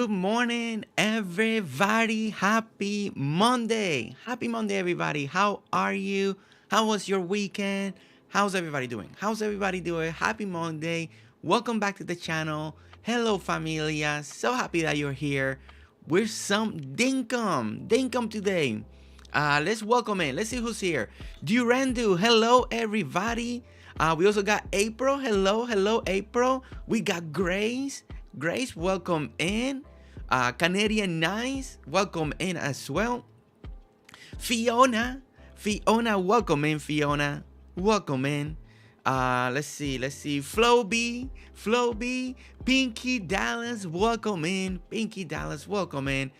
Good morning, everybody. Happy Monday. Happy Monday, everybody. How are you? How was your weekend? How's everybody doing? How's everybody doing? Happy Monday. Welcome back to the channel. Hello, familia. So happy that you're here. We're some Dinkum. Dinkum today. Let's welcome in. Let's see who's here. Durandu. Hello, everybody. We also got April. Hello, April. We got Grace. Grace, welcome in. Canadian Nice, welcome in as well. Fiona, welcome in. Fiona, welcome in. Let's see. Floby, Pinky Dallas, welcome in. Pinky Dallas, welcome in.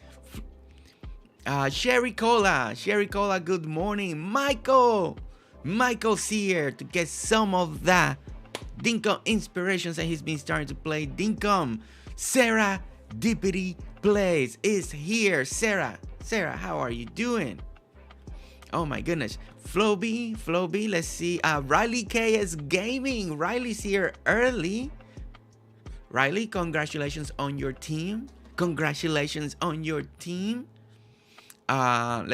Sherry Cola, good morning. Michael's here to get some of that Dinkum inspirations, and he's been starting to play Dinkum. Sarah Dippity Plays is here. Sarah, how are you doing? Oh my goodness. Floby, let's see. Riley KS Gaming. Riley's here early. Riley, congratulations on your team. Let's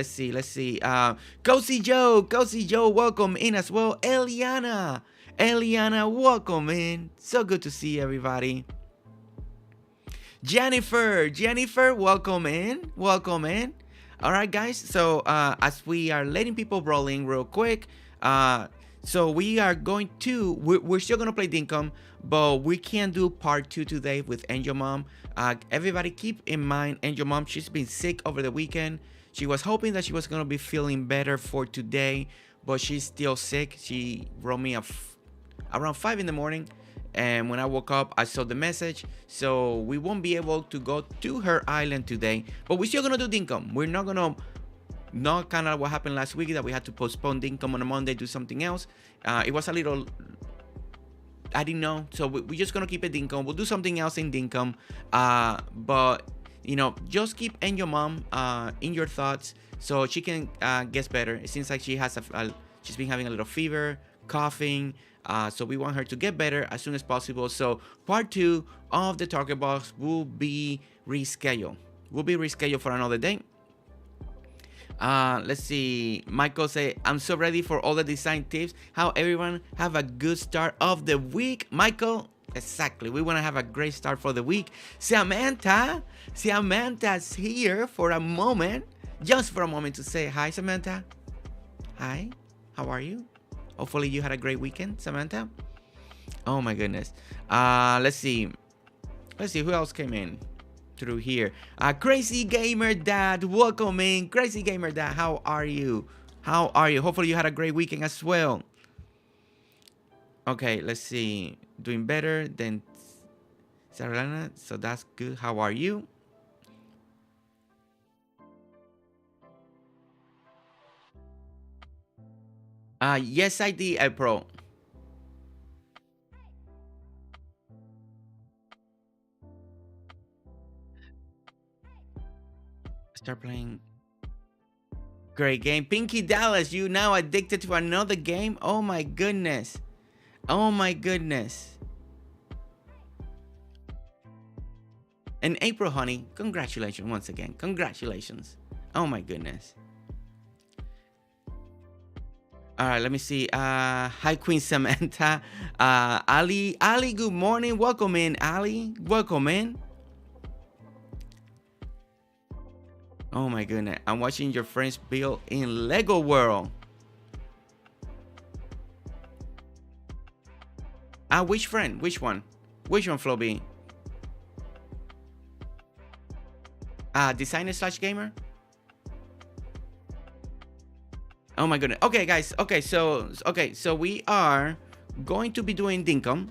see. Cozy Joe, welcome in as well. Eliana, welcome in. So good to see everybody. Jennifer, welcome in. All right, guys. So as we are letting people roll in real quick, so we are going to, we're still going to play Dinkum, but we can't do part 2 today with Angel Mom. Everybody keep in mind, Angel Mom, she's been sick over the weekend. She was hoping that she was going to be feeling better for today, but she's still sick. She wrote me around 5 in the morning, and when I woke up, I saw the message. So we won't be able to go to her island today, but we're still going to do Dinkum. We're not going to, not kind of what happened last week that we had to postpone Dinkum on a Monday, do something else. It was a little, I didn't know. So we're just going to keep it Dinkum. We'll do something else in Dinkum. But you know, just keep Angel Mom in your thoughts so she can get better. It seems like she has she's been having a little fever, coughing. So we want her to get better as soon as possible. So part 2 of the Target Box will be rescheduled. For another day. Let's see. Michael say, I'm so ready for all the design tips. How everyone have a good start of the week. Michael, exactly. We want to have a great start for the week. Samantha's here for a moment. Just for a moment to say hi, Samantha. Hi. How are you? Hopefully you had a great weekend, Samantha. Oh my goodness. Let's see who else came in through here. Crazy Gamer Dad, welcome in. Crazy Gamer Dad, how are you? Hopefully you had a great weekend as well. Okay, let's see. Doing better than Saralana, so that's good. How are you? Yes, I did, April. Start playing. Great game. Pinky Dallas, you now addicted to another game? Oh my goodness. And April, honey, congratulations once again. Congratulations. Oh my goodness. All right, let me see. Hi, Queen Samantha. Ali, good morning. Welcome in, Ali. Welcome in. Oh my goodness. I'm watching your friends build in Lego World. Which friend? Which one, Floby? Designer/gamer? Oh my goodness. Okay, guys. Okay, so we are going to be doing Dinkum.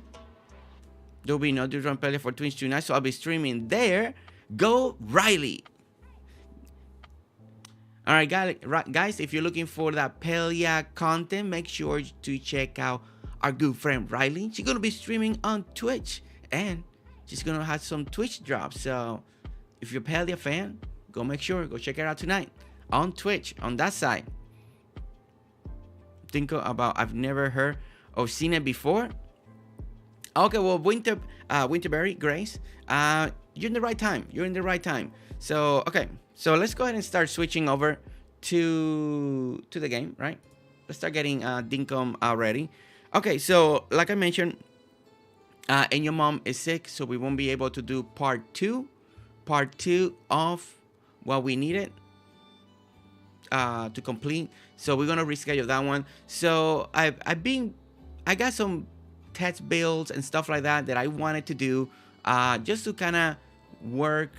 There'll be no Run Play for Twitch tonight, so I'll be streaming there. Go Riley. All right, guys, if you're looking for that Pelia content, make sure to check out our good friend Riley. She's gonna be streaming on Twitch, and she's gonna have some Twitch drops. So if you're a Pelia fan, go check her out tonight on Twitch on that side. Think about, I've never heard or seen it before. Okay, well, Winterberry, Grace. You're in the right time. You're in the right time. So okay, so let's go ahead and start switching over to the game, right? Let's start getting Dinkum ready. Okay, so like I mentioned, and your mom is sick, so we won't be able to do part two of what we needed to complete. So we're gonna reschedule that one. So I got some test builds and stuff like that I wanted to do, just to kind of work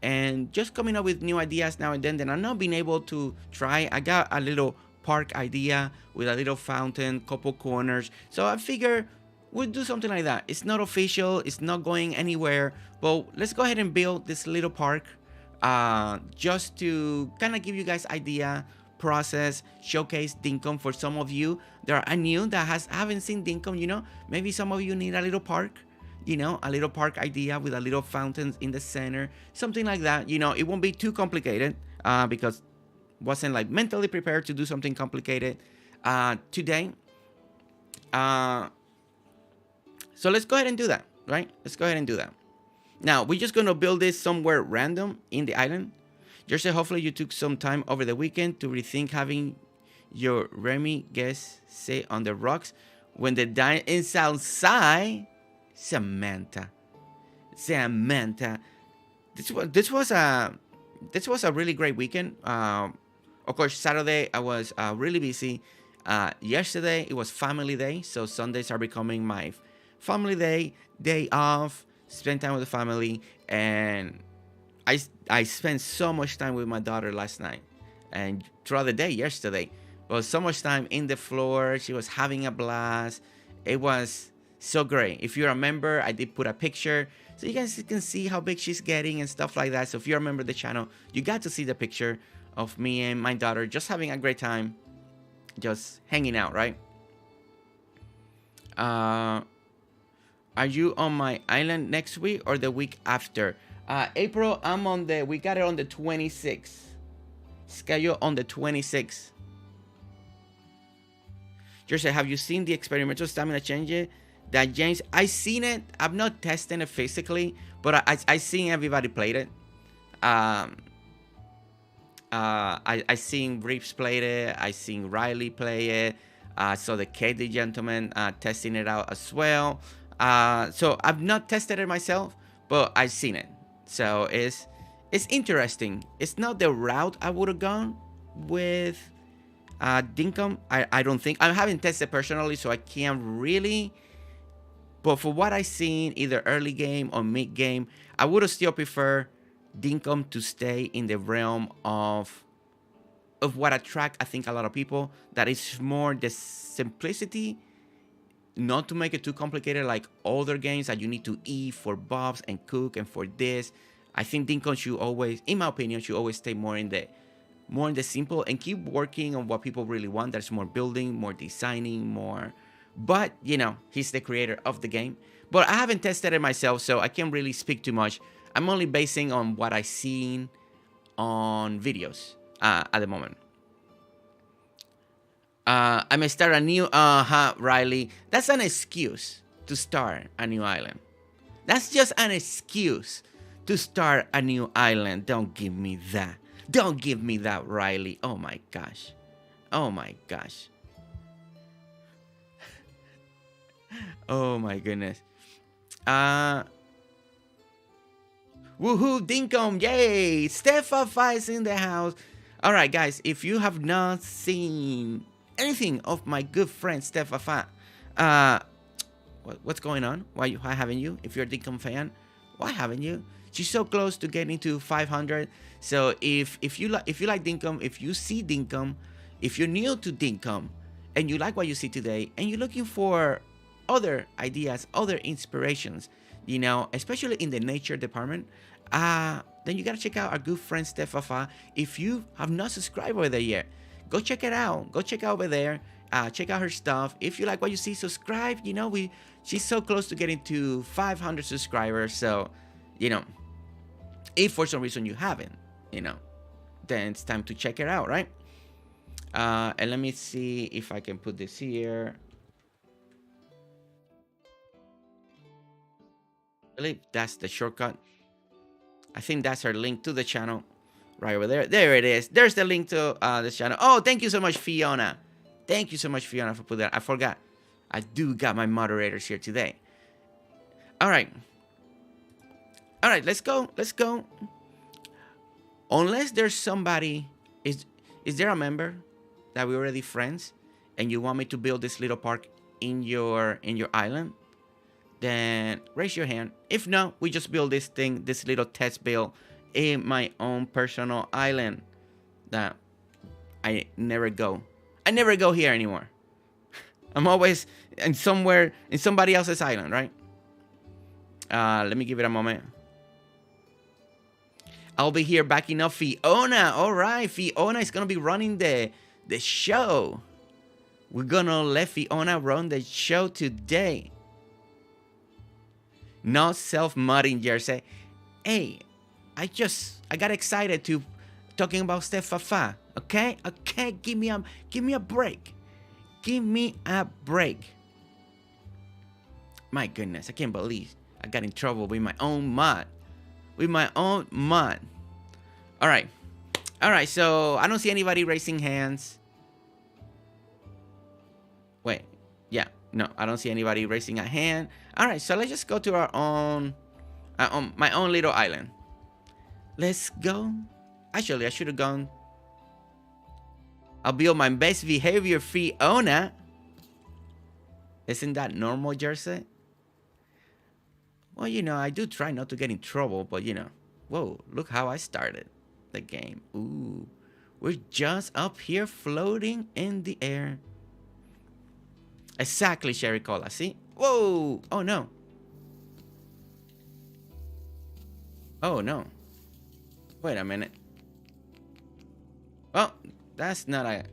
and just coming up with new ideas now and then that I'm not being able to try. I got a little park idea with a little fountain, couple corners. So I figure we'll do something like that. It's not official, it's not going anywhere, but let's go ahead and build this little park, just to kind of give you guys idea, process, showcase Dinkum for some of you that are new that haven't seen Dinkum. Maybe some of you need a little park, a little park idea with a little fountains in the center, something like that. It won't be too complicated, because wasn't like mentally prepared to do something complicated today. So let's go ahead and do that, right? Let's go ahead and do that. Now, we're just going to build this somewhere random in the island. Just hopefully you took some time over the weekend to rethink having your Remy guests sit on the rocks when the dine in Southside. Samantha. This was a really great weekend. Of course, Saturday I was really busy. Yesterday it was family day, so Sundays are becoming my family day off. Spend time with the family, and I spent so much time with my daughter last night and throughout the day yesterday. Well, so much time in the floor. She was having a blast. It was so great. If you remember, I did put a picture so you guys can see how big she's getting and stuff like that. So if you remember the channel, you got to see the picture of me and my daughter just having a great time, just hanging out, right? Are you on my island next week or the week after? April, we got it on the 26th. Schedule on the 26th. Jersey, have you seen the experimental stamina change that James? I seen it. I've not tested it physically, but I seen everybody played it. I seen Reeves played it. I seen Riley play it. I saw the KD gentleman testing it out as well. So I've not tested it myself, but I've seen it. So it's interesting. It's not the route I would have gone with Dinkum. I don't think. I haven't tested personally, so I can't really. But for what I've seen, either early game or mid game, I would have still prefer Dinkum to stay in the realm of what attract, I think, a lot of people. That is more the simplicity. Not to make it too complicated like other games that you need to eat for buffs and cook and for this. I think Dinkum should always, in my opinion, should always stay more in the simple and keep working on what people really want. There's more building, more designing, more. But, he's the creator of the game. But I haven't tested it myself, so I can't really speak too much. I'm only basing on what I've seen on videos at the moment. I may start a new, Riley. That's an excuse to start a new island. That's just an excuse to start a new island. Don't give me that. Don't give me that, Riley. Oh my gosh. Oh my gosh. Oh my goodness. Woohoo, Dinkum, yay! Stefa is in the house. Alright guys, if you have not seen anything of my good friend Stefa, what's going on? Why haven't you? If you're a Dinkum fan, why haven't you? She's so close to getting to 500. So if you like Dinkum, if you see Dinkum, if you're new to Dinkum and you like what you see today and you're looking for other ideas, other inspirations, especially in the nature department, then you gotta check out our good friend Stefa. If you have not subscribed over there yet, go check it out. Go check out over there. Check out her stuff. If you like what you see, subscribe. She's so close to getting to 500 subscribers. So, if for some reason you haven't, then it's time to check it out, right? And let me see if I can put this here. believe that's the shortcut. I think that's her link to the channel right over there. There it is. There's the link to this channel. Oh, thank you so much, Fiona. Thank you so much, Fiona, for putting that. I forgot. I do got my moderators here today. All right. All right, let's go. Let's go. Unless there's somebody, is there a member that we're already friends and you want me to build this little park in your island? Then raise your hand. If not, we just build this thing, this little test build in my own personal island that I never go. I never go here anymore. I'm always in somewhere, in somebody else's island, right? Let me give it a moment. I'll be here backing up Fiona. All right, Fiona is going to be running the show. We're going to let Fiona run the show today. No self-mudding, Jersey. Hey, I got excited to talking about Steph Fafa. Okay? Okay, give me a break. Give me a break. My goodness, I can't believe I got in trouble with my own mod. With my own mod. All right. All right, so I don't see anybody raising hands. Wait. Yeah. No, I don't see anybody raising a hand. All right, so let's just go to our own, my own little island. Let's go. Actually, I should have gone. I'll be on my best behavior, Fiona. Isn't that normal, Jersey? Well, you know, I do try not to get in trouble, but you know. Whoa, look how I started the game. Ooh, we're just up here floating in the air. Exactly, Sherry Cola. See? Whoa! Oh no. Oh no. Wait a minute. Well, that's not a...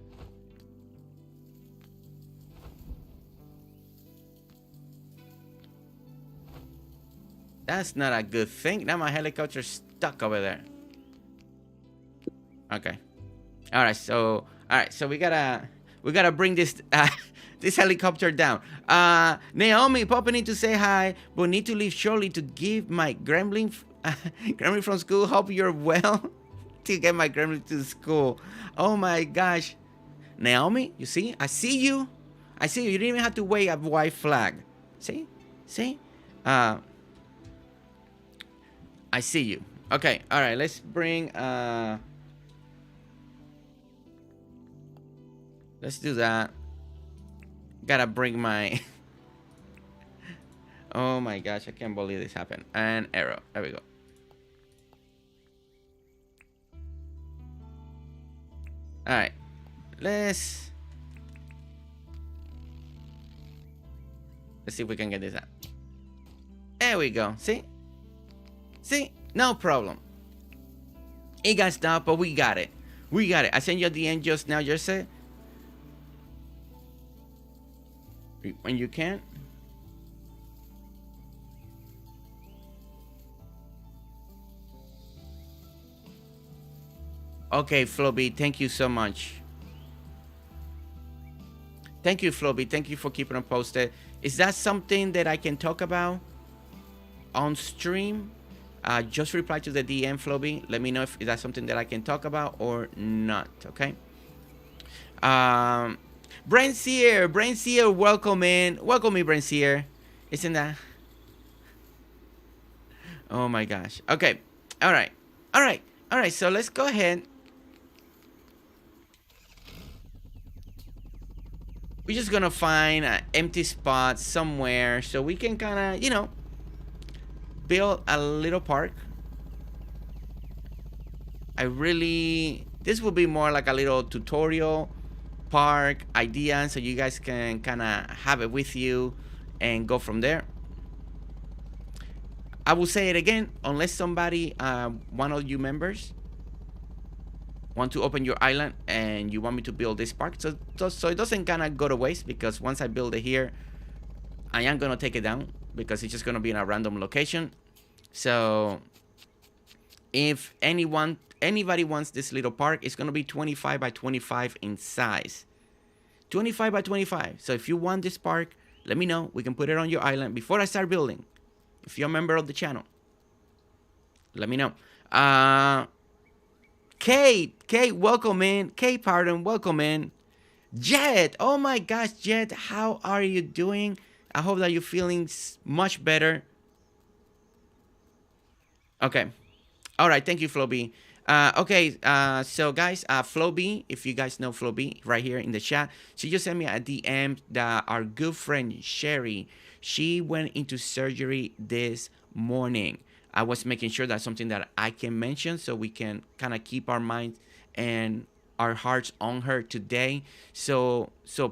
That's not a good thing. Now my helicopter's stuck over there. Okay. All right, so we gotta bring this this helicopter down. Naomi popping in to say hi, but need to leave shortly to give my gremlin gremlin from school. Hope you're well to get my gremlin to school. Oh my gosh, Naomi, you see? I see you. I see you. You didn't even have to wave a white flag. See? I see you. Okay. All right. Let's bring. Let's do that. Gotta bring my... Oh my gosh, I can't believe this happened. And arrow. There we go. Alright. Let's see if we can get this out. There we go. See? See? No problem. It got stopped, but we got it. We got it. I sent you at the end just now, Jersey. When you can. Okay, Floby, thank you so much. Thank you, Floby. Thank you for keeping them posted. Is that something that I can talk about on stream? Just reply to the DM, Floby. Let me know if that's something that I can talk about or not, okay? Brainseer, welcome in. Welcome me, Brainseer. Isn't that? Oh my gosh. Okay. All right. So let's go ahead. We're just gonna find an empty spot somewhere so we can kind of, you know, build a little park. This will be more like a little tutorial park idea, so you guys can kind of have it with you and go from there. I will say it again, unless somebody, one of you members, want to open your island and you want me to build this park, so it doesn't kind of go to waste, because once I build it here, I am gonna take it down because it's just gonna be in a random location. So if anybody wants this little park, it's gonna be 25 by 25 in size. 25 by 25. So if you want this park, let me know. We can put it on your island before I start building. If you're a member of the channel, let me know. Uh, Kate, welcome in. Kate, pardon, welcome in. Jett, oh my gosh, Jett, how are you doing? I hope that you're feeling much better. Okay. All right. Thank you, Flo B. Okay. So, guys, Flo B, if you guys know Flo B, right here in the chat, she just sent me a DM that our good friend Sherry, she went into surgery this morning. I was making sure that's something that I can mention so we can kind of keep our minds and our hearts on her today. So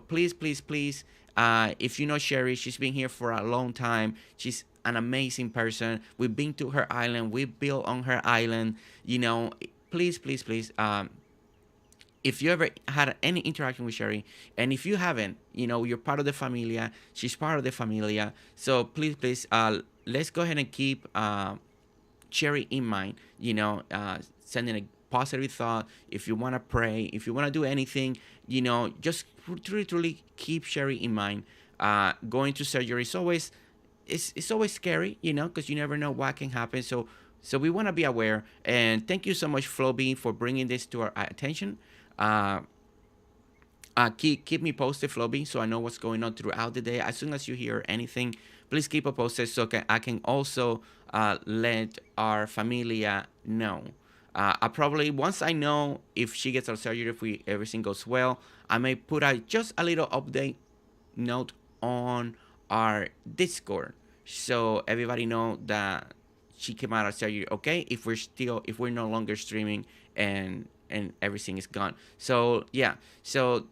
please, please, please, if you know Sherry, she's been here for a long time. She's an amazing person. We've been to her island. We built on her island. You know, please, please, please. If you ever had any interaction with Sherry, and if you haven't, you know, you're part of the familia. She's part of the familia. So please, please, let's go ahead and keep Sherry in mind. You know, sending a positive thought. If you want to pray, if you want to do anything, you know, just truly, truly keep Sherry in mind. Going to surgery is always it's always scary, you know, because you never know what can happen. So we want to be aware. And thank you so much, Floby, for bringing this to our attention. Keep me posted, Floby, so I know what's going on throughout the day. As soon as you hear anything, please keep it posted so I can also let our familia know. I probably, once I know if she gets out of surgery, if everything goes well, I may put out just a little update note on our Discord so everybody know that she came out of surgery okay, if we're no longer streaming and everything is gone. So yeah, so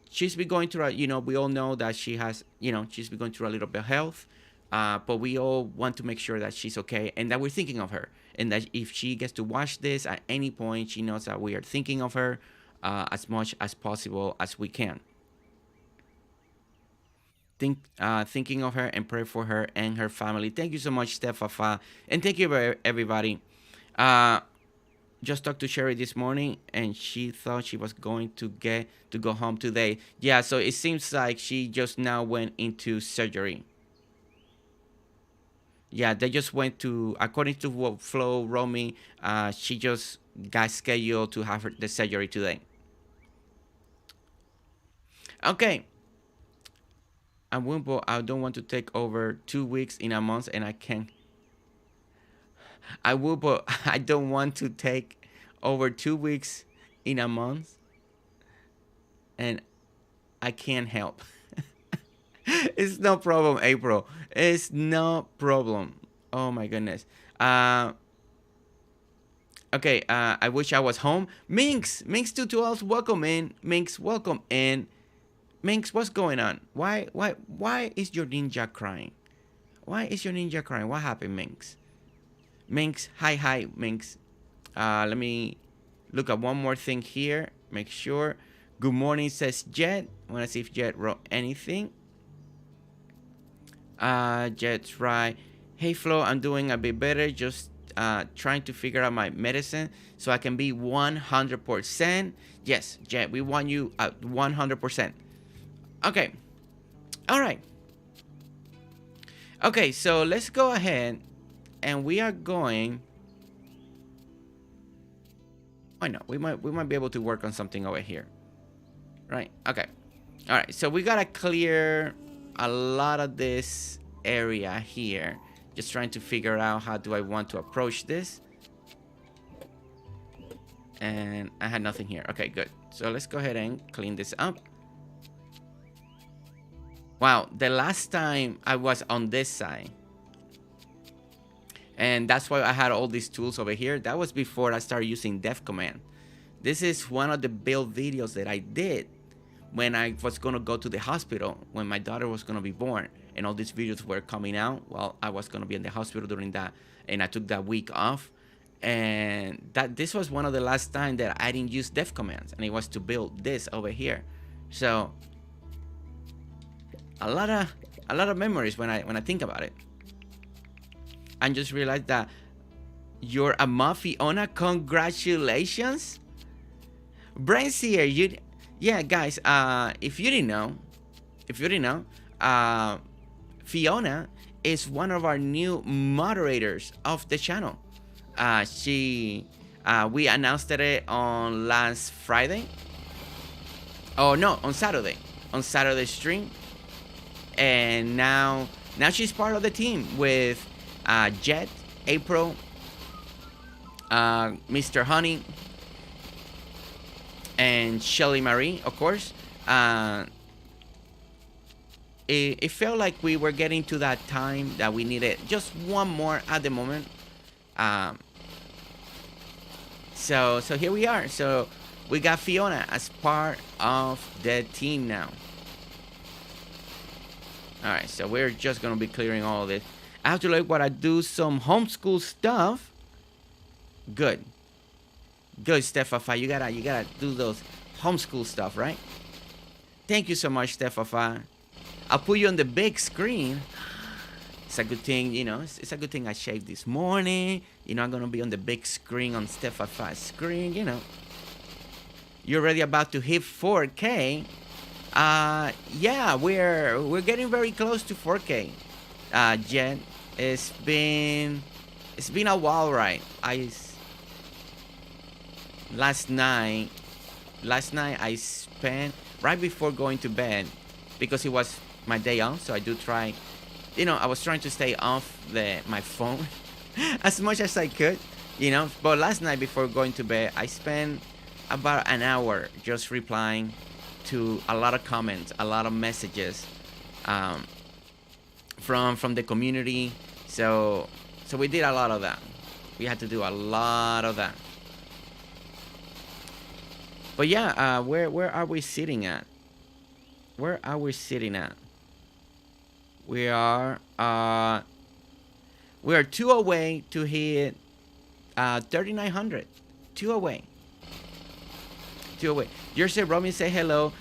she's been going through you know, we all know that she has, you know, she's been going through a little bit of health, but we all want to make sure that she's okay and that we're thinking of her, and that if she gets to watch this at any point, she knows that we are thinking of her as much as possible as we can. Thinking of her and pray for her and her family. Thank you so much, Stefafa, and thank you everybody. Just talked to Sherry this morning, and she thought she was going to get to go home today. Yeah, so it seems like she just now went into surgery. Yeah, they just went to, according to what Flo wrote me, she just got scheduled to have the surgery today. Okay. I don't want to take over 2 weeks in a month, and I can. I will, but I don't want to take over 2 weeks in a month, and I can't help. It's no problem, April. It's no problem. Oh my goodness. Okay. I wish I was home. Minx 212, welcome in. Minx, welcome in. Minx, what's going on? Why is your ninja crying? Why is your ninja crying? What happened, Minx? Minx, hi, Minx. Let me look at one more thing here. Make sure. Good morning, says Jett. I want to see if Jett wrote anything. Jett's right. Hey, Flo, I'm doing a bit better. Just trying to figure out my medicine so I can be 100%. Yes, Jett, we want you at 100%. Okay. All right. Okay, so let's go ahead and we are going. I know we might be able to work on something over here. Right? Okay. All right. So we got to clear a lot of this area here. Just trying to figure out how do I want to approach this. And I had nothing here. Okay, good. So let's go ahead and clean this up. Wow, the last time I was on this side, and that's why I had all these tools over here. That was before I started using def command. This is one of the build videos that I did when I was going to go to the hospital, when my daughter was going to be born, and all these videos were coming out while I was going to be in the hospital during that, and I took that week off. And this was one of the last time that I didn't use def commands, and it was to build this over here. So a lot of memories when I think about it. And just realized that you're a mom, Fiona. Congratulations, Brainseer. Yeah, guys. If you didn't know, Fiona is one of our new moderators of the channel. We announced it on last Friday. Oh no, on Saturday. On Saturday stream. And now she's part of the team with Jett, April, Mr.Honey, and Shelly Marie, of course. It felt like we were getting to that time that we needed just one more at the moment. So here we are. So we got Fiona as part of the team now. Alright, so we're just gonna be clearing all of this. After like what I do some homeschool stuff. Good, Stefafa. You gotta do those homeschool stuff, right? Thank you so much, Stefafa. I'll put you on the big screen. It's a good thing, you know. It's a good thing I shaved this morning. You know, I'm gonna be on the big screen on Stefafa's screen. You know, you're already about to hit 4K. Yeah, we're getting very close to 4K. Jett, it's been a while, right? Last night I spent right before going to bed because it was my day off, so I do try. You know, I was trying to stay off my phone as much as I could, you know. But last night before going to bed, I spent about an hour just replying to a lot of comments, a lot of messages from the community. So we did a lot of that. We had to do a lot of that. But yeah, where are we sitting at? Where are we sitting at? We are 2 away to hit 3,900. 2 away. 2 away. Jersey Robin say hello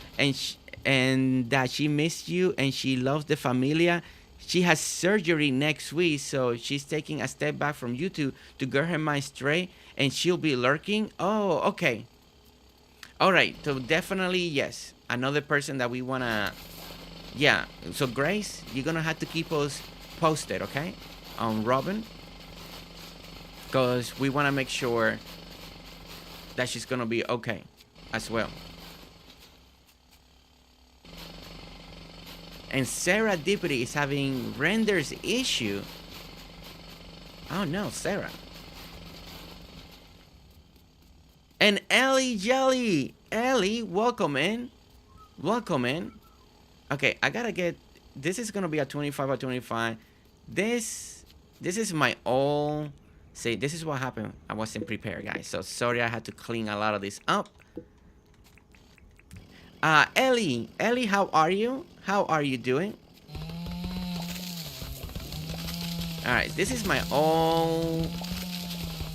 and that she missed you and she loves the familia. She has surgery next week, so she's taking a step back from YouTube to get her mind straight, and she'll be lurking. Oh, okay. All right. So definitely yes. Another person that we wanna. Yeah, so Grace, you're gonna have to keep us posted, okay? On Robin, because we want to make sure that she's gonna be okay as well. And Sarah Deputy is having renders issue. Oh no, Sarah. And Ellie Jelly, Ellie, welcome in, welcome in. Okay, I gotta get. This is gonna be a 25 by 25. This is my all. See, this is what happened. I wasn't prepared, guys. So sorry, I had to clean a lot of this up. Ellie, how are you? How are you doing? All right, this is my all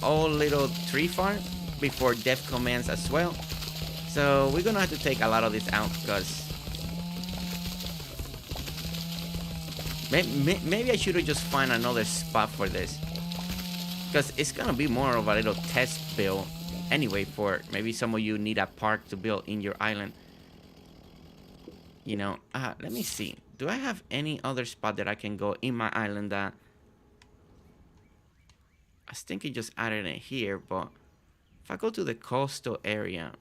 little tree farm before dev commands as well. So we're gonna have to take a lot of this out because. Maybe I should have just find another spot for this, because it's gonna be more of a little test build anyway. For maybe some of you need a park to build in your island. You know, let me see. Do I have any other spot that I can go in my island that I was thinking just added it here, but if I go to the coastal area.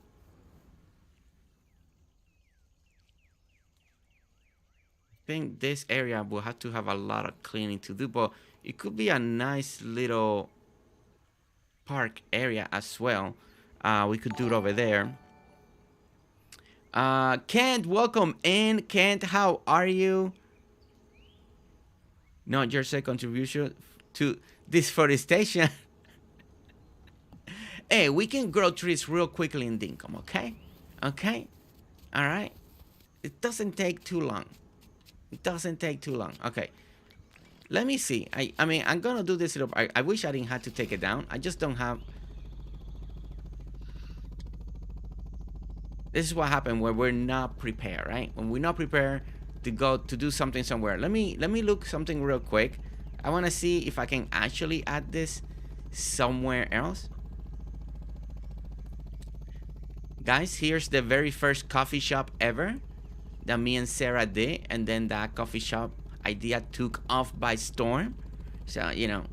I think this area will have to have a lot of cleaning to do, but it could be a nice little park area as well. We could do it over there. Kent, welcome in. Kent, how are you? Not your second contribution to deforestation. Hey, we can grow trees real quickly in Dinkum, okay? Okay? All right? It doesn't take too long. It doesn't take too long. Okay. Let me see. I mean, I'm going to do this. I wish I didn't have to take it down. I just don't have. This is what happened when we're not prepared, right? When we're not prepared to go to do something somewhere. Let me look something real quick. I want to see if I can actually add this somewhere else. Guys, here's the very first coffee shop ever that me and Sarah did, and then that coffee shop idea took off by storm. So, you know.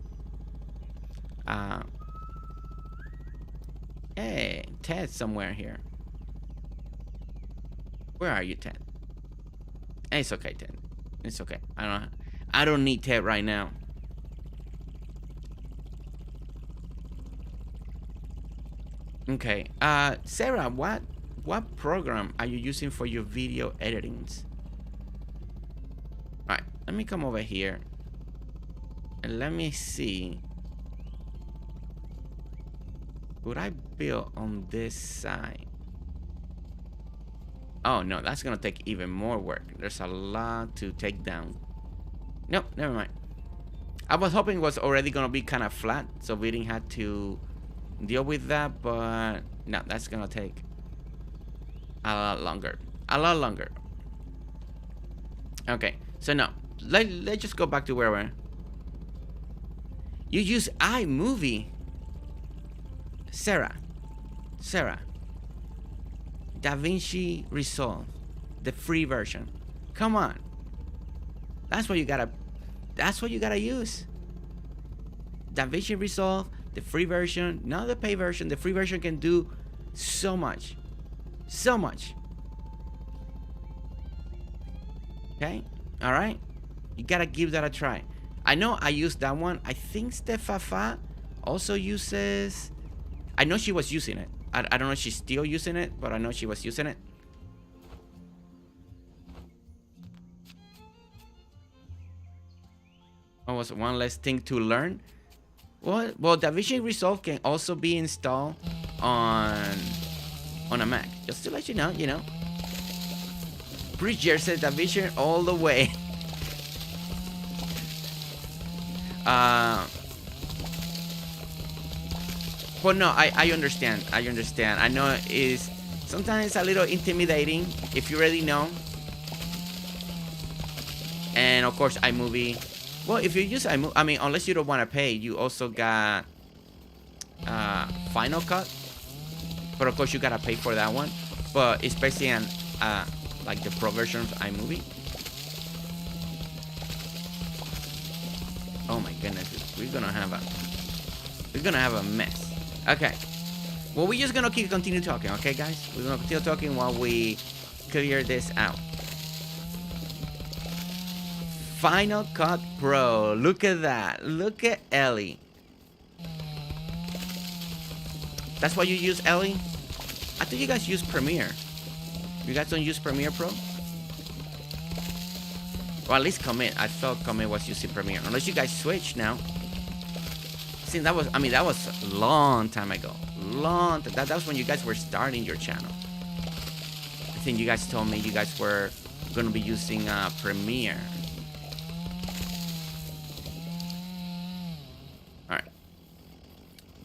Hey, Ted's somewhere here. Where are you, Ted? It's okay, Ted. It's okay. I don't need Ted right now. Okay. Sarah, what program are you using for your video editings? All right. Let me come over here. And let me see. Would I build on this side? Oh, no, that's going to take even more work. There's a lot to take down. Nope, never mind. I was hoping it was already going to be kind of flat, so we didn't have to deal with that, but no, that's going to take a lot longer. A lot longer. Okay, so no. Let's just go back to where we're. You use iMovie. Sarah. DaVinci Resolve, the free version. Come on. That's what you gotta use. DaVinci Resolve, the free version, not the paid version. The free version can do so much. So much. Okay? Alright? You gotta give that a try. I know I used that one. I think Stefafa also uses. I know she was using it. I don't know if she's still using it, but I know she was using it. What was one less thing to learn? Well, DaVinci Resolve can also be installed on a Mac. Just to let you know, Bridger says DaVinci all the way. Well, no, I understand. I know it is sometimes a little intimidating if you already know. And of course, iMovie. Well, if you use iMovie, I mean, unless you don't want to pay, you also got Final Cut. But of course, you gotta pay for that one. But especially on like the pro version of iMovie. Oh my goodness, we're gonna have a mess. Okay. Well, we're just gonna continue talking, okay, guys? We're gonna continue talking while we clear this out. Final Cut Pro. Look at that. Look at Ellie. That's why you use Ellie? I think you guys use Premiere. You guys don't use Premiere Pro? Or at least Commit. I thought Commit was using Premiere. Unless you guys switch now. See, that was a long time ago. That was when you guys were starting your channel. I think you guys told me you guys were going to be using Premiere. Alright.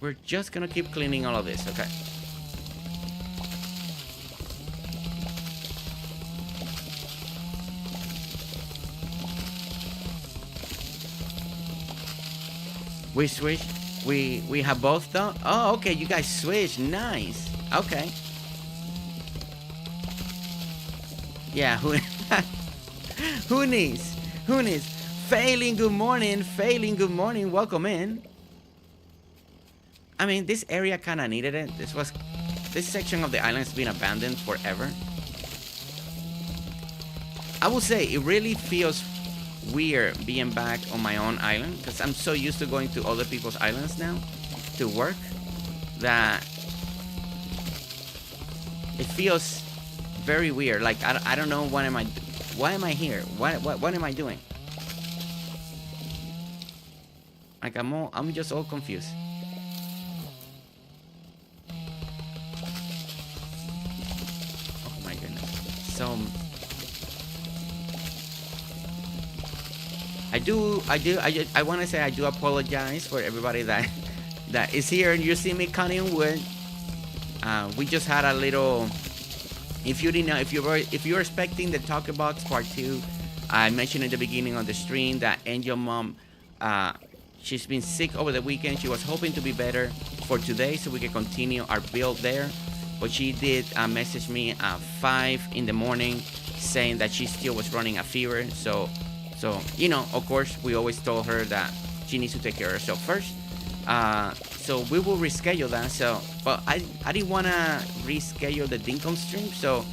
We're just going to keep cleaning all of this, okay? We switched. We have both done. Oh, okay. You guys switched. Nice. Okay. Yeah. Who needs? Failing. Good morning. Welcome in. I mean, this area kind of needed it. This section of the island has been abandoned forever. I will say it really feels weird being back on my own island because I'm so used to going to other people's islands now to work that it feels very weird. Like I don't know why am I here? What am I doing? Like I'm just all confused. Oh my goodness. So I want to say I do apologize for everybody that is here and you see me cutting wood. We just had a little. If you didn't know, if you're expecting the Talk Box Part 2, I mentioned in the beginning of the stream that Angel Mom, she's been sick over the weekend. She was hoping to be better for today so we can continue our build there. But she did message me at 5 in the morning saying that she still was running a fever. So So, of course, we always told her that she needs to take care of herself first. So we will reschedule that. So, but I didn't want to reschedule the Dinkum stream. So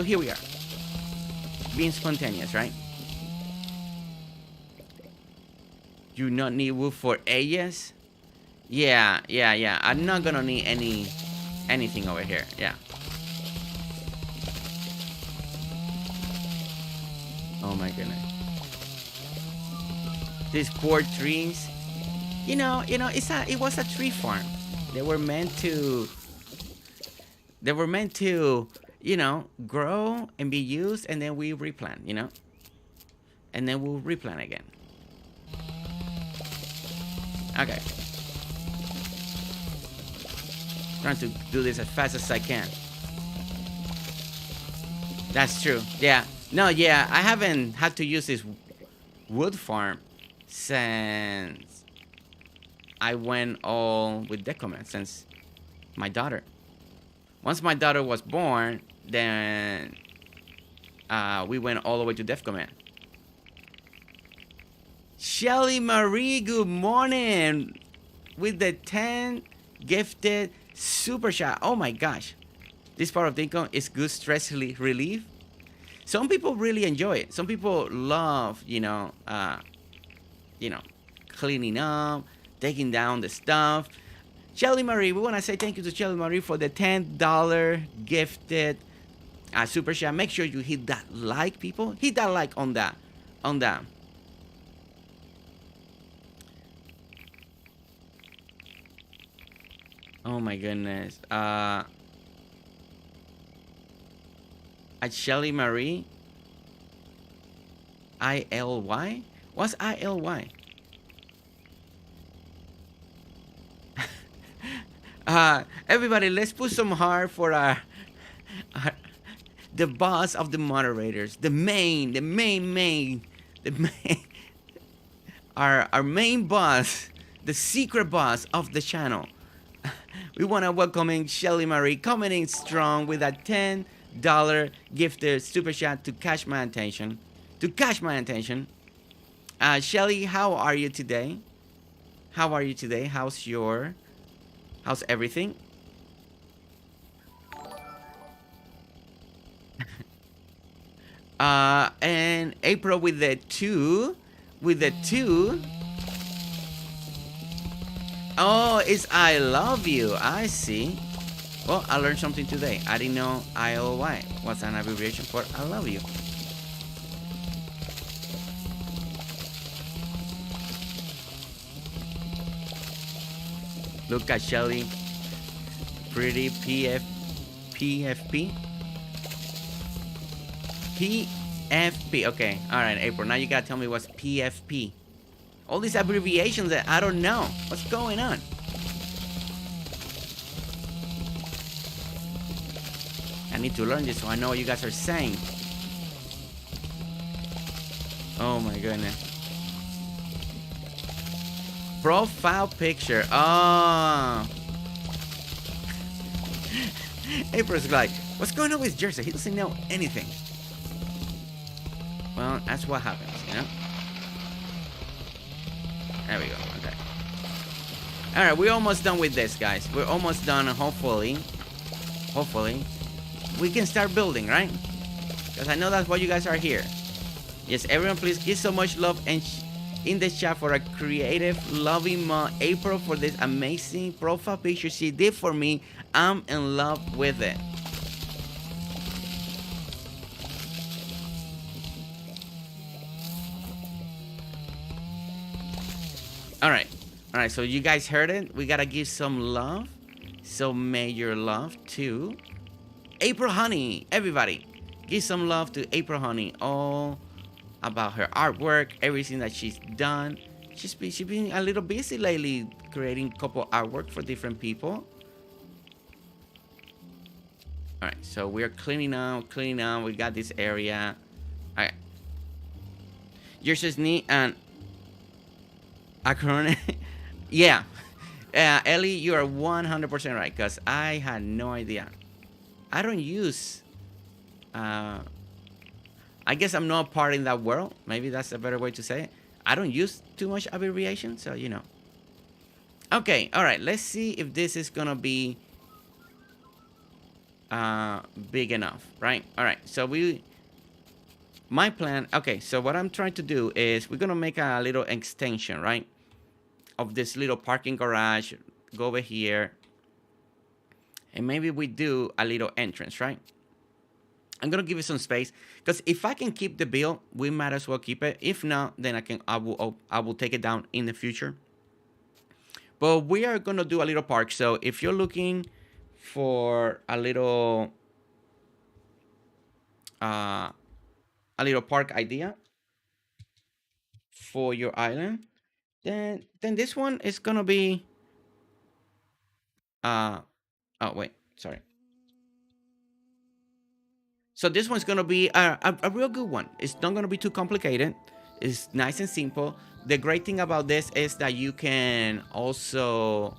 here we are, being spontaneous, right? You not need wood for ages? Yeah. I'm not gonna need anything over here. Yeah. Oh my goodness. These poor trees. It was a tree farm. They were meant to. Grow and be used, and then we replant. And then we'll replant again. Okay. Trying to do this as fast as I can. That's true. Yeah. No, yeah. I haven't had to use this wood farm since I went all with Decomet, since my daughter. Once my daughter was born, then we went all the way to Defcomet. Shelly Marie, good morning. With the 10 gifted super chat. Oh my gosh. This part of Dinkum is good stress relief. Some people really enjoy it. Some people love, cleaning up, taking down the stuff. Shelly Marie, we want to say thank you to Shelly Marie for the $10 gifted super chat. Make sure you hit that like, people. Hit that like on that. Oh my goodness. At Shelly Marie. ILY? What's ILY? Everybody, let's put some heart for the boss of the moderators, the main, our main boss, the secret boss of the channel. We want to welcome in Shelly Marie, coming in strong with a $10 gifted super chat to catch my attention. Shelly, how are you today? How's everything? And April with the two. Oh, it's I love you. I see. Well, I learned something today. I didn't know ILY. What's an abbreviation for I love you? Look at Shelly. Pretty PFP. PFP. Okay. All right, April. Now you gotta tell me what's PFP. All these abbreviations that I don't know. What's going on? I need to learn this so I know what you guys are saying. Oh my goodness. Profile picture. Oh. April's like, what's going on with Jersey? He doesn't know anything. Well, that's what happens, There we go. Okay. All right, we're almost done with this, guys. We're almost done. Hopefully, we can start building, right? Because I know that's why you guys are here. Yes, everyone, please give so much love and in the chat for a creative, loving mom, April, for this amazing profile picture she did for me. I'm in love with it. All right, so you guys heard it. We gotta give some love. So major love to April Honey. Everybody, give some love to April Honey. All about her artwork, everything that she's done. She's been a little busy lately, creating a couple artwork for different people. All right, so we're cleaning out. We got this area. All right. Yours just need an acronym. Yeah. Ellie, you are 100% right, because I had no idea. I don't use I guess I'm not part in that world. Maybe that's a better way to say it. I don't use too much abbreviation, so you know. Okay, all right. Let's see if this is gonna be big enough, right? All right. So my plan. Okay, so what I'm trying to do is we're gonna make a little extension, right, of this little parking garage. Go over here, and maybe we do a little entrance, right? I'm gonna give it some space because if I can keep the build, we might as well keep it. If not, then I will take it down in the future. But we are gonna do a little park. So if you're looking for uh, a little park idea for your island, then this one is gonna be oh wait, sorry. So this one's gonna be a real good one. It's not gonna be too complicated. It's nice and simple. The great thing about this is that you can also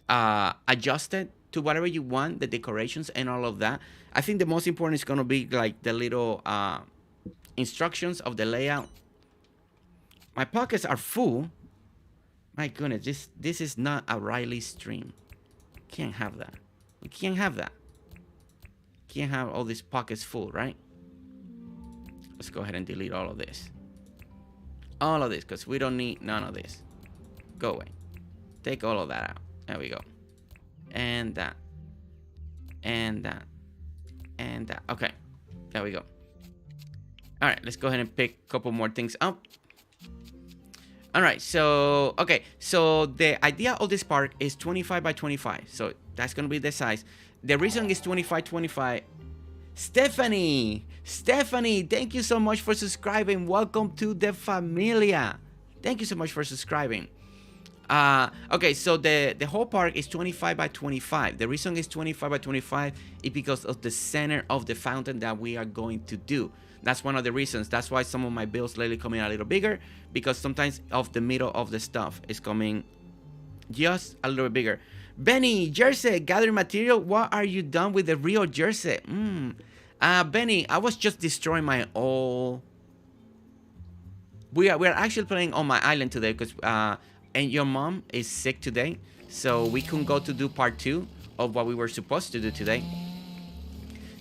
adjust it to whatever you want, the decorations and all of that. I think the most important is gonna be like the little instructions of the layout. My pockets are full. My goodness, this is not a Riley stream. Can't have that. We can't have that. Can't have all these pockets full, right? Let's go ahead and delete all of this. All of this, because we don't need none of this. Go away. Take all of that out. There we go. And that. And that. And that. Okay. There we go. All right, let's go ahead and pick a couple more things up. All right, so, okay. So the idea of this park is 25 by 25. So that's going to be the size. The reason is 25. Stephanie, thank you so much for subscribing. Welcome to the familia. Thank you so much for subscribing. Okay, so the whole park is 25 by 25. The reason is 25 by 25 is because of the center of the fountain that we are going to do. That's one of the reasons. That's why some of my builds lately coming a little bigger, because sometimes of the middle of the stuff is coming just a little bit bigger. Benny, Jersey, gathering material. What are you done with the real Jersey? Benny, I was just destroying my old. We are actually playing on my island today because and your mom is sick today, so we couldn't go to do part 2 of what we were supposed to do today.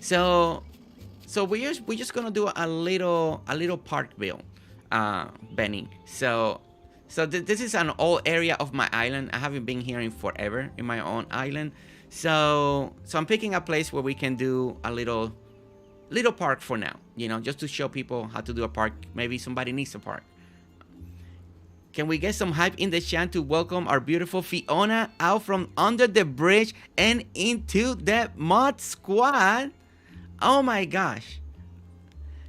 So we're just gonna do a little park build, Benny. So this is an old area of my island. I haven't been here in forever in my own island. So I'm picking a place where we can do a little park for now, you know, just to show people how to do a park. Maybe somebody needs a park. Can we get some hype in the chat to welcome our beautiful Fiona out from under the bridge and into the mod squad? Oh my gosh.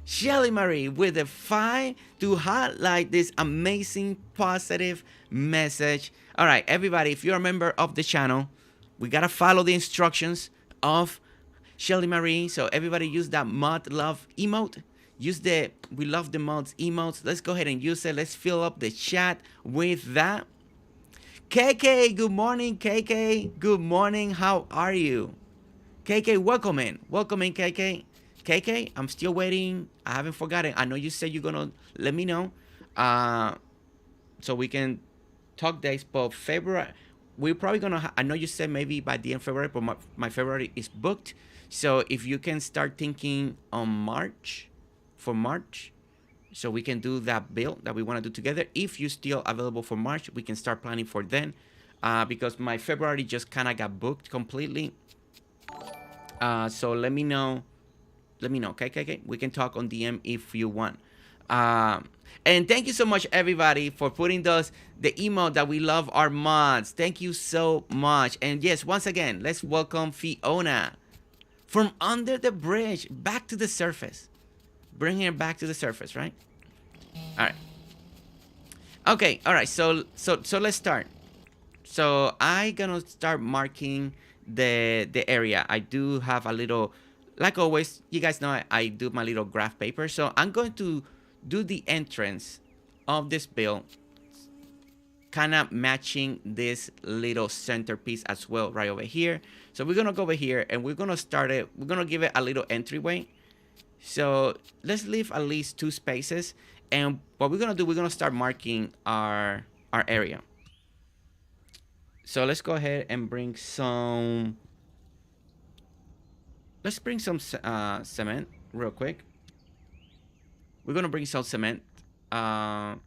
Shelly Marie with a 5 to highlight this amazing positive message. All right, everybody, if you're a member of the channel, we gotta follow the instructions of Shelly Marie. So everybody use that mod love emote. Use the we love the mods emotes. Let's go ahead and use it. Let's fill up the chat with that. KK, good morning, KK. Good morning. How are you? KK, welcome in. Welcome in, KK. KK, I'm still waiting. I haven't forgotten. I know you said you're gonna let me know, so we can talk days. But February, we're probably gonna. I know you said maybe by the end of February, but my February is booked. So if you can start thinking on March, for March, so we can do that build that we want to do together. If you're still available for March, we can start planning for then, because my February just kind of got booked completely. So let me know. Okay. We can talk on DM if you want. And thank you so much, everybody, for putting the email that we love our mods. Thank you so much. And yes, once again, let's welcome Fiona from under the bridge back to the surface. Bring her back to the surface, right? All right. Okay. All right. So let's start. So I gonna start marking the area. I do have a little. Like always, you guys know I do my little graph paper. So I'm going to do the entrance of this build, kind of matching this little centerpiece as well right over here. So we're going to go over here and we're going to start it. We're going to give it a little entryway. So let's leave at least 2 spaces. And what we're gonna do, we're gonna start marking our area. So let's go ahead and bring some. Let's bring some cement real quick. We're gonna bring some cement. Some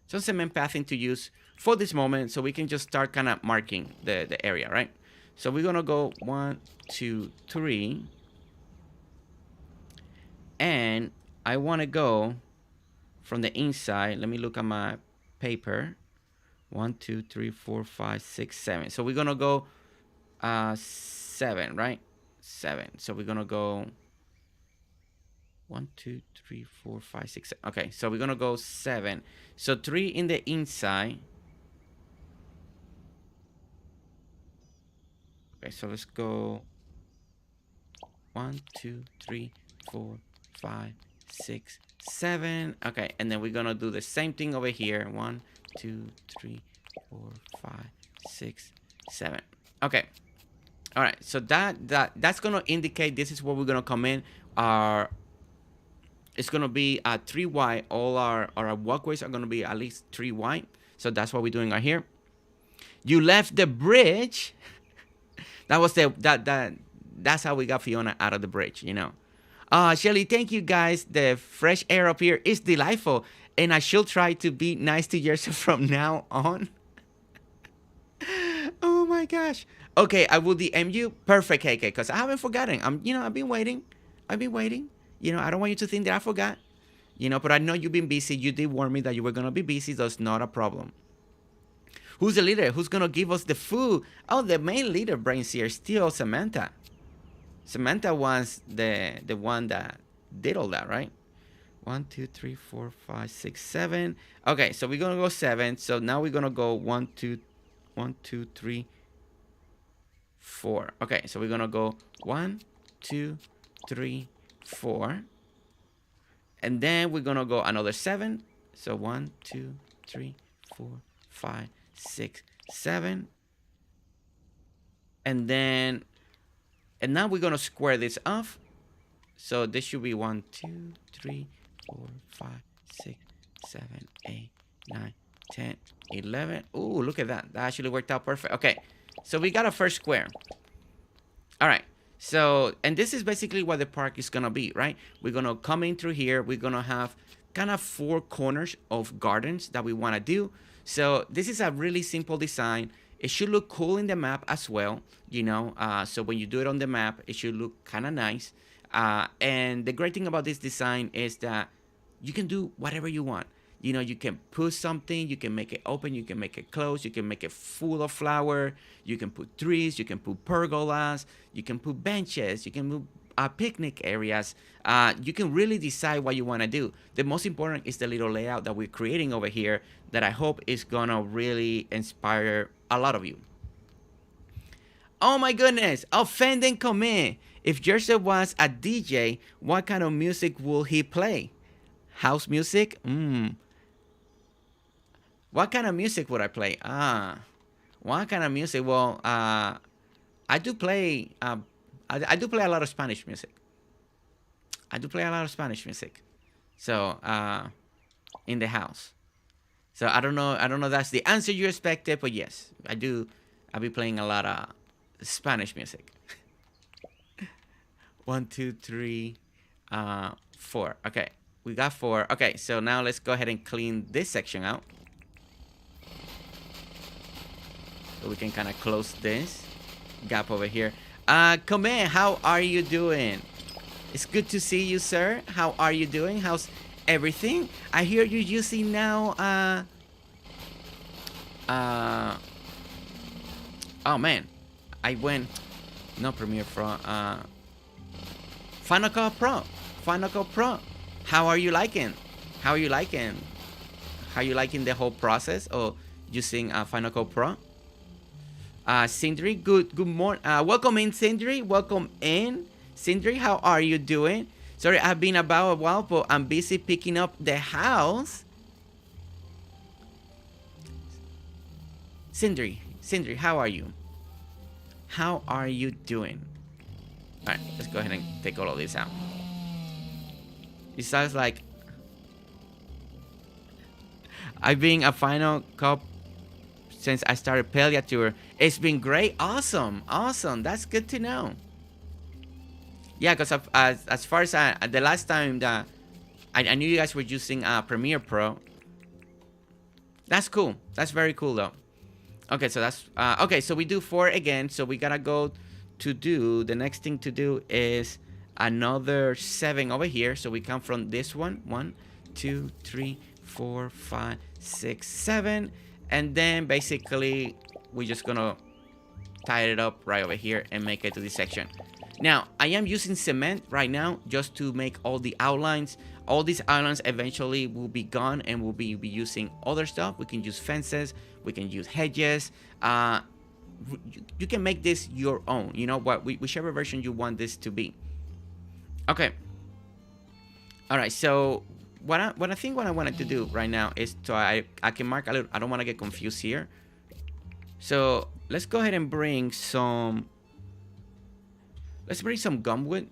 cement pathing to use for this moment, so we can just start kind of marking the area, right? So we're gonna go 1, 2, 3, and I want to go from the inside. Let me look at my paper. 1, 2, 3, 4, 5, 6, 7. So we're gonna go 7, right? 7. So we're gonna go 1, 2, 3, 4, 5, 6, 7. Okay, so we're gonna go 7. So 3 in the inside. Okay, so let's go 1, 2, 3, 4, 5, 6, 7. Okay, and then we're gonna do the same thing over here. 1, 2, 3, 4, 5, 6, 7. Okay. All right. So that's gonna indicate this is where we're gonna come in. It's gonna be 3 wide. All our walkways are gonna be at least 3 wide. So that's what we're doing right here. You left the bridge. That's how we got Fiona out of the bridge, you know. Shelly, thank you guys. The fresh air up here is delightful, and I shall try to be nice to yourself from now on. Oh my gosh. Okay, I will DM you. Perfect, KK, because I haven't forgotten. I've been waiting. You know, I don't want you to think that I forgot. You know, but I know you've been busy. You did warn me that you were gonna be busy. That's not a problem. Who's the leader? Who's gonna give us the food? Oh, the main leader brains here. Still Samantha. Samantha was the one that did all that, right? 1, 2, 3, 4, 5, 6, 7. Okay, so we're gonna go 7. So now we're gonna go 1, 2, 3, 4. Okay, so we're gonna go 1, 2, 3, 4. And then we're gonna go another 7. So 1, 2, 3, 4, 5, 6, 7. And now we're gonna square this off. So this should be 1, 2, 3, 4, 5, 6, 7, 8, 9, 10, 11. Ooh, look at that. That actually worked out perfect. Okay, so we got a first square. All right. So, and this is basically what the park is gonna be, right? We're gonna come in through here. We're gonna have kind of 4 corners of gardens that we wanna do. So this is a really simple design. It should look cool in the map as well, you know. So when you do it on the map, it should look kind of nice. And the great thing about this design is that you can do whatever you want. You know, you can put something, you can make it open, you can make it close, you can make it full of flower, you can put trees, you can put pergolas, you can put benches, you can put picnic areas. You can really decide what you want to do. The most important is the little layout that we're creating over here that I hope is gonna really inspire a lot of you. Oh my goodness, offending comment. If Jersey was a DJ, what kind of music will he play? House music? What kind of music would I play? What kind of music? Well, I do play I do play a lot of Spanish music. So, in the house. So I don't know if that's the answer you expected, but yes, I do. I'll be playing a lot of Spanish music. 1, 2, 3, 4. Okay, we got 4. Okay, so now let's go ahead and clean this section out. So we can kind of close this gap over here. Come how are you doing? It's good to see you, sir. How are you doing? How's everything? I hear you're using now, oh man, I went, no Premiere Pro, Final Cut Pro. How are you liking? How are you liking the whole process of using Final Cut Pro? Sindri, good morning. Welcome in, Sindri. Welcome in. Sindri, how are you doing? Sorry, I've been about a while, but I'm busy picking up the house. Sindri, how are you? How are you doing? All right, let's go ahead and take all of this out. It sounds like I've been a Final Cup since I started Pelia Tour. It's been great. Awesome. Awesome. That's good to know. Yeah, because as far as the last time that I knew you guys were using Premiere Pro. That's cool. That's very cool though. Okay, so that's okay. So we do 4 again. So we gotta go to do the next thing to do is another 7 over here. So we come from this one. 1, 2, 3, 4, 5, 6, 7, and then basically we're just gonna tie it up right over here and make it to this section. Now I am using cement right now just to make all the outlines. All these outlines eventually will be gone and we'll be using other stuff. We can use fences, we can use hedges. You can make this your own, you know what, whichever version you want this to be. Okay. All right, so what I wanted to do right now is to I can mark a little. I don't want to get confused here. So let's go ahead and bring some. Let's bring some gumwood.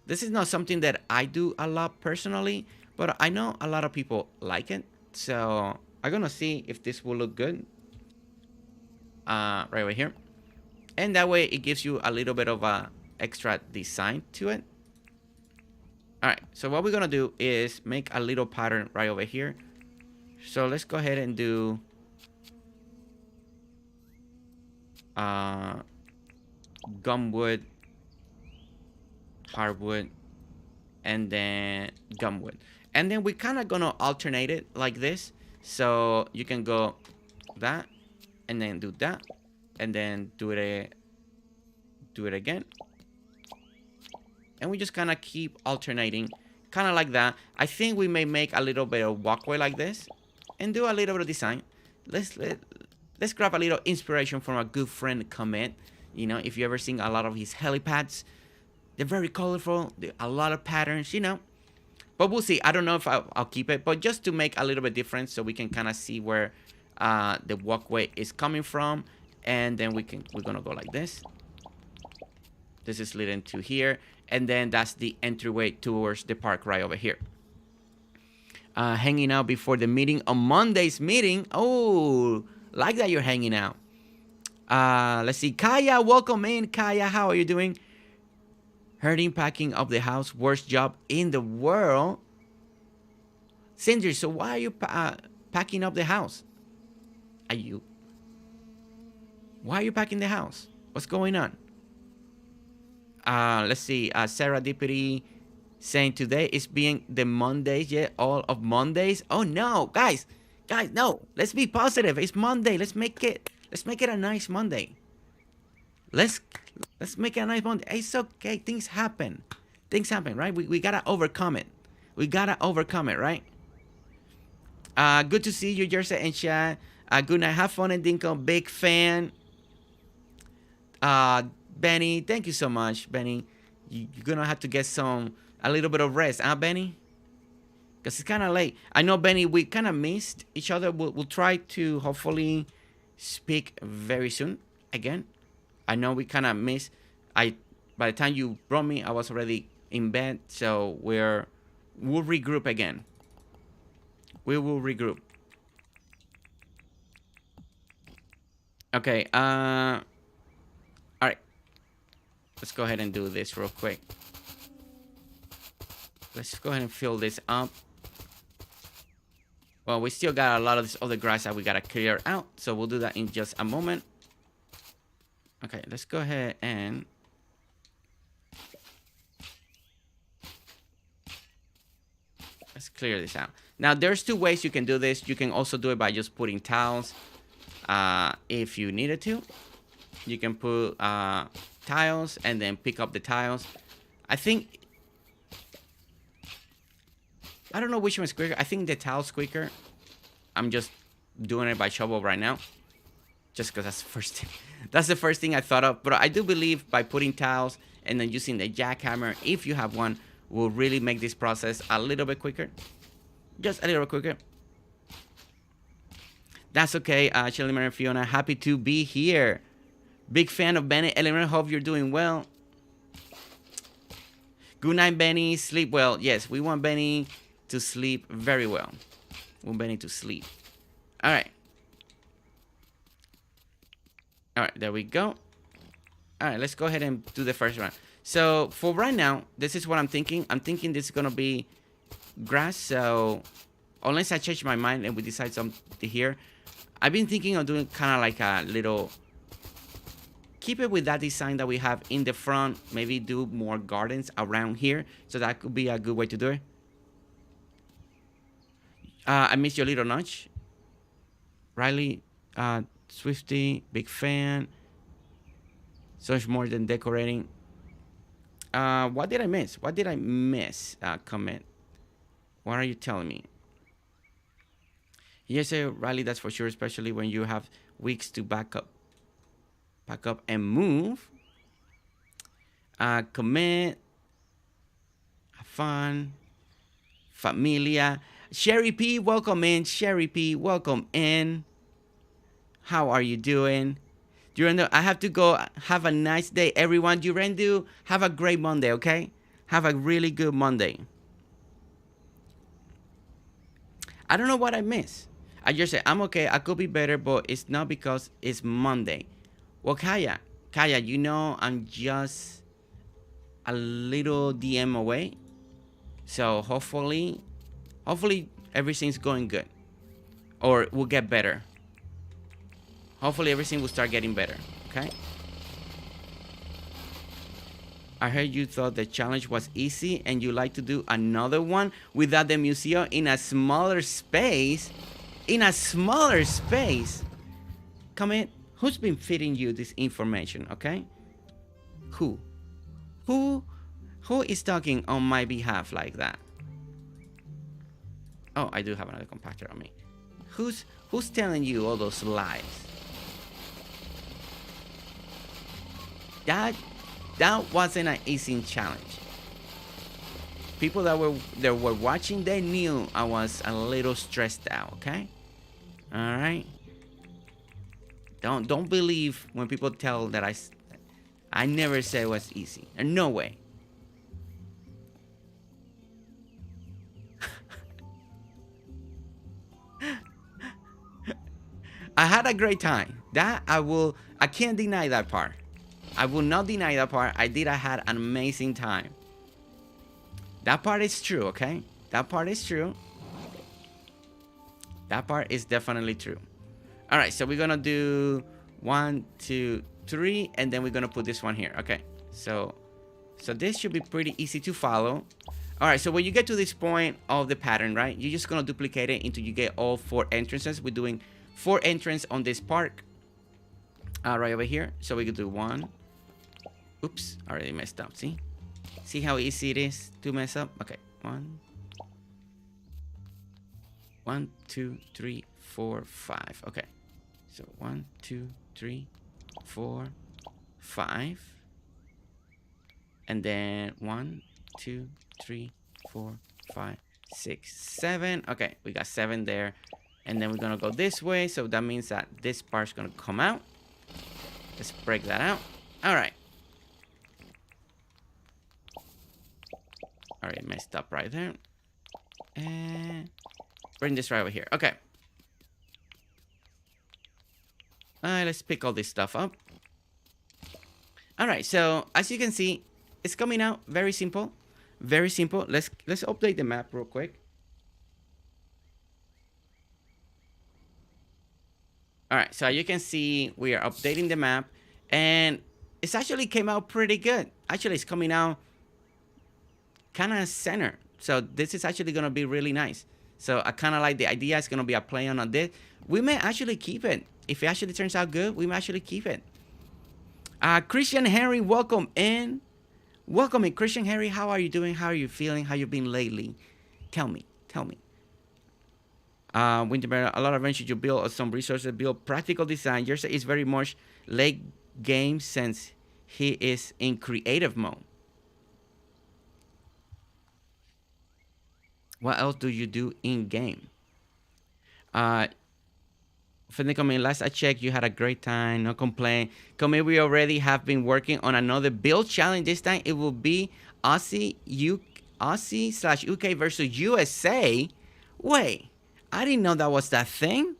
This is not something that I do a lot personally, but I know a lot of people like it. So I'm gonna see if this will look good. Right over here, and that way it gives you a little bit of a extra design to it. All right, so what we're gonna do is make a little pattern right over here. So let's go ahead and do gumwood, hardwood, and then gumwood, and then we're kind of gonna alternate it like this. So you can go that, and then do that, and then do it again, and we just kind of keep alternating, kind of like that. I think we may make a little bit of walkway like this, and do a little bit of design. Let's grab a little inspiration from a good friend comment. You know, if you ever seen a lot of his helipads, they're very colorful, a lot of patterns, you know. But we'll see. I don't know if I'll keep it, but just to make a little bit different, so we can kind of see where the walkway is coming from, and then we're gonna go like this. This is leading to here, and then that's the entryway towards the park right over here. Hanging out before the meeting on Monday's meeting. Oh, like that you're hanging out. Let's see. Kaya, welcome in. Kaya, how are you doing? Herding, packing up the house. Worst job in the world. Sindri, so why are you packing up the house? Why are you packing the house? What's going on? Let's see. Sarah Dippity saying today is being the Mondays. Yeah, all of Mondays. Oh no, guys, no. Let's be positive. It's Monday. Let's make it a nice Monday. Let's make it a nice Monday. It's okay. Things happen. Right? We gotta overcome it. Right? Good to see you, Jersey and Chad. Good night. Have fun in Dinkum. Big fan. Benny, thank you so much, Benny. You're gonna have to get a little bit of rest, huh, Benny? Because it's kind of late. I know, Benny, we kind of missed each other. We'll try to hopefully speak very soon again. I know we kind of missed. By the time you brought me, I was already in bed. So we'll regroup again. We will regroup. Okay. All right. Let's go ahead and do this real quick. Let's go ahead and fill this up. Well, we still got a lot of this other grass that we gotta clear out, so we'll do that in just a moment. Okay, let's go ahead and let's clear this out. Now, there's 2 ways you can do this. You can also do it by just putting tiles. If you needed to, you can put tiles and then pick up the tiles. I don't know which one's quicker. I think the tile's quicker. I'm just doing it by shovel right now, just because that's the first thing. That's the first thing I thought of. But I do believe by putting tiles and then using the jackhammer, if you have one, will really make this process a little bit quicker. Just a little bit quicker. That's okay, Shelly and Fiona. Happy to be here. Big fan of Bennett Eleanor. Hope you're doing well. Good night, Benny. Sleep well. Yes, we want Benny to sleep very well. We want Benny to sleep. All right. All right, there we go. All right, let's go ahead and do the first round. So for right now, this is what I'm thinking. I'm thinking this is going to be grass. So unless I change my mind and we decide something here, I've been thinking of doing kind of like a little... Keep it with that design that we have in the front. Maybe do more gardens around here. So that could be a good way to do it. I miss your little nudge. Riley, Swifty, big fan. So much more than decorating. What did I miss? What did I miss? Comment. What are you telling me? Yes, Riley, that's for sure, especially when you have weeks to back up and move. Comment. Have fun. Familia. Sherry P, welcome in. Sherry P, welcome in. How are you doing? Durando, I have to go. Have a nice day, everyone. Durando, have a great Monday, okay? Have a really good Monday. I don't know what I miss. I just say, I'm okay. I could be better, but it's not because it's Monday. Well, Kaya, you know I'm just a little DM away. So hopefully everything's going good. Or will get better. Hopefully everything will start getting better, okay? I heard you thought the challenge was easy and you like to do another one without the museum in a smaller space. In a smaller space? Come in. Who's been feeding you this information, okay? Who? Who is talking on my behalf like that? Oh, I do have another compactor on me. Who's telling you all those lies? That wasn't an easy challenge. People that were watching, they knew I was a little stressed out, okay? All right. Don't believe when people tell that I never said it was easy. No way. I had a great time. I can't deny that part. I will not deny that part. I had an amazing time. That part is true, okay? That part is true. That part is definitely true. All right, so we're gonna do 1, 2, 3, and then we're gonna put this one here. Okay, so this should be pretty easy to follow. All right, so when you get to this point of the pattern, right, you're just gonna duplicate it until you get all 4 entrances. We're doing 4 entrances on this park. Right over here. So we could do 1. Oops, already messed up. See how easy it is to mess up? Okay, 1, 2, 3, 4, 5. Okay, so 1, 2, 3, 4, 5, and then 1, 2, 3, 4, 5, 6, 7. Okay, we got 7 there, and then we're gonna go this way. So that means that this part's gonna come out. Let's break that out. All right. Already messed up right there. And bring this right over here. Okay. Let's pick all this stuff up. All right. So as you can see, it's coming out very simple. Very simple. Let's update the map real quick. All right. So you can see we are updating the map, and it's actually came out pretty good. Actually, it's coming out kind of center. So this is actually going to be really nice. So I kind of like the idea. It's going to be a play on this. We may actually keep it. If it actually turns out good, we may actually keep it. Christian Henry, welcome in. Welcome in, Christian Henry. How are you doing? How are you feeling? How you been lately? Tell me. Winterberry, a lot of adventures you build some resources, build practical design. Jersey is very much late game since he is in creative mode. What else do you do in game? Finally, last I checked, you had a great time. No complaint. Come we already have been working on another build challenge. This time it will be Aussie, Aussie / UK versus USA. Wait, I didn't know that was that thing.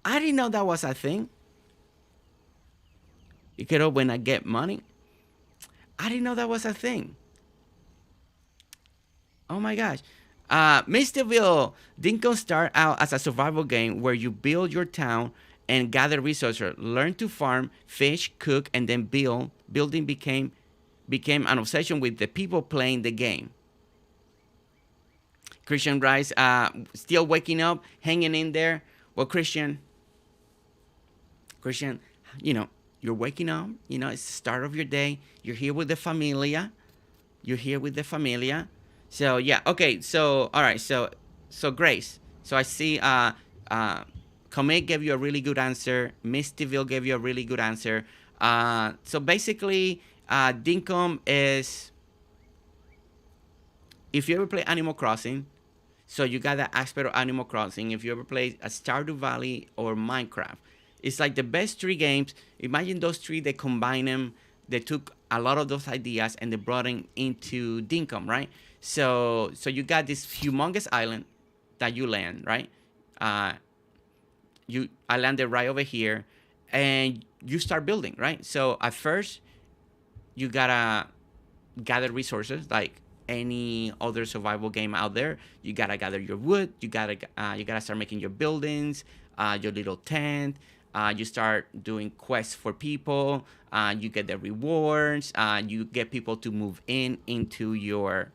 I didn't know that was a thing. You get up when I get money. I didn't know that was a thing. Oh my gosh. Mr. Dinkum start out as a survival game where you build your town and gather resources, learn to farm, fish, cook, and then build. Building became an obsession with the people playing the game. Christian Rice, still waking up, hanging in there. Well, Christian, you know, you're waking up. You know, it's the start of your day. You're here with the familia. You're here with the familia. So yeah, okay. So all right. So Grace. So I see. Comet gave you a really good answer. Mistyville gave you a really good answer. So basically, Dinkum is, if you ever play Animal Crossing, so you got that aspect of Animal Crossing. If you ever play a Stardew Valley or Minecraft, it's like the best three games. Imagine those three, they combine them. They took a lot of those ideas and they brought them into Dinkum, right? So you got this humongous island that you land, right? I landed right over here, and you start building, right? So at first, you gotta gather resources like any other survival game out there. You gotta gather your wood. You gotta start making your buildings, your little tent. You start doing quests for people. You get the rewards. You get people to move into your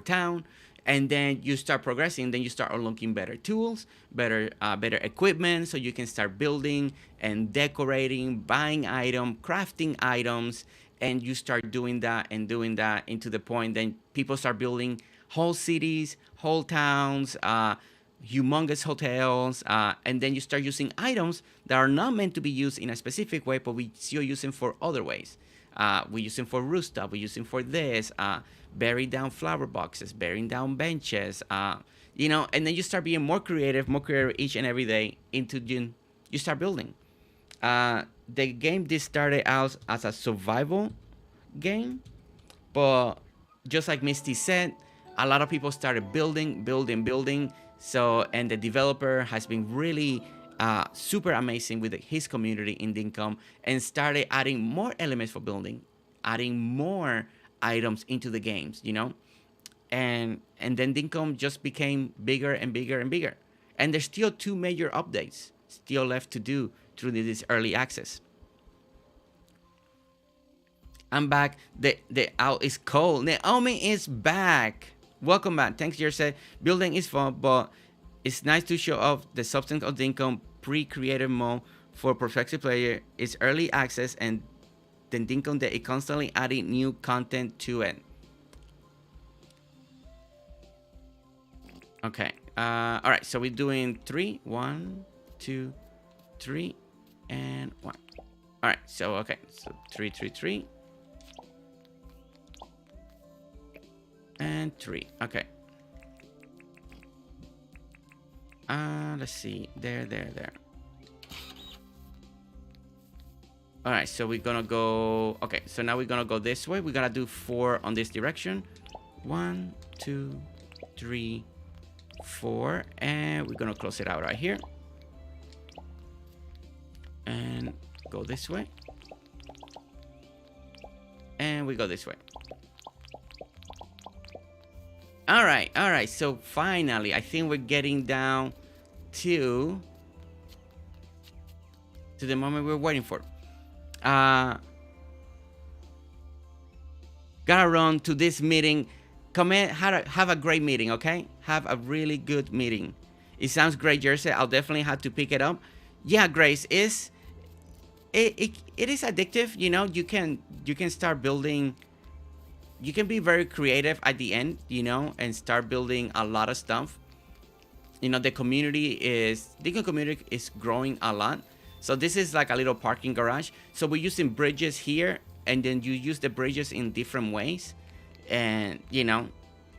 town, and then you start progressing. Then you start unlocking better tools, better equipment, so you can start building and decorating, buying items, crafting items, and you start doing that into the point. Then people start building whole cities, whole towns, humongous hotels, and then you start using items that are not meant to be used in a specific way, but we still use them for other ways. We use them for rooftop. We use them for this. Bury down flower boxes, burying down benches. You know, and then you start being more creative each and every day. You start building. The game this started out as a survival game, but just like Misty said, a lot of people started building. So, and the developer has been really super amazing with his community in Dinkum, and started adding more elements for building, adding more items into the games, you know, and then Dinkum just became bigger and bigger and bigger. And there's still 2 major updates still left to do through this early access. I'm back. The out is cold. Naomi is back. Welcome back. Thanks, Jersey. Building is fun, but it's nice to show off the substance of Dinkum. Pre-creative mode for prospective player is early access, and then Dinkum that it constantly adding new content to it. Okay. All right. So we're doing 3, 1, 2, 3, and 1. All right. So okay. So 3, 3, 3, and 3. Okay. Let's see. There. All right, so we're gonna go. Okay, so now we're gonna go this way. We're gonna do 4 on this direction. 1, 2, 3, 4, and we're gonna close it out right here. And go this way. And we go this way. All right. So finally, I think we're getting down to the moment we're waiting for. Gotta run to this meeting. Have a great meeting, okay? Have a really good meeting. It sounds great, Jersey. I'll definitely have to pick it up. Yeah, Grace, it is addictive. You know, you can start building. You can be very creative at the end, you know, and start building a lot of stuff. You know, the community is growing a lot. So this is like a little parking garage. So we're using bridges here, and then you use the bridges in different ways. And, you know,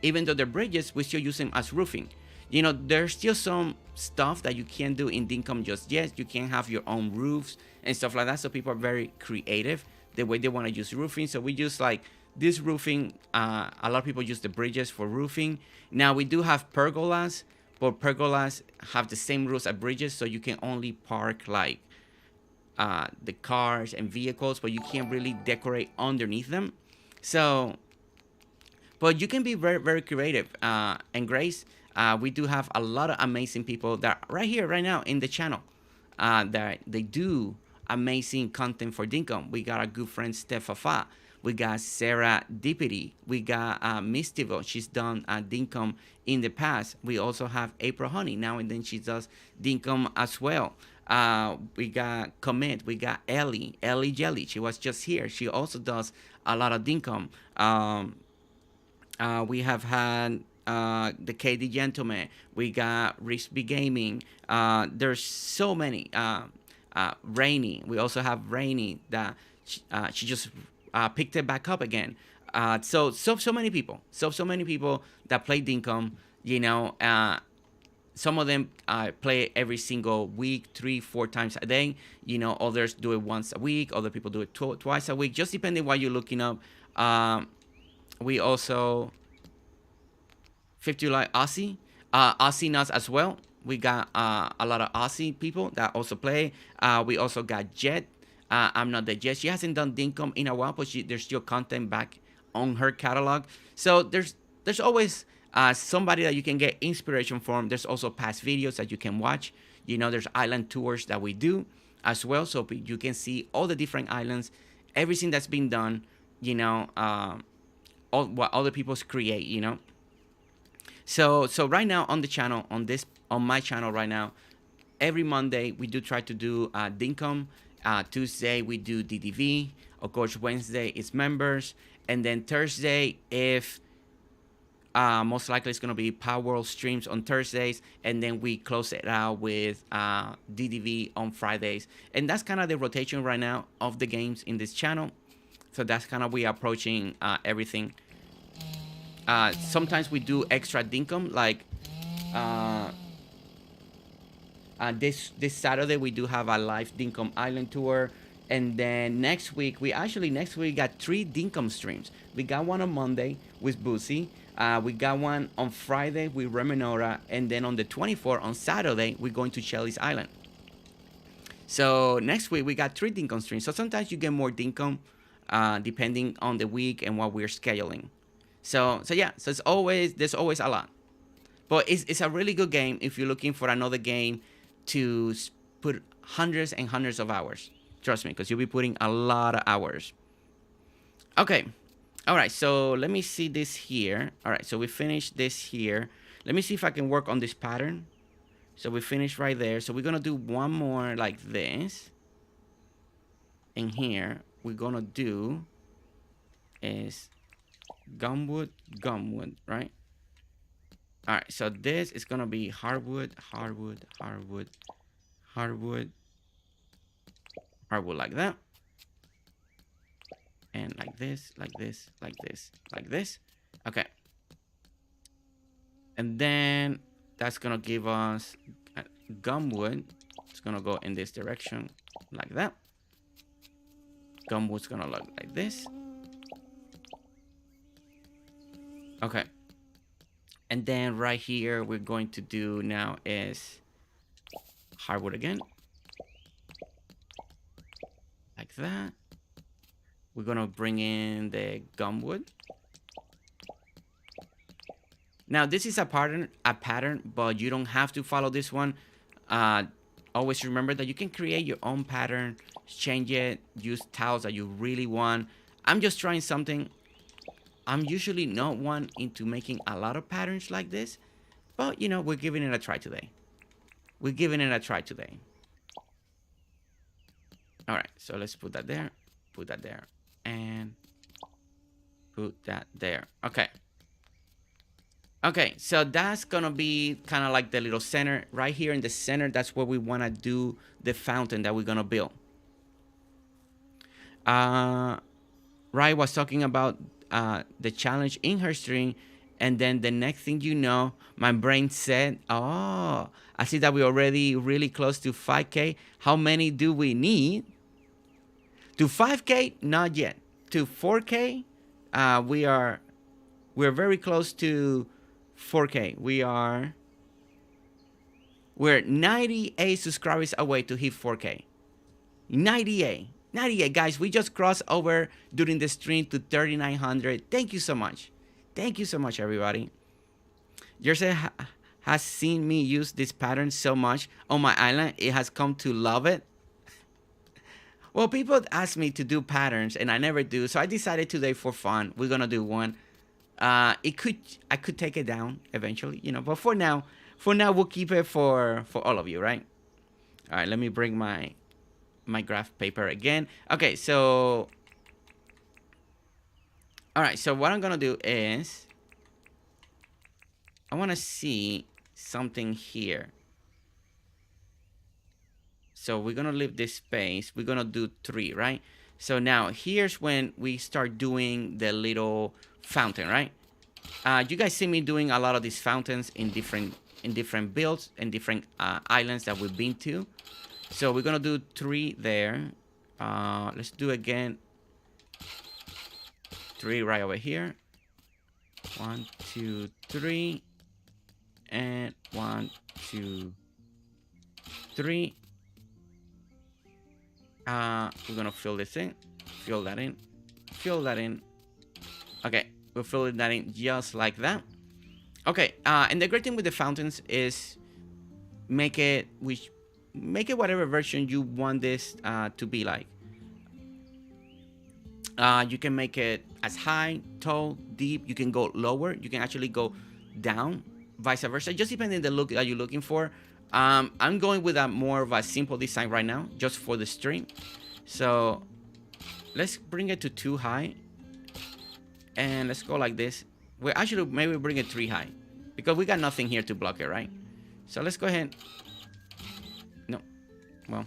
even though they're bridges, we still use them as roofing. You know, there's still some stuff that you can't do in Dinkum just yet. You can't have your own roofs and stuff like that. So people are very creative. the way they want to use roofing. So we use like this roofing. A lot of people use the bridges for roofing. Now we do have pergolas, but pergolas have the same rules as bridges, so you can only park like the cars and vehicles, but you can't really decorate underneath them. So, but you can be very, very creative. And Grace, we do have a lot of amazing people that are right here, right now in the channel, that they do amazing content for Dinkum. We got our good friend Stefafa. We got Sarah Dippity. We got Misty. She's done Dinkum in the past. We also have April Honey. Now and then she does Dinkum as well. We got Commit. We got Ellie Jelly. She was just here. She also does a lot of Dinkum. We have had the KD Gentleman. We got Risby Gaming. There's so many. Rainy. We also have Rainy that she just picked it back up again. So many people. So many people that play Dinkum. You know, some of them play every single week, 3-4 times a day. You know, others do it once a week. Other people do it twice a week, just depending what you're looking up. We also 50 like Aussie, Aussie nuts as well. We got a lot of Aussie people that also play. We also got Jett. I'm not the Jett. She hasn't done Dinkum in a while, but there's still content back on her catalog. So there's always somebody that you can get inspiration from. There's also past videos that you can watch. You know, there's island tours that we do as well, so you can see all the different islands, everything that's been done. You know, all what other people create. You know. So right now on the channel, on my channel right now, every Monday we do try to do Dinkum. Tuesday we do DDV. Of course, Wednesday is members, and then Thursday, if most likely it's gonna be Power World streams on Thursdays, and then we close it out with DDV on Fridays, and that's kind of the rotation right now of the games in this channel. So that's kind of we are approaching everything. Sometimes we do extra Dinkum, like this Saturday we do have a live Dinkum Island tour, and then next week we got 3 Dinkum streams. We got one on Monday with Boosie, we got one on Friday with Reminora, and then on the 24th on Saturday we're going to Shelly's Island. So next week we got 3 Dinkum streams. So sometimes you get more Dinkum depending on the week and what we're scheduling. So yeah, so there's always a lot. But it's a really good game if you're looking for another game to put hundreds and hundreds of hours. Trust me, because you'll be putting a lot of hours. Okay. All right, so let me see this here. All right, so we finished this here. Let me see if I can work on this pattern. So we finished right there. So we're going to do one more like this. And here, we're going to do is gumwood, right? All right, so this is gonna be hardwood, like that, and like this. Okay, and then that's gonna give us gumwood. It's gonna go in this direction, like that. Gumwood's gonna look like this. Okay. And then right here, we're going to do now is hardwood again. Like that. We're going to bring in the gumwood. Now, this is a pattern, but you don't have to follow this one. Always remember that you can create your own pattern, change it, use tiles that you really want. I'm just trying something. I'm usually not one into making a lot of patterns like this, but you know, we're giving it a try today. All right, so let's put that there, and put that there. Okay, so that's gonna be kind of like the little center right here in the center. That's where we want to do the fountain that we're gonna build. Rai was talking about the challenge in her stream, and then the next thing you know, my brain said, oh, I see that we're already really close to 5K. How many do we need To 5K, not yet. To 4K, we're very close to 4K. We're 98 subscribers away to hit 4K. 98. 98, guys. We just crossed over during the stream to 3,900. Thank you so much. Thank you so much, everybody. Jersey has seen me use this pattern so much on my island. It has come to love it. Well, people ask me to do patterns, and I never do. So I decided today for fun, we're gonna do one. I could take it down eventually, you know. But for now, we'll keep it for all of you, right? All right. Let me bring my graph paper again. Okay. So, all right. So what I'm gonna do is, I want to see something here. So we're gonna leave this space. We're gonna do 3, right? So now here's when we start doing the little fountain, right? You guys see me doing a lot of these fountains in different builds and different islands that we've been to. So we're gonna do 3 there. Let's do again 3 right over here. 1, 2, 3, and 1, 2, 3. We're gonna fill this in, fill that in, fill that in. Okay, we're filling that in just like that. Okay, and the great thing with the fountains is make it whatever version you want this to be like. You can make it as high, tall, deep. You can go lower. You can actually go down, vice versa. Just depending on the look that you're looking for. I'm going with a more of a simple design right now, just for the stream. So let's bring it to 2 high, and let's go like this. We actually maybe bring it 3 high, because we got nothing here to block it, right? So let's go ahead. No, well,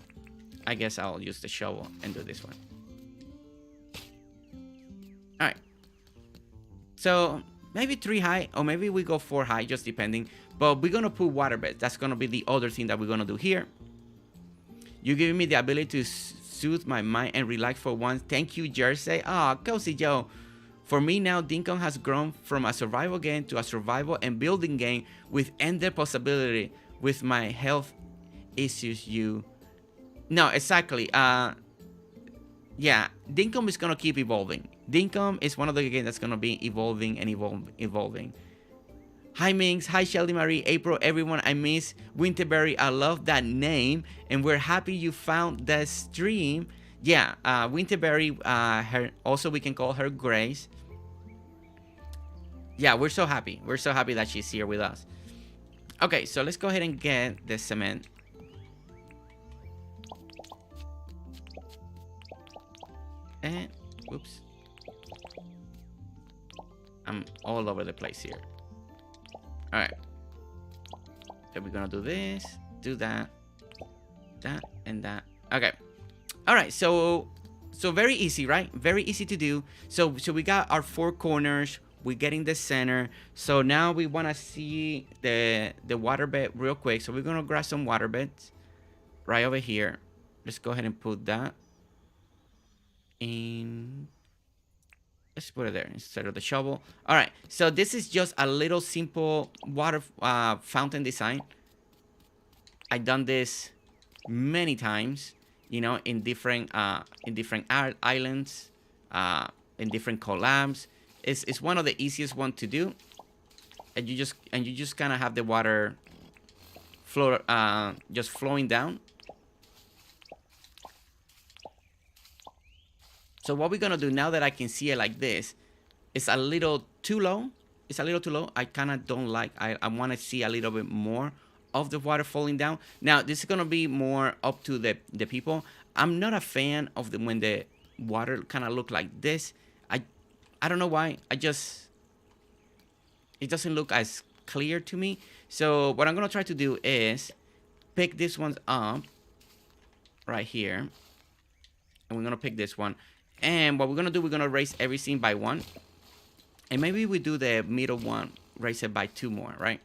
I guess I'll use the shovel and do this one. All right. So maybe 3 high, or maybe we go 4 high, just depending. But we're gonna put water beds. That's gonna be the other thing that we're gonna do here. You're giving me the ability to soothe my mind and relax for once. Thank you, Jersey. Ah, Cozy Joe. For me now, Dinkum has grown from a survival game to a survival and building game with ended possibility. With my health issues, no, exactly. Yeah, Dinkum is gonna keep evolving. Dinkum is one of the games that's gonna be evolving and evolving. Hi Minx, hi Shelly Marie, April, everyone. I miss Winterberry. I love that name, and we're happy you found the stream. Yeah, Winterberry. Her also we can call her Grace. Yeah, we're so happy. We're so happy that she's here with us. Okay, so let's go ahead and get the cement. And whoops, I'm all over the place here. All right, so we're gonna do this, do that, and that. Okay, all right. So very easy, right? Very easy to do. So we got our 4 corners. We're getting the center. So now we wanna see the water bed real quick. So we're gonna grab some water beds right over here. Let's go ahead and put that in. Let's put it there instead of the shovel. All right, so this is just a little simple water fountain design. I've done this many times, you know, in different islands, in different collabs. It's one of the easiest one to do, and you just kind of have the water flow, just flowing down. So what we're gonna do now that I can see it like this, it's a little too low. It's a little too low. I kind of don't like. I want to see a little bit more of the water falling down. Now this is gonna be more up to the people. I'm not a fan of when the water kind of look like this. I don't know why. It doesn't look as clear to me. So what I'm gonna try to do is pick this one up right here, and we're gonna pick this one. And what we're gonna do, we're gonna raise everything by 1, and maybe we do the middle one, raise it by 2 more, right?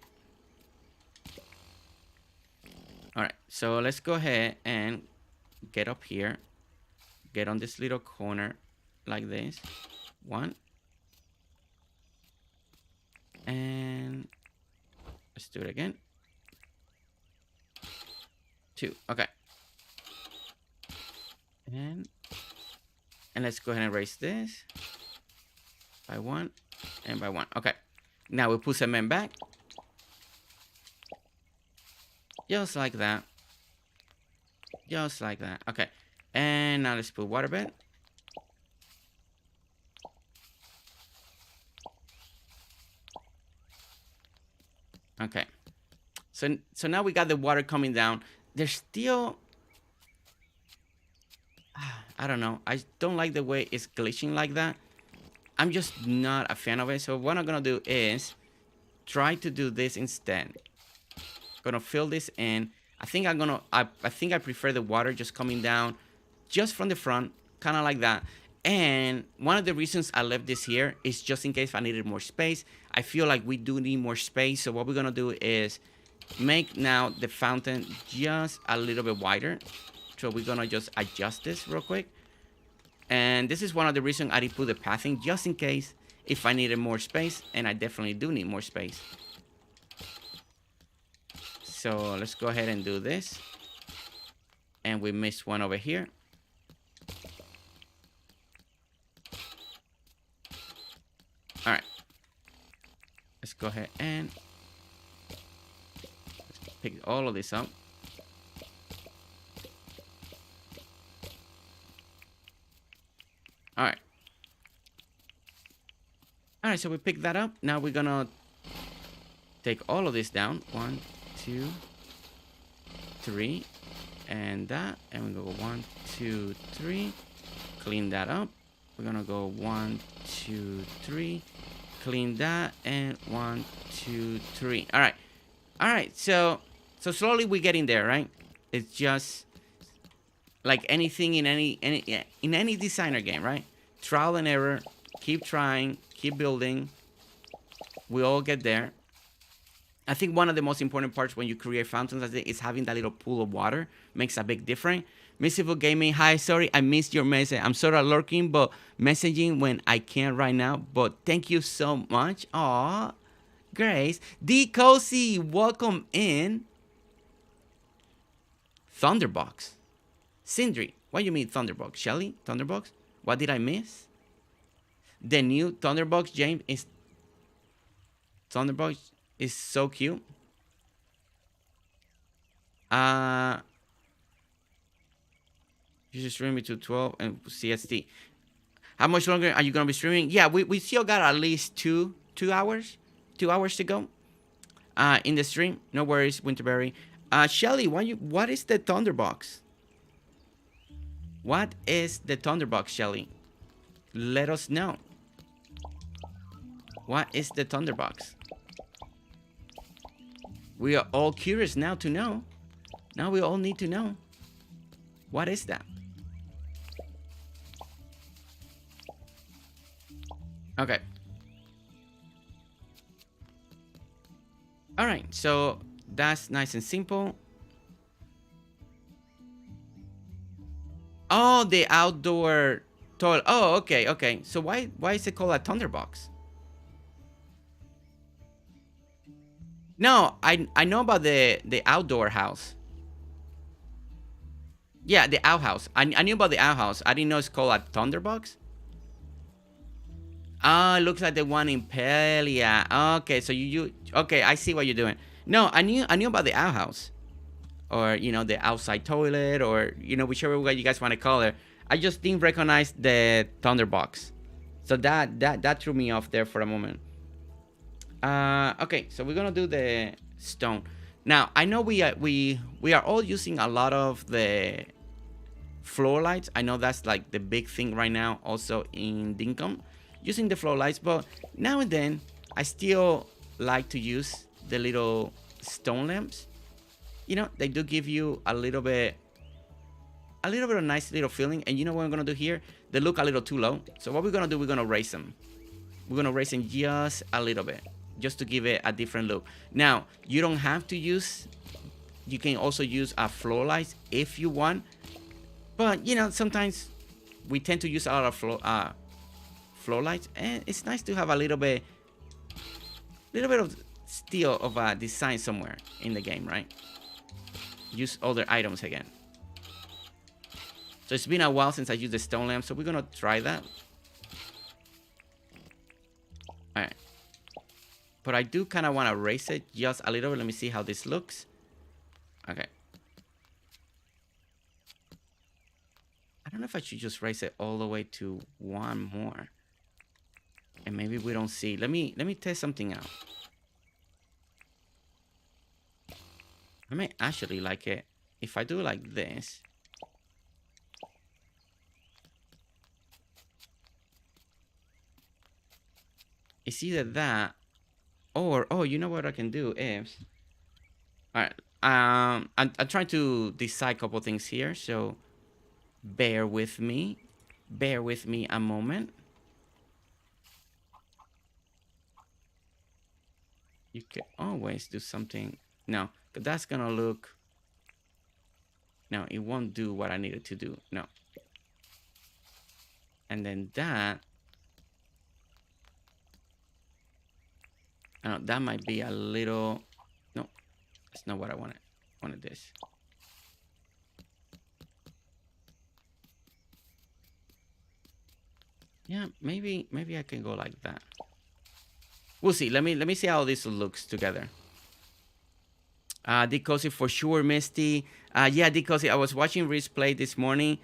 All right, so let's go ahead and get up here, get on this little corner like this. 1. And let's do it again. 2. Okay. And let's go ahead and erase this by 1 and by 1. Okay. Now we put cement back. Just like that. Just like that. Okay. And now let's put waterbed. Okay. So now we got the water coming down. There's still, I don't know. I don't like the way it's glitching like that. I'm just not a fan of it. So what I'm gonna do is try to do this instead. Gonna fill this in. I think I prefer the water just coming down just from the front, kind of like that. And one of the reasons I left this here is just in case I needed more space. I feel like we do need more space. So what we're gonna do is make now the fountain just a little bit wider. So we're gonna just adjust this real quick. And this is one of the reasons I did put the pathing, just in case if I needed more space, and I definitely do need more space. So let's go ahead and do this. And we missed one over here. All right. Let's go ahead and let's pick all of this up. All right. All right, so we picked that up. Now we're gonna take all of this down. 1, 2, 3, and that, and we go 1, 2, 3. Clean that up. We're gonna go 1, 2, 3. Clean that, and 1, 2, 3. All right, all right. So slowly we're getting there, right? It's just like anything in any designer game, right? Trial and error. Keep trying. Keep building. We all get there. I think one of the most important parts when you create fountains is having that little pool of water. Makes a big difference. Missy Gaming, hi, sorry, I missed your message. I'm sort of lurking, but messaging when I can right now. But thank you so much. Aw, Grace. D. Cozy, welcome in. Thunderbox. Sindri, what do you mean Thunderbox? Shelly, Thunderbox? What did I miss? The new Thunderbox, James, is... Thunderbox is so cute. You should stream it to 12 and CST. How much longer are you gonna be streaming? Yeah, we still got at least two hours. 2 hours to go. In the stream. No worries, Winterberry. Shelly, what is the Thunderbox? What is the Thunderbox, Shelly? Let us know. What is the Thunderbox? We are all curious now to know. Now we all need to know. What is that? Okay. All right, so that's nice and simple. Oh, the outdoor toilet. Oh, okay, okay. So why is it called a Thunderbox? No, I know about the outdoor house. Yeah, the outhouse. I knew about the outhouse. I didn't know it's called a Thunderbox. Oh, it looks like the one in Pelia. Okay, so you okay, I see what you're doing. No, I knew about the outhouse. Or, you know, the outside toilet, or, you know, whichever way you guys want to call it. I just didn't recognize the Thunderbox. So that threw me off there for a moment. Okay, so we're gonna do the stone. Now, I know we are all using a lot of the floor lights. I know that's like the big thing right now also in Dinkum, using the floor lights, but now and then I still like to use the little stone lamps. You know, they do give you a little bit of nice little feeling. And you know what I'm gonna do here? They look a little too low. So what we're gonna do, we're gonna raise them. We're gonna raise them just a little bit, just to give it a different look. Now, you don't have to use, you can also use a floor light if you want. But, you know, sometimes we tend to use a lot of floor lights, and it's nice to have a little bit of still of a design somewhere in the game, right? Use other items again. So it's been a while since I used the stone lamp, so we're gonna try that. All right. But I do kind of want to raise it just a little bit. Let me see how this looks. Okay. I don't know if I should just raise it all the way to one more. And maybe we don't see. Let me test something out. I may actually like it if I do like this. It's either that or, oh, you know what I can do is, all right, I'm trying to decide a couple things here, so bear with me a moment. You can always do something. No, because that's gonna look, no, it won't do what I needed to do. No. And then that, I don't know, that might be a little, no, that's not what I wanted. I wanted this. Yeah, maybe I can go like that. We'll see. Let me see how this looks together. Decozy for sure, Misty. Yeah, Decozy. I was watching Reese play this morning.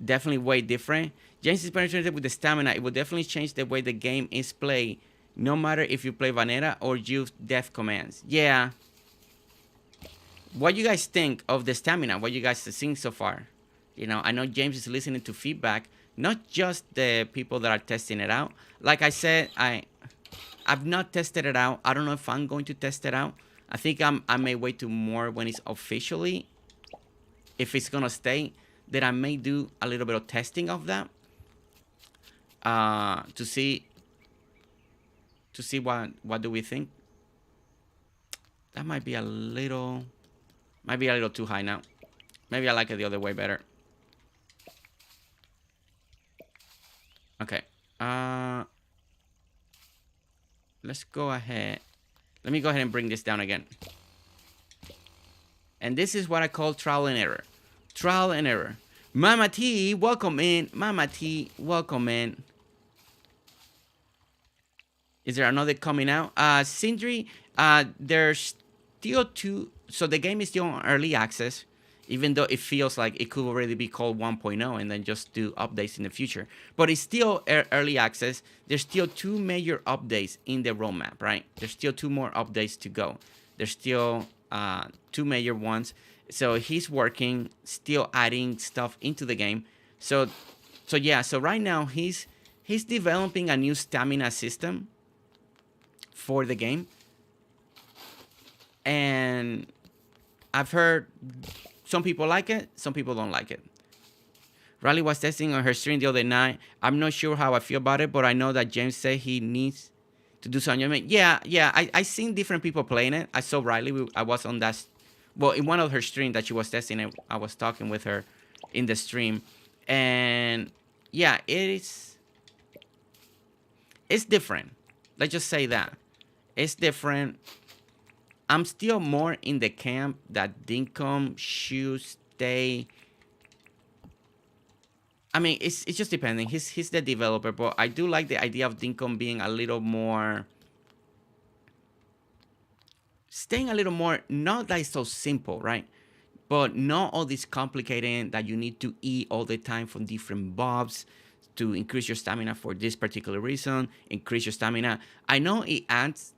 Definitely way different. James is penetrated with the stamina. It will definitely change the way the game is played, no matter if you play vanilla or use death commands. Yeah. What you guys think of the stamina? What you guys have seen so far? You know, I know James is listening to feedback, not just the people that are testing it out. Like I said, I've not tested it out. I don't know if I'm going to test it out. I think I may wait to more when it's officially, if it's gonna stay, then I may do a little bit of testing of that to see what do we think. That might be a little too high now. Maybe I like it the other way better. Okay. Let's go ahead. Let me go ahead and bring this down again. And this is what I call trial and error. Trial and error. Mama T, welcome in. Mama T, welcome in. Is there another coming out? Sindri, there's still two. So the game is still on early access, even though it feels like it could already be called 1.0 and then just do updates in the future. But it's still early access. There's still two major updates in the roadmap, right? There's still two more updates to go. There's still two major ones. So he's working, still adding stuff into the game. So yeah, so right now he's developing a new stamina system for the game. And I've heard some people like it, some people don't like it. Riley was testing on her stream the other night. I'm not sure how I feel about it, but I know that James said he needs to do something. Yeah, I seen different people playing it. I saw Riley. I was on that, well, in one of her streams that she was testing it. I was talking with her in the stream. And yeah, it's different. Let's just say that. It's different. I'm still more in the camp that Dinkum should stay. I mean, it's just depending. He's the developer, but I do like the idea of Dinkum being a little more, staying a little more, not that it's so simple, right? But not all this complicated that you need to eat all the time from different buffs to increase your stamina for this particular reason, increase your stamina. I know it adds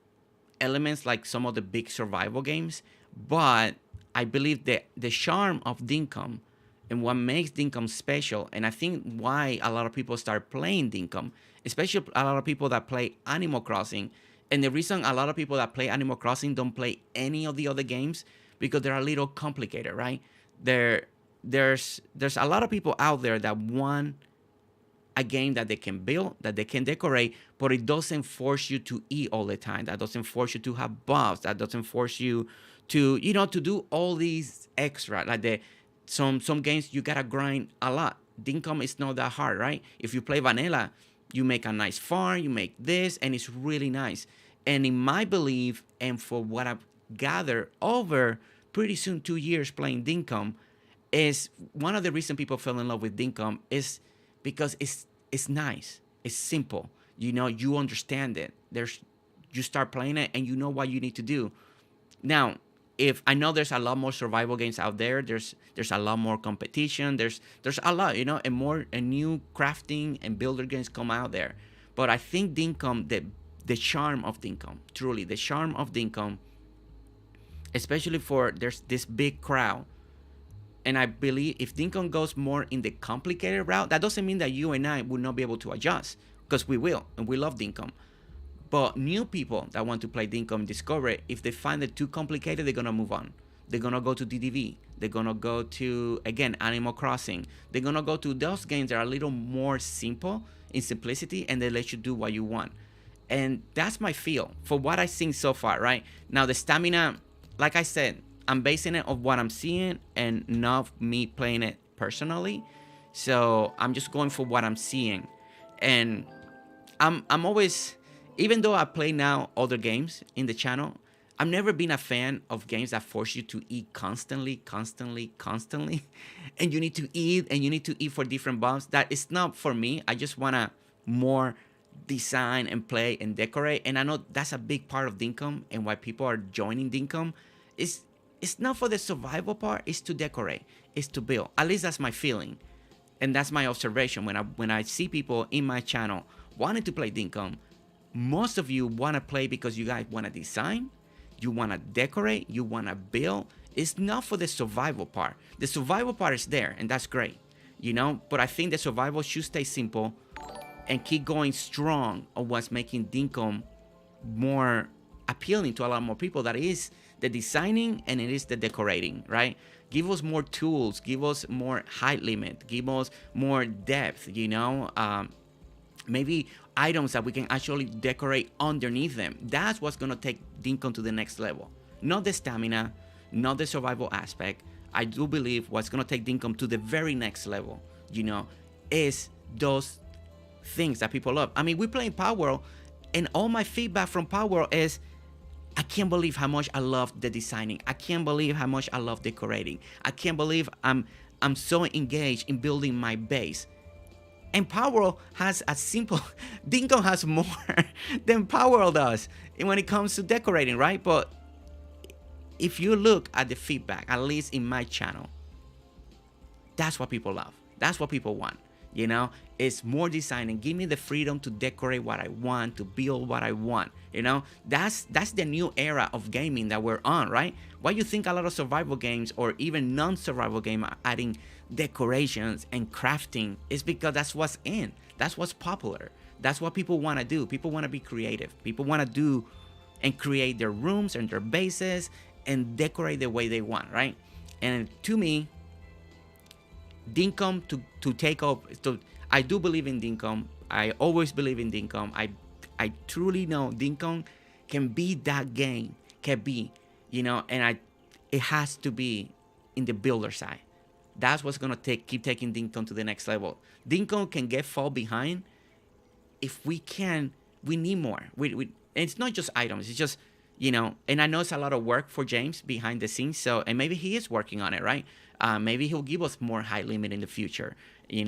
elements like some of the big survival games, but I believe that the charm of Dinkum and what makes Dinkum special, and I think why a lot of people start playing Dinkum, especially a lot of people that play Animal Crossing, and the reason a lot of people that play Animal Crossing don't play any of the other games, because they're a little complicated, right? There's a lot of people out there that want a game that they can build, that they can decorate, but it doesn't force you to eat all the time. That doesn't force you to have buffs. That doesn't force you to, to do all these extra. Like some games you gotta grind a lot. Dinkum is not that hard, right? If you play vanilla, you make a nice farm, you make this, and it's really nice. And in my belief, and for what I've gathered over pretty soon 2 years playing Dinkum, is one of the reasons people fell in love with Dinkum is because it's nice, it's simple. You understand it. You start playing it and you know what you need to do. Now, if I know there's a lot more survival games out there, there's a lot more competition. There's a lot, and new crafting and builder games come out there. But I think Dinkum, the charm of Dinkum, truly the charm of Dinkum, especially for there's this big crowd. And I believe if Dinkum goes more in the complicated route, that doesn't mean that you and I will not be able to adjust, because we will, and we love Dinkum. But new people that want to play Dinkum and discover it, if they find it too complicated, they're going to move on. They're going to go to DDV. They're going to go to, again, Animal Crossing. They're going to go to those games that are a little more simple in simplicity, and they let you do what you want. And that's my feel for what I've seen so far, right? Now, the stamina, like I said, I'm basing it on what I'm seeing and not me playing it personally. So I'm just going for what I'm seeing. And I'm always, even though I play now other games in the channel, I've never been a fan of games that force you to eat constantly. And you need to eat for different buffs. That is not for me. I just want to more design and play and decorate. And I know that's a big part of Dinkum and why people are joining Dinkum. It's not for the survival part, it's to decorate, it's to build. At least that's my feeling. And that's my observation when I see people in my channel wanting to play Dinkum. Most of you want to play because you guys want to design, you want to decorate, you want to build. It's not for the survival part. The survival part is there, and that's great, But I think the survival should stay simple and keep going strong on what's making Dinkum more appealing to a lot more people. That is the designing and it is the decorating, right? Give us more tools, give us more height limit, give us more depth, maybe items that we can actually decorate underneath them. That's what's gonna take Dinkum to the next level. Not the stamina, not the survival aspect. I do believe what's gonna take Dinkum to the very next level, is those things that people love. I mean, we're playing Power World, and all my feedback from Power World is, I can't believe how much I love the designing. I can't believe how much I love decorating. I can't believe I'm so engaged in building my base. And Power World has a simple, Dinkum has more than Power World does when it comes to decorating, right? But if you look at the feedback, at least in my channel, that's what people love. That's what people want. It's more designing. Give me the freedom to decorate what I want, to build what I want. That's the new era of gaming that we're on, right? Why you think a lot of survival games or even non-survival game are adding decorations and crafting is because that's what's in. That's what's popular. That's what people want to do. People want to be creative. People want to do and create their rooms and their bases and decorate the way they want, right? And to me, Dinkum to take up. I do believe in Dinkum. I always believe in Dinkum. I truly know Dinkum can be that game. Can be, and it has to be in the builder side. That's what's gonna keep taking Dinkum to the next level. Dinkum can fall behind if we need more. And it's not just items. It's just, and I know it's a lot of work for James behind the scenes. So, and maybe he is working on it, right? Maybe he'll give us more height limit in the future. I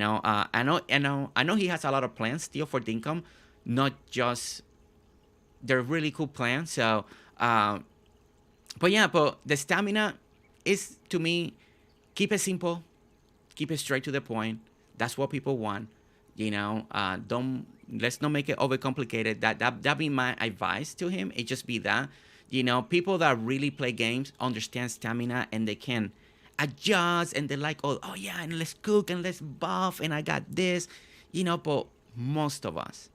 know he has a lot of plans still for Dinkum, not just, they're really cool plans. So, but the stamina is, to me, keep it simple, keep it straight to the point. That's what people want. Let's not make it overcomplicated. That be my advice to him. It just be that, people that really play games understand stamina and they can adjust and they're like, oh yeah, and let's cook and let's buff and I got this, but most of us,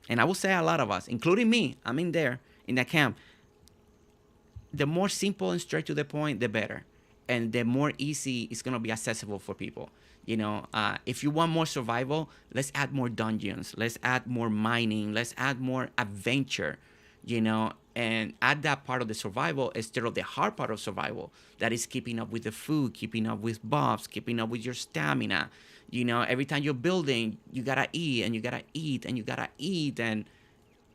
and I will say a lot of us, including me, I'm in there in that camp, the more simple and straight to the point, the better. And the more easy it's going to be accessible for people. If you want more survival, let's add more dungeons. Let's add more mining. Let's add more adventure. and add that part of the survival instead of the hard part of survival, that is keeping up with the food, keeping up with buffs, keeping up with your stamina. Every time you're building, you gotta eat and you gotta eat and you gotta eat, and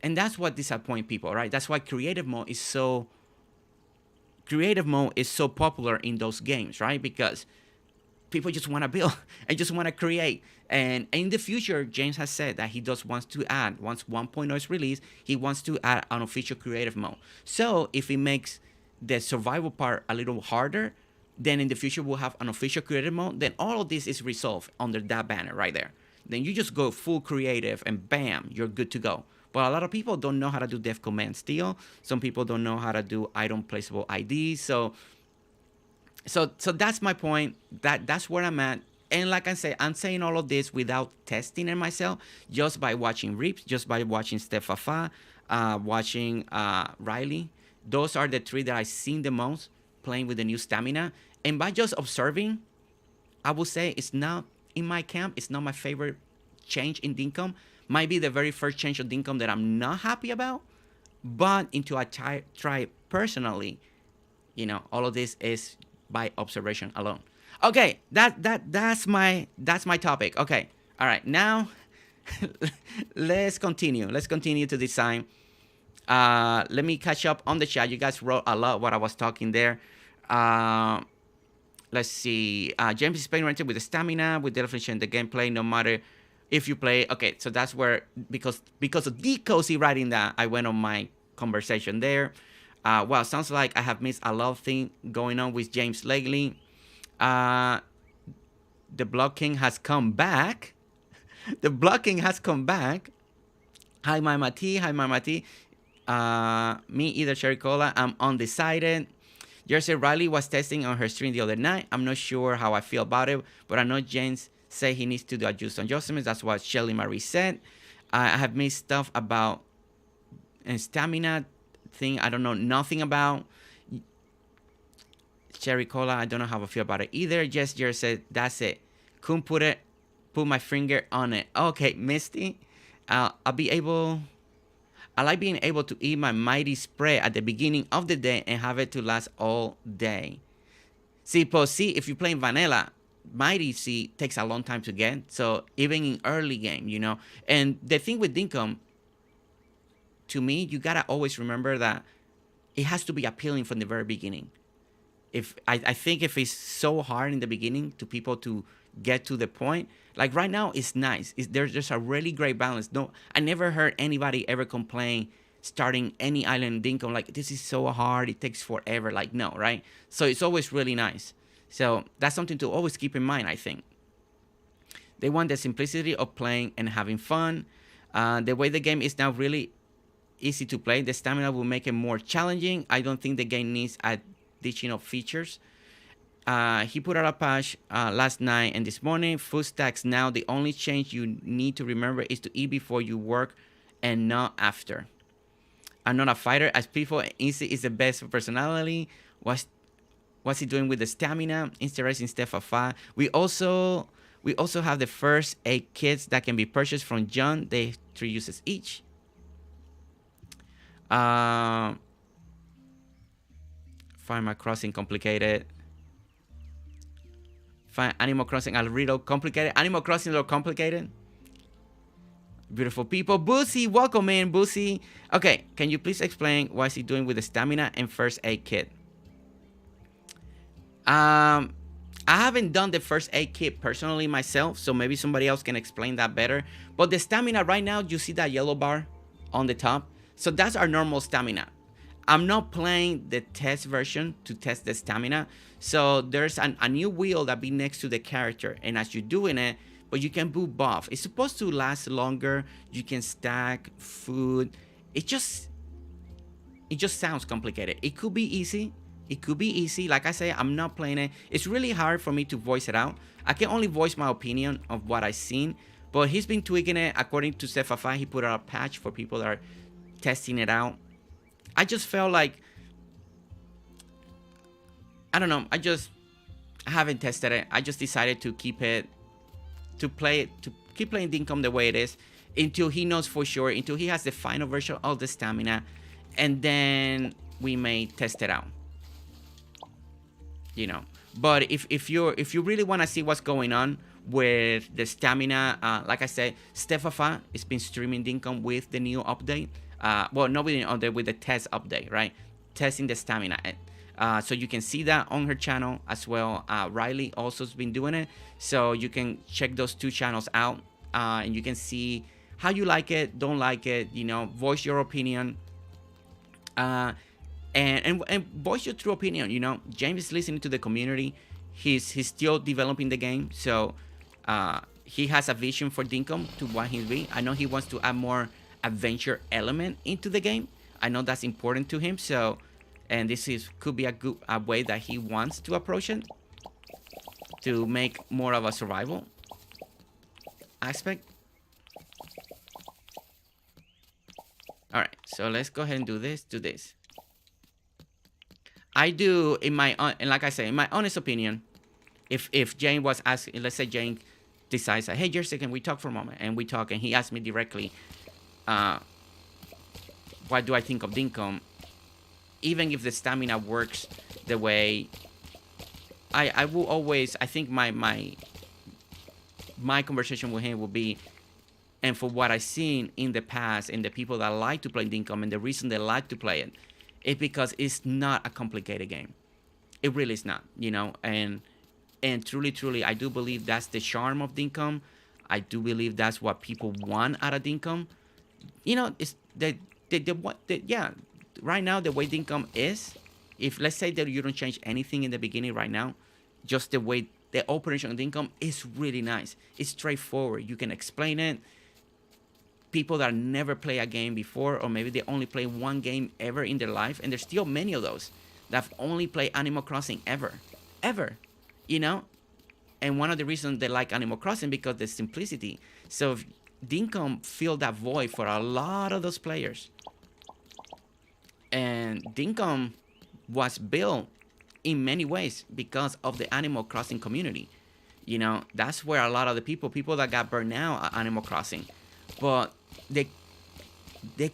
that's what disappoints people, right? That's why creative mode is so popular in those games, right? Because people just want to build and just want to create. And in the future, James has said that he does wants to add, once 1.0 is released, he wants to add an official creative mode. So if it makes the survival part a little harder, then in the future we'll have an official creative mode. Then all of this is resolved under that banner right there. Then you just go full creative and bam, you're good to go. But a lot of people don't know how to do def command still. Some people don't know how to do item placeable IDs. So that's my point. That's where I'm at. And like I say, I'm saying all of this without testing it myself, just by watching Rips, just by watching Stefafa, watching Riley. Those are the three that I've seen the most playing with the new stamina. And by just observing, I would say it's not in my camp. It's not my favorite change in Dinkum. Might be the very first change of Dinkum that I'm not happy about. But into I try personally, all of this is by observation alone. Okay, that's my topic. Okay, all right. Now let's continue. Let's continue to design. Let me catch up on the chat. You guys wrote a lot what I was talking there. Let's see. James is playing rented with the stamina, with the definition in the gameplay, no matter if you play. Okay, so that's where because of the cozy writing that I went on my conversation there. Well, sounds like I have missed a lot of things going on with James lately. The Block King has come back. The Block King has come back. Hi, Mama T. Hi, Mama T. Me either, Cherry Cola. I'm undecided. Jersey Riley was testing on her stream the other night. I'm not sure how I feel about it, but I know James said he needs to do adjustments. That's what Shelly Marie said. I have missed stuff about stamina thing I don't know nothing about. Cherry Cola, I don't know how I feel about it either. Jess said, that's it. Couldn't put my finger on it. Okay, Misty. I like being able to eat my mighty spread at the beginning of the day and have it to last all day. See, if you're playing vanilla, mighty C takes a long time to get. So even in early game, And the thing with Dinkum, to me, you gotta always remember that it has to be appealing from the very beginning. I think if it's so hard in the beginning to people to get to the point, like right now, it's nice. There's just a really great balance. No, I never heard anybody ever complain starting any island Dinkum like this is so hard, it takes forever. Like no, right? So it's always really nice. So that's something to always keep in mind. I think they want the simplicity of playing and having fun. The way the game is now really easy to play. The stamina will make it more challenging. I don't think the game needs additional features. He put out a patch last night and this morning. Food stacks now. The only change you need to remember is to eat before you work and not after. I'm not a fighter. As people, easy is the best for personality. What's he doing with the stamina? Interesting stuff of 5. We also have the first 8 kits that can be purchased from John. They 3 uses each. Find my crossing complicated. Find Animal Crossing a little complicated. Animal Crossing a little complicated. Beautiful people. Boosie, welcome in, Boosie. Okay, can you please explain what is he doing with the stamina and first aid kit? I haven't done the first aid kit personally myself, so maybe somebody else can explain that better. But the stamina right now, you see that yellow bar on the top? So that's our normal stamina. I'm not playing the test version to test the stamina. So there's a new wheel that be next to the character. And as you're doing it, but you can boot buff. It's supposed to last longer. You can stack food. It just sounds complicated. It could be easy. It could be easy. Like I say, I'm not playing it. It's really hard for me to voice it out. I can only voice my opinion of what I've seen. But he's been tweaking it. According to Cephafai, he put out a patch for people that are testing it out. I just felt like, I don't know. I haven't tested it. I just decided to keep it, to keep playing Dinkum the way it is until he knows for sure, until he has the final version of the stamina. and then we may test it out, you know. But if you really want to see what's going on with the stamina, like I said, Stefafa has been streaming Dinkum with the new update. Well, not with the update, with the test update, right? Testing the stamina. So you can see that on her channel as well. Riley also has been doing it, so you can check those two channels out, and you can see how you like it, don't like it. You know, voice your opinion. And voice your true opinion. You know, James is listening to the community. He's still developing the game, so he has a vision for Dinkum to what he'll be. I know he wants to add more adventure element into the game. I know that's important to him. So, and this is could be a way that he wants to approach it, to make more of a survival aspect. All right, so let's go ahead and do this. Do this. I do, in my and like I say, in my honest opinion, if Jane was asking, let's say Jane decides, hey Jersey, can we talk for a moment? And we talk, and he asked me directly, what do I think of Dinkum? Even if the stamina works the way I will always, I think my conversation with him will be, and for what I've seen in the past, and the people that like to play Dinkum, and the reason they like to play it, is because it's not a complicated game. It really is not, you know. And truly, I do believe that's the charm of Dinkum. I do believe that's what people want out of Dinkum. You know, it's yeah. Right now, the way Dinkum is, if let's say that you don't change anything in the beginning right now, just the way the operation of Dinkum is really nice. It's straightforward. You can explain it. People that never play a game before, or maybe they only play one game ever in their life, and there's still many of those that have only played Animal Crossing ever, you know. And one of the reasons they like Animal Crossing because the simplicity. So Dinkum filled that void for a lot of those players, and Dinkum was built in many ways because of the Animal Crossing community. You know, that's where a lot of the people that got burned out at Animal Crossing, but they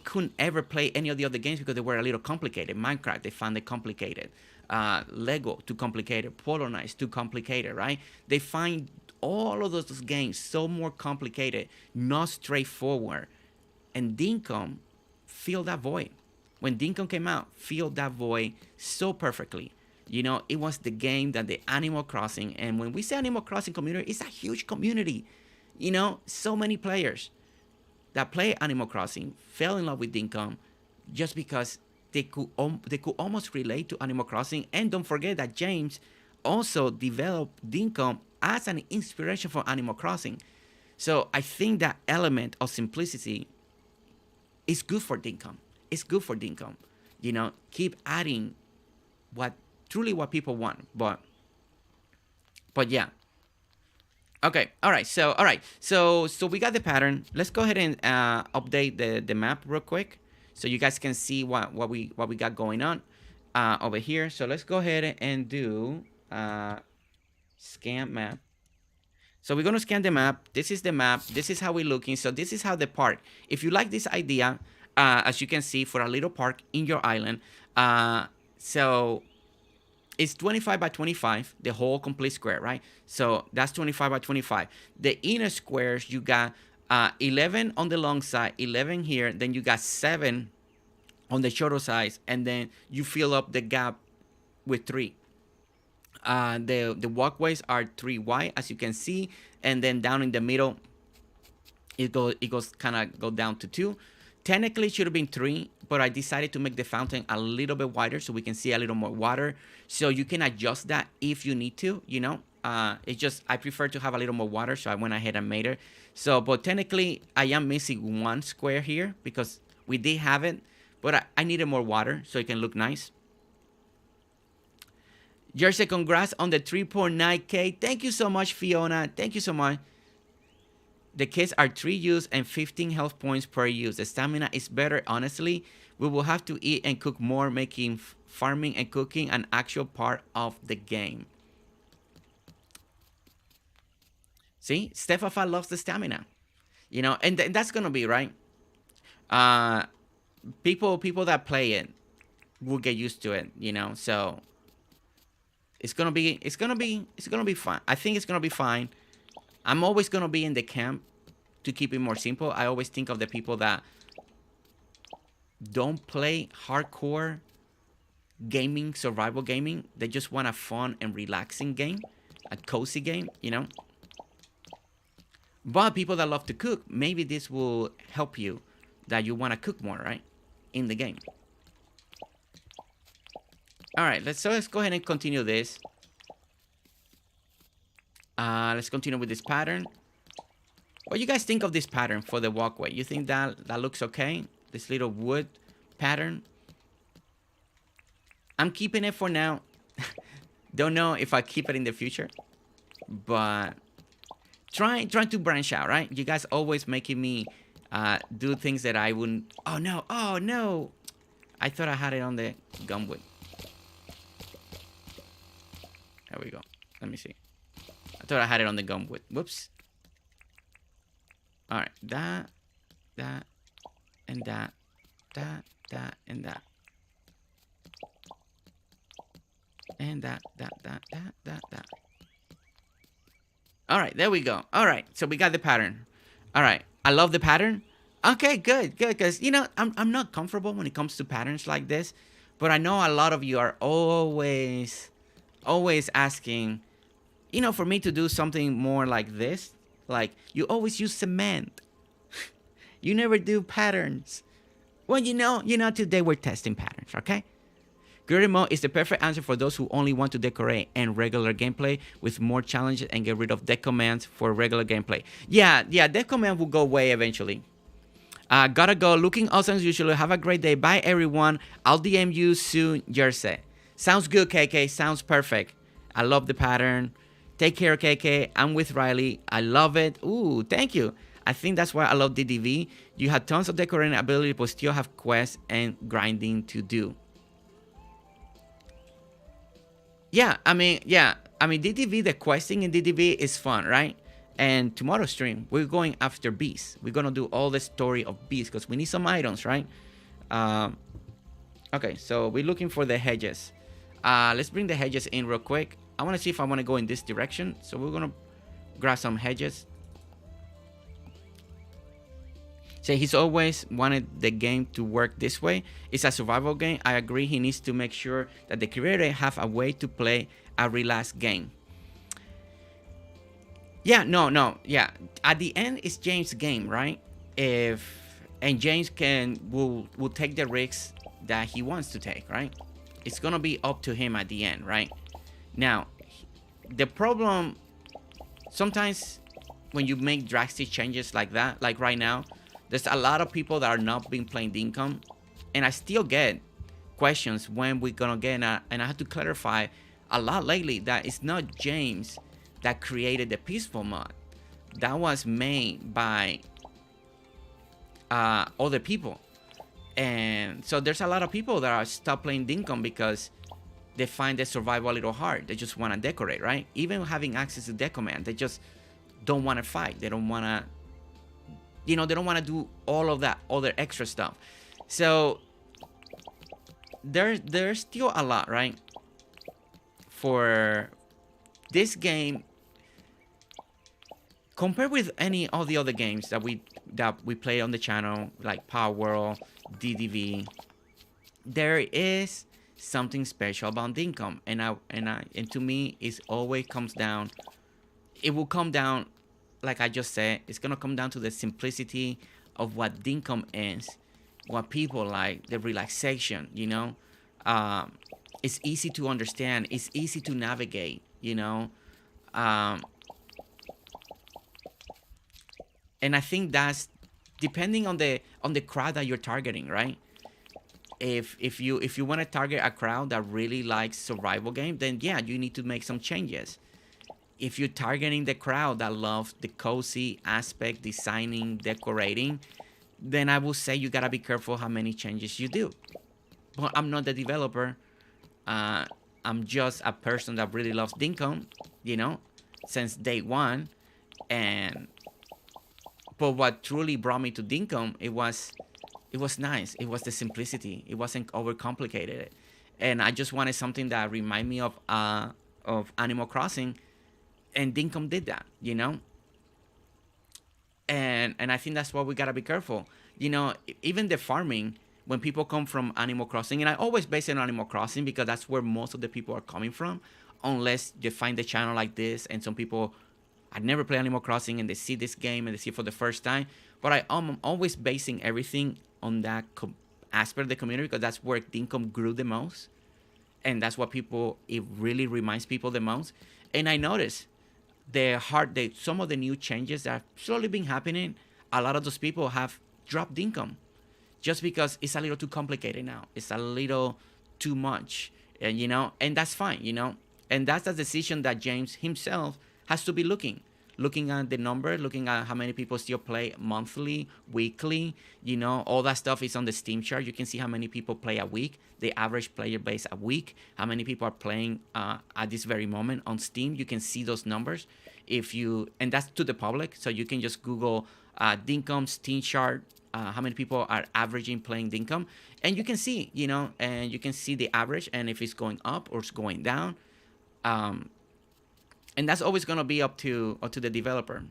couldn't ever play any of the other games because they were a little complicated. Minecraft, they found it complicated. Lego, too complicated. Polar Knights, too complicated, right? They find all of those games so more complicated, not straightforward. And Dinkum filled that void. When Dinkum came out, filled that void so perfectly. You know, it was the game that the Animal Crossing, and when we say Animal Crossing community, it's a huge community. You know, so many players that play Animal Crossing fell in love with Dinkum just because they could almost relate to Animal Crossing. And don't forget that James also developed Dinkum as an inspiration for Animal Crossing. So I think that element of simplicity is good for Dinkum. It's good for Dinkum. You know, keep adding what people want. But yeah. Okay. All right. So we got the pattern. Let's go ahead and update the map real quick, so you guys can see what we got going on over here. So let's go ahead and do scan map. So we're gonna scan the map. This is the map. This is how we're looking. So this is how the park. If you like this idea, as you can see, for a little park in your island, so it's 25 by 25, the whole complete square, right? So that's 25 by 25. The inner squares, you got 11 on the long side, 11 here, then you got 7 on the shorter sides, and then you fill up the gap with 3. The walkways are 3 wide, as you can see, and then down in the middle, it goes kind of go down to 2. Technically, it should have been 3, but I decided to make the fountain a little bit wider so we can see a little more water. So you can adjust that if you need to, you know. It's just, I prefer to have a little more water, so I went ahead and made it. So, but technically, I am missing 1 square here because we did have it, but I needed more water so it can look nice. Jersey, congrats on the 3.9K. Thank you so much, Fiona. Thank you so much. The kits are 3 use and 15 health points per use. The stamina is better, honestly. We will have to eat and cook more, making farming and cooking an actual part of the game. See, Stefafa loves the stamina, you know, and that's gonna be right. people that play it will get used to it, you know. So it's gonna be fine. I think it's gonna be fine. I'm always gonna be in the camp to keep it more simple. I always think of the people that don't play hardcore gaming, survival gaming. They just want a fun and relaxing game, a cozy game, you know. But people that love to cook, maybe this will help you, that you want to cook more, right, in the game. All right, let's go ahead and continue this. Let's continue with this pattern. What do you guys think of this pattern for the walkway? You think that looks okay? This little wood pattern. I'm keeping it for now. Don't know if I keep it in the future, but trying to branch out, right? You guys always making me do things that I wouldn't. Oh no! Oh no! I thought I had it on the gumwood. There we go. Let me see. I thought I had it on the gumwood. Whoops. All right, that, and that, and that. And that. All right, there we go. All right, so we got the pattern. All right, I love the pattern. Okay, good, because, you know, I'm not comfortable when it comes to patterns like this, but I know a lot of you are always asking, you know, for me to do something more like this. Like, you always use cement. You never do patterns. Well, you know, today we're testing patterns, okay? Creative mode is the perfect answer for those who only want to decorate and regular gameplay with more challenges and get rid of deck commands for regular gameplay. Yeah, deck command will go away eventually. Gotta go. Looking awesome as usual. Have a great day. Bye, everyone. I'll DM you soon, Jersey. Sounds good, KK. Sounds perfect. I love the pattern. Take care, KK. I'm with Riley. I love it. Ooh, thank you. I think that's why I love DDV. You had tons of decorating ability, but still have quests and grinding to do. Yeah, I mean, DDV, the questing in DDV is fun, right? And tomorrow's stream, we're going after bees. We're gonna do all the story of bees because we need some items, right? Okay, so we're looking for the hedges. Let's bring the hedges in real quick. I want to see if I want to go in this direction. So we're gonna grab some hedges. Say he's always wanted the game to work this way. It's a survival game. I agree. He needs to make sure that the creator have a way to play a relaxed game. Yeah, no. Yeah, at the end, it's James' game, right? And James will take the risks that he wants to take, right? It's gonna be up to him at the end, right? Now, the problem sometimes when you make drastic changes like that, like right now, there's a lot of people that are not been playing Dinkum, and I still get questions when we're gonna get, and I have to clarify a lot lately that it's not James that created the peaceful mod. That was made by other people, and so there's a lot of people that are stop playing Dinkum because they find the survival a little hard. They just want to decorate, right? Even having access to deck command, they just don't want to fight. They don't want to, you know, they don't want to do all of that other extra stuff. So there's still a lot, right? For this game, compared with any of the other games that we play on the channel, like Power World, DDV, there is something special about Dinkum, and to me, it always comes down. It will come down, like I just said, it's gonna come down to the simplicity of what Dinkum is, what people like, the relaxation, you know. It's easy to understand, it's easy to navigate, you know. And I think that's depending on the crowd that you're targeting, right? If you want to target a crowd that really likes survival game, then yeah, you need to make some changes. If you're targeting the crowd that loves the cozy aspect, designing, decorating, then I will say you gotta be careful how many changes you do. But I'm not the developer. I'm just a person that really loves Dinkum, you know, since day one. But what truly brought me to Dinkum, it was it was nice. It was the simplicity. It wasn't overcomplicated, and I just wanted something that remind me of Animal Crossing, and Dinkum did that, and I think that's why we gotta be careful. Even the farming, when people come from Animal Crossing, and I always base it on Animal Crossing because that's where most of the people are coming from, unless you find the channel like this, and some people I never play Animal Crossing and they see this game and they see it for the first time. But I'm always basing everything on that aspect of the community because that's where Dinkum grew the most, and that's what it really reminds people the most. And I noticed some of the new changes that have slowly been happening. A lot of those people have dropped Dinkum just because it's a little too complicated now. It's a little too much, and that's fine, and that's a decision that James himself has to be looking at the number, looking at how many people still play monthly, weekly, all that stuff is on the Steam chart. You can see how many people play a week, the average player base a week, how many people are playing at this very moment on Steam. You can see those numbers and that's to the public, so you can just Google Dinkum Steam chart, how many people are averaging playing Dinkum, and you can see, and you can see the average and if it's going up or it's going down. And that's always going to be up to the developer.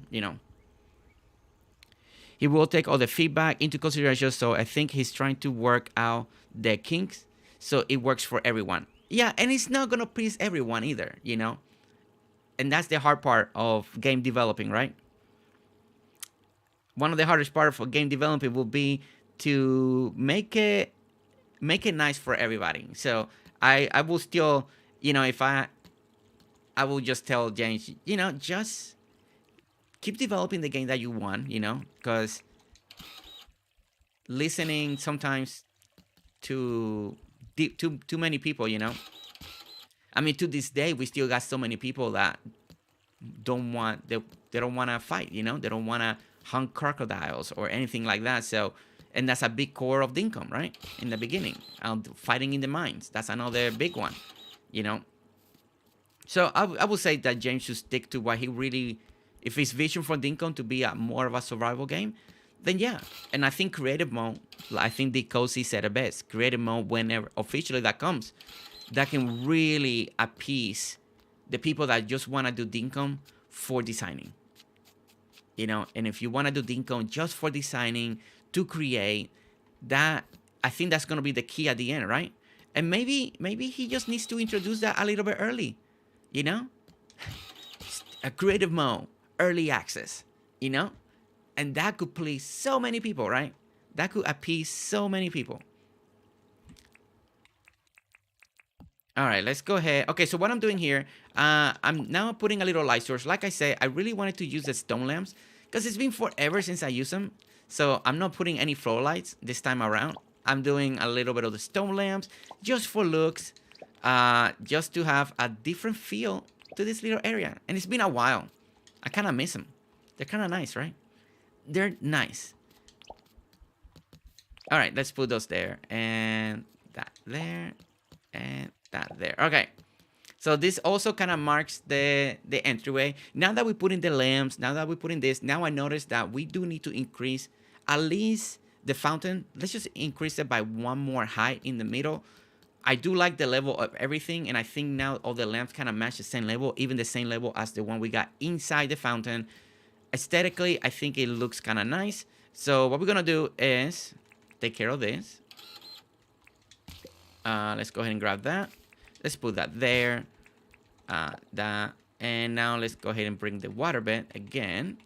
He will take all the feedback into consideration, so I think he's trying to work out the kinks so it works for everyone. Yeah, and it's not going to please everyone either, and that's the hard part of game developing, right? One of the hardest part of game developing will be to make it nice for everybody. So I will still, if I will just tell James, just keep developing the game that you want, because listening sometimes to too many people, I mean, to this day, we still got so many people that they don't want to fight, they don't want to hunt crocodiles or anything like that. So, and that's a big core of Dinkum, right? In the beginning, fighting in the mines. That's another big one, So I would say that James should stick to what he really, if his vision for Dinkum to be more of a survival game, then yeah. And I think creative mode, I think the Cozy said it best. Creative mode, whenever officially that comes, that can really appease the people that just want to do Dinkum for designing. And if you want to do Dinkum just for designing, to create, that, I think that's going to be the key at the end, right? And maybe he just needs to introduce that a little bit early. A creative mode, early access, and that could please so many people, right? That could appease so many people. All right, let's go ahead. Okay, so what I'm doing here, I'm now putting a little light source. Like I said, I really wanted to use the stone lamps because it's been forever since I used them. So I'm not putting any floor lights this time around. I'm doing a little bit of the stone lamps just for looks. Just to have a different feel to this little area. And it's been a while. I kind of miss them. They're kind of nice, right? They're nice. All right, let's put those there. And that there. And that there. Okay. So this also kind of marks the entryway. Now that we put in the lamps, now that we put in this, now I notice that we do need to increase at least the fountain. Let's just increase it by one more height in the middle. I do like the level of everything, and I think now all the lamps kind of match the same level, even the same level as the one we got inside the fountain. Aesthetically, I think it looks kind of nice. So what we're going to do is take care of this. Let's go ahead and grab that. Let's put that there. That. And now let's go ahead and bring the water bed again.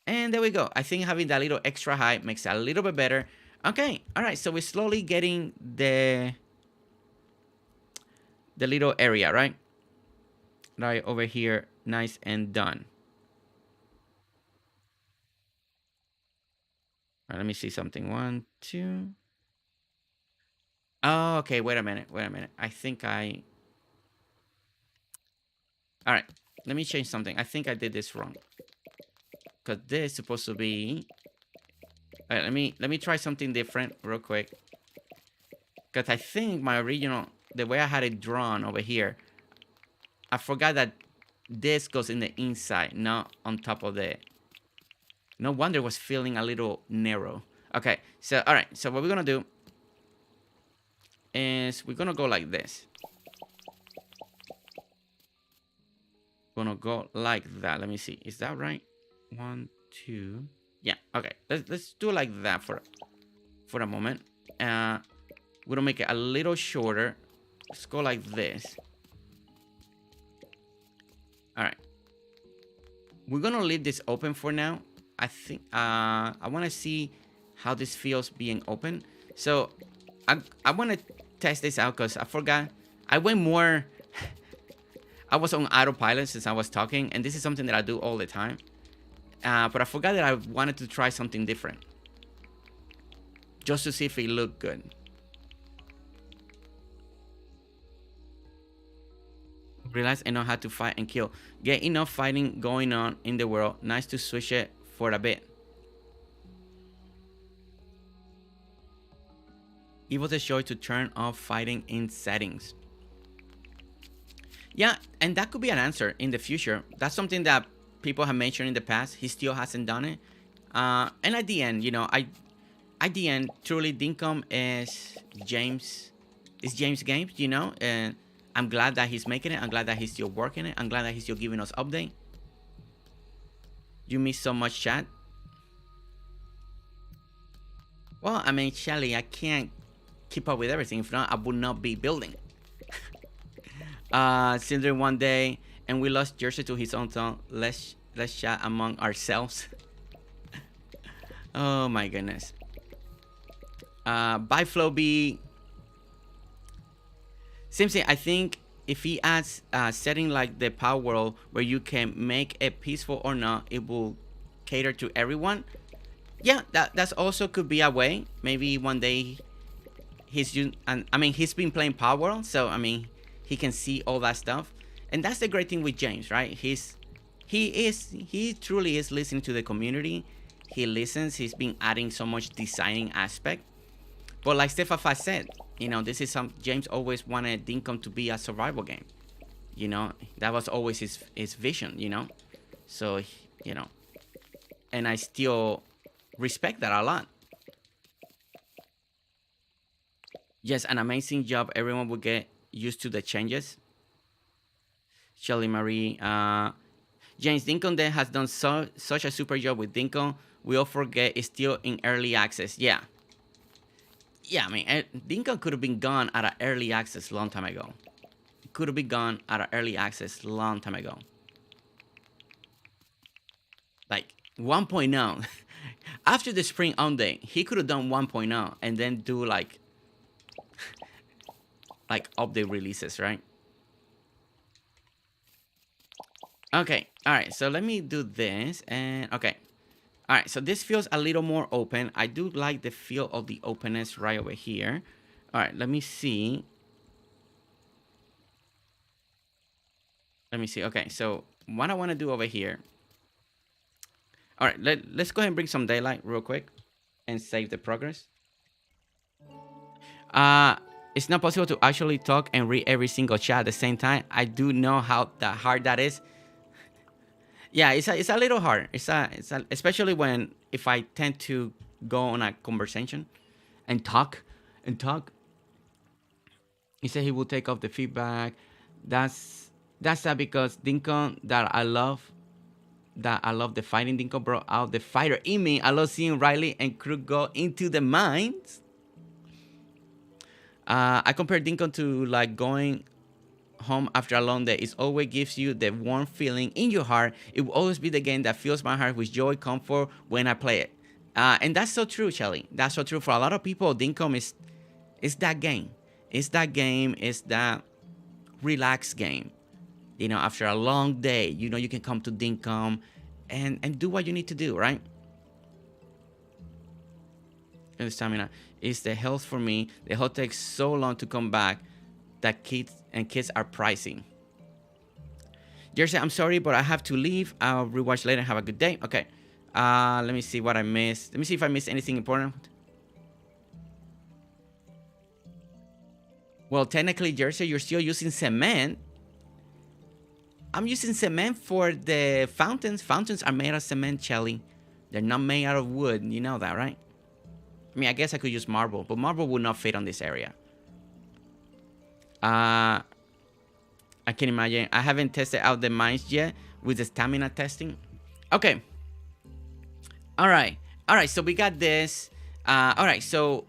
And there we go. I think having that little extra height makes it a little bit better. Okay, all right, so we're slowly getting the little area, right? Right over here, nice and done. All right, let me see something. 1, 2. Oh, okay, wait a minute. I think I... All right, let me change something. I think I did this wrong. Because this is supposed to be... All right, let me try something different real quick. Because I think my original... The way I had it drawn over here, I forgot that this goes in the inside, not on top of the No wonder it was feeling a little narrow. Okay, so all right. So what we're gonna do is we're gonna go like this. Gonna go like that. Let me see. Is that right? 1, 2. Yeah. Okay. Let's do like that for a moment. We're gonna make it a little shorter. Let's go like this. All right. We're gonna leave this open for now. I think I want to see how this feels being open. So I want to test this out because I forgot. I went more. I was on autopilot since I was talking, and this is something that I do all the time. But I forgot that I wanted to try something different, just to see if it looked good. Realize I know how to fight and kill. Get enough fighting going on in the world. Nice to switch it for a bit. It was a choice to turn off fighting in settings. Yeah, and that could be an answer in the future. That's something that people have mentioned in the past. He still hasn't done it. And at the end, you know, at the end, truly Dinkum is James Games, you know, and I'm glad that he's making it. I'm glad that he's still working it. I'm glad that he's still giving us update. You miss so much, chat. Well, I mean, Shelly, I can't keep up with everything. If not, I would not be building. Syndrome one day, and we lost Jersey to his own tongue. Let's chat among ourselves. Oh my goodness. By Flowbee. Simpson, I think if he adds setting like the Power World where you can make it peaceful or not, it will cater to everyone. Yeah, that's also could be a way. Maybe one day he's been playing Power World, so I mean he can see all that stuff. And that's the great thing with James, right? He truly is listening to the community. He listens. He's been adding so much designing aspect. But like Stefafa said, you know, this is James always wanted Dinkum to be a survival game. You know, that was always his vision, you know. So, you know, and I still respect that a lot. Yes, an amazing job. Everyone will get used to the changes. Shelly Marie, James Dinkum then has done such a super job with Dinkum. We all forget it's still in early access. Yeah, I mean, Dinkum could have been gone at an early access long time ago. It could have been gone at an early access long time ago. Like 1.0. After the spring update, he could have done 1.0 and then do like update releases, right? Okay, all right, so let me do this, and okay. All right, so this feels a little more open. I do like the feel of the openness right over here. All right, let me see. Okay, so what I want to do over here. All right, let's go ahead and bring some daylight real quick and save the progress. It's not possible to actually talk and read every single chat at the same time. I do know how hard that is. Yeah, it's a little hard. It's especially if I tend to go on a conversation and talk. He said he will take off the feedback. That's that because Dinkum that I love the fighting Dinkum brought out the fighter in me. I love seeing Riley and crew go into the mines. I compare Dinkum to like going home after a long day. It always gives you the warm feeling in your heart. It will always be the game that fills my heart with joy, comfort when I play it. And that's so true, Shelly. That's so true. For a lot of people, Dinkum is that game. It's that game. It's that relaxed game. You know, after a long day, you know, you can come to Dinkum and do what you need to do, right? And the stamina is the health for me. The health takes so long to come back that kids are pricing. Jersey, I'm sorry, but I have to leave. I'll rewatch later. Have a good day. Okay. Let me see what I missed. Let me see if I missed anything important. Well, technically, Jersey, you're still using cement. I'm using cement for the fountains. Fountains are made of cement, Shelly. They're not made out of wood. You know that, right? I mean, I guess I could use marble, but marble would not fit on this area. I can imagine. I haven't tested out the mines yet with the stamina testing. Okay. All right. All right. So we got this. All right. So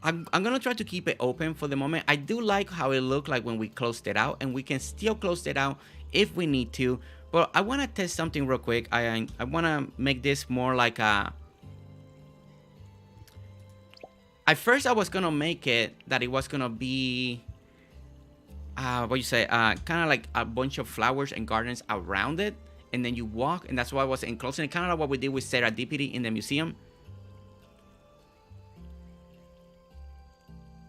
I'm going to try to keep it open for the moment. I do like how it looked like when we closed it out, and we can still close it out if we need to. But I want to test something real quick. I want to make this more like a... At first, I was going to make it that it was going to be... what you say? Kind of like a bunch of flowers and gardens around it. And then you walk, and that's why I was enclosing it. Kind of like what we did with Serendipity in the museum.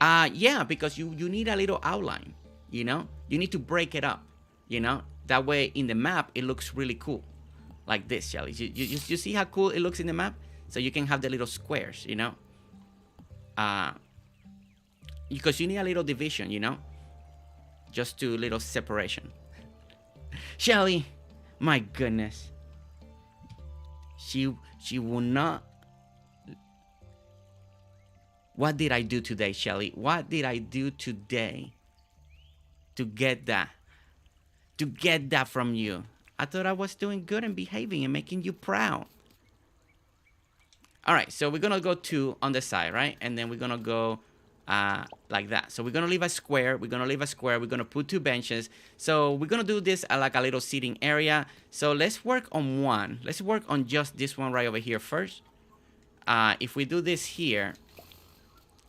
Yeah, because you need a little outline, you know? You need to break it up, you know? That way, in the map, it looks really cool. Like this, Shelly. You see how cool it looks in the map? So you can have the little squares, you know? Because you need a little division, you know? Just to little separation. Shelly, my goodness. She will not... What did I do today, Shelly? What did I do today to get that? To get that from you? I thought I was doing good and behaving and making you proud. All right, so we're gonna go 2 on the side, right? And then we're gonna go like that. So we're gonna leave a square. We're gonna leave a square. We're gonna put 2 benches. So we're gonna do this like a little seating area. So let's work on one. Let's work on just this one right over here first. If we do this here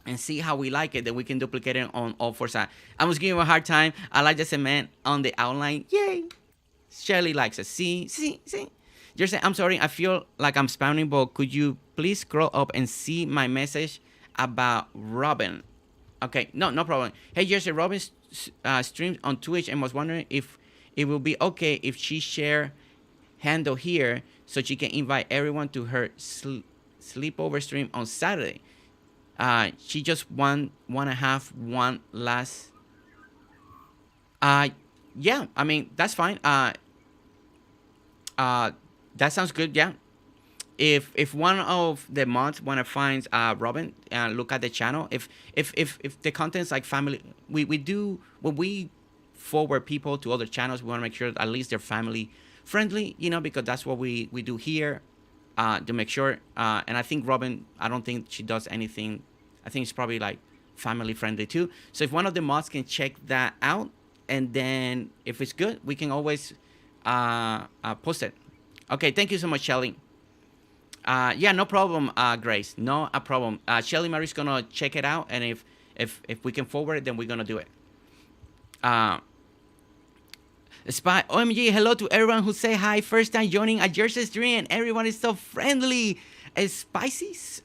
and see how we like it, then we can duplicate it on all 4 sides. I was giving you a hard time. I like the cement on the outline. Yay! Shelly likes it. See? You're saying, I'm sorry, I feel like I'm spamming, but could you please scroll up and see my message about Robin? Okay, no problem. Hey, Jersey, Robin streams on Twitch and was wondering if it will be okay if she share handle here so she can invite everyone to her sleepover stream on Saturday. She just wanna have one last... yeah, I mean, that's fine. That sounds good, yeah. If one of the mods wanna find Robin, look at the channel. If the content's like family, we do when we forward people to other channels, we wanna make sure at least they're family friendly, you know, because that's what we do here. To make sure, and I think Robin, I don't think she does anything. I think it's probably like family friendly too. So if one of the mods can check that out, and then if it's good, we can always post it. Okay, thank you so much, Shelly. Yeah, no problem, Grace. No a problem. Shelly Marie's gonna check it out, and if we can forward it, then we're gonna do it. Spy OMG, hello to everyone who say hi. First time joining a Jersey stream. Everyone is so friendly. Spicy.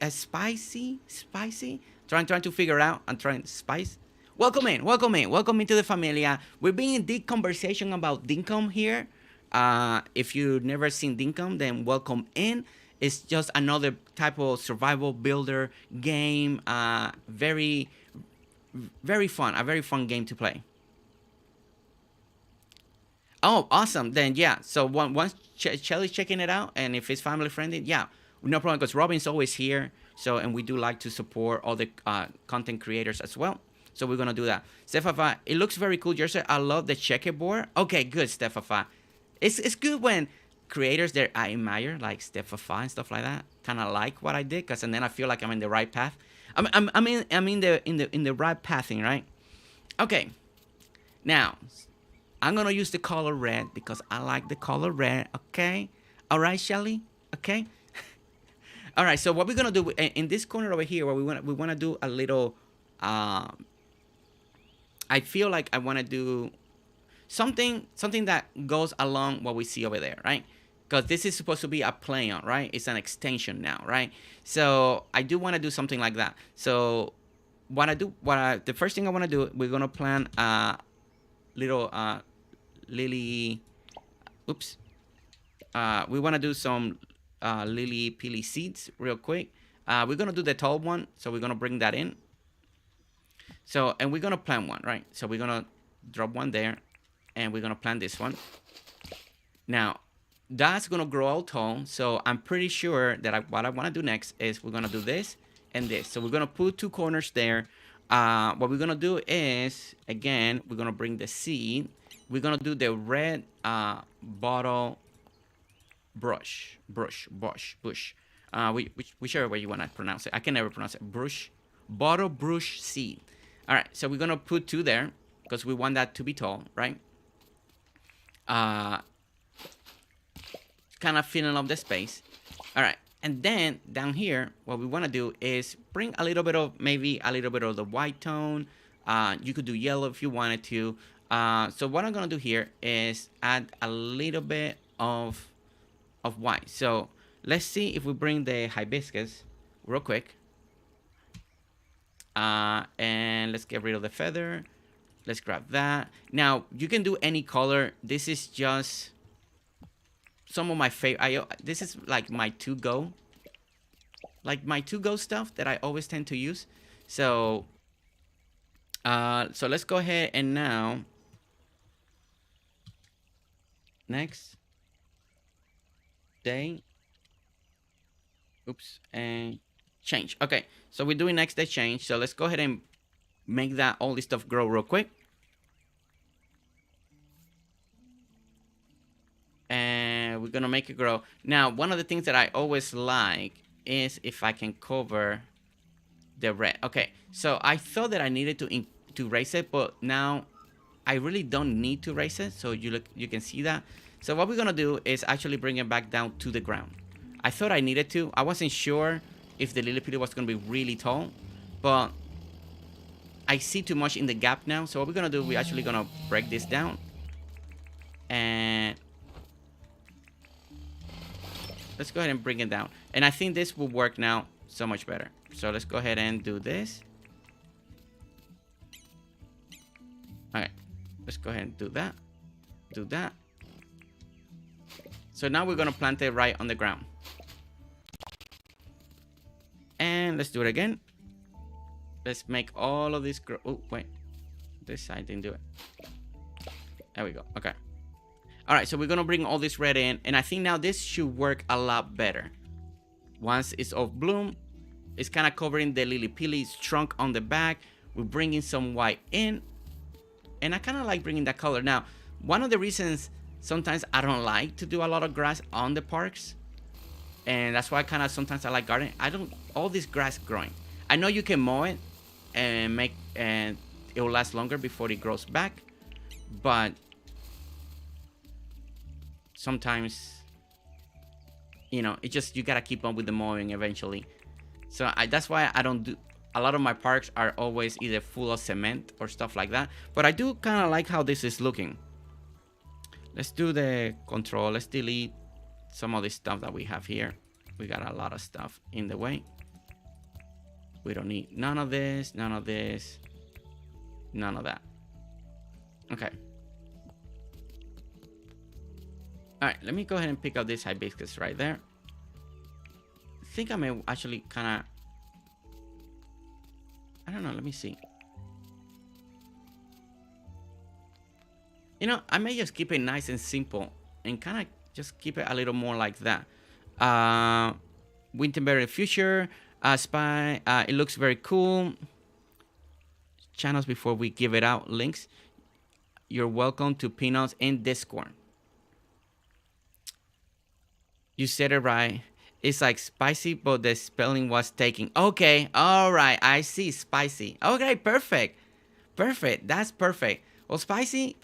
Trying to figure out. I'm trying spice. Welcome into the familia. We're being in deep conversation about Dinkum here. If you've never seen Dinkum, then welcome in. It's just another type of survival builder game. Very fun. A very fun game to play. Oh, awesome. Then, yeah. So once Shelly's checking it out, and if it's family friendly, yeah, no problem, because Robin's always here. So, and we do like to support all the content creators as well. So we're going to do that. Stefafa, it looks very cool, Jersey. I love the checkerboard. Okay, good, Stefafa. It's good when creators that I admire, like Stefafa and stuff like that, kind of like what I did, because and then I feel like I'm in the right path. I'm in the right pathing, right? Okay. Now, I'm going to use the color red because I like the color red, okay? All right, Shelly? Okay? All right, so what we're going to do in this corner over here, where we want to do a little... I feel like I want to do something that goes along what we see over there, right? Because this is supposed to be a play-on, right? It's an extension now, right? So I do want to do something like that. So the first thing I want to do, we're going to plant a little... lily, oops. We want to do some lily pilly seeds real quick. We're gonna do the tall one, so we're gonna bring that in. So, and we're gonna plant one, right? So we're gonna drop one there, and we're gonna plant this one. Now, that's gonna grow all tall. So I'm pretty sure that what I want to do next is we're gonna do this and this. So we're gonna put 2 corners there. What we're gonna do is, again, we're gonna bring the seed. We're gonna do the red bottle bush. Whichever way you wanna pronounce it. I can never pronounce it. Bottle brush seed. All right. So we're gonna put 2 there because we want that to be tall, right? Kind of filling up the space. All right. And then down here, what we want to do is bring a little bit of, maybe a little bit of the white tone. You could do yellow if you wanted to. So what I'm going to do here is add a little bit of white. So let's see if we bring the hibiscus real quick. And let's get rid of the feather. Let's grab that. Now, you can do any color. This is just some of my favorite. This is like my to-go. Like my to-go stuff that I always tend to use. So, so let's go ahead and now. Next day. Oops. And change. Okay. So we're doing next day change. So let's go ahead and make that all this stuff grow real quick. And we're gonna make it grow. Now, one of the things that I always like is if I can cover the red. Okay, so I thought that I needed to erase it, but now I really don't need to erase it. So you can see that. So what we're gonna do is actually bring it back down to the ground. I thought I needed to. I wasn't sure if the lily was gonna be really tall, but I see too much in the gap now. So what we're gonna do, we're actually gonna break this down. And let's go ahead and bring it down. And I think this will work now so much better. So let's go ahead and do this. All right. Let's go ahead and do that. Do that. So now we're going to plant it right on the ground. And let's do it again. Let's make all of this grow. Oh, wait. This side didn't do it. There we go. Okay. All right, so we're gonna bring all this red in, and I think now this should work a lot better. Once it's off bloom, it's kind of covering the lily pilly's trunk on the back. We're bringing some white in, and I kind of like bringing that color. Now, one of the reasons sometimes I don't like to do a lot of grass on the parks, and that's why sometimes I like gardening. I don't all this grass growing. I know you can mow it and it will last longer before it grows back, but sometimes, you know, it just, you gotta keep up with the mowing eventually. So that's why I don't do, a lot of my parks are always either full of cement or stuff like that. But I do kind of like how this is looking. Let's do the control. Let's delete some of this stuff that we have here. We got a lot of stuff in the way. We don't need none of this, none of this, none of that. Okay. All right, let me go ahead and pick up this hibiscus right there. I think I may actually kind of, I don't know, let me see. You know, I may just keep it nice and simple and kind of just keep it a little more like that. Winterberry Future, Spy, it looks very cool. Channels before we give it out, links. You're welcome to Peanuts in Discord. You said it right. It's like spicy, but the spelling was taken. Okay, all right. I see, spicy. Okay, perfect. Perfect. That's perfect. Well, spicy.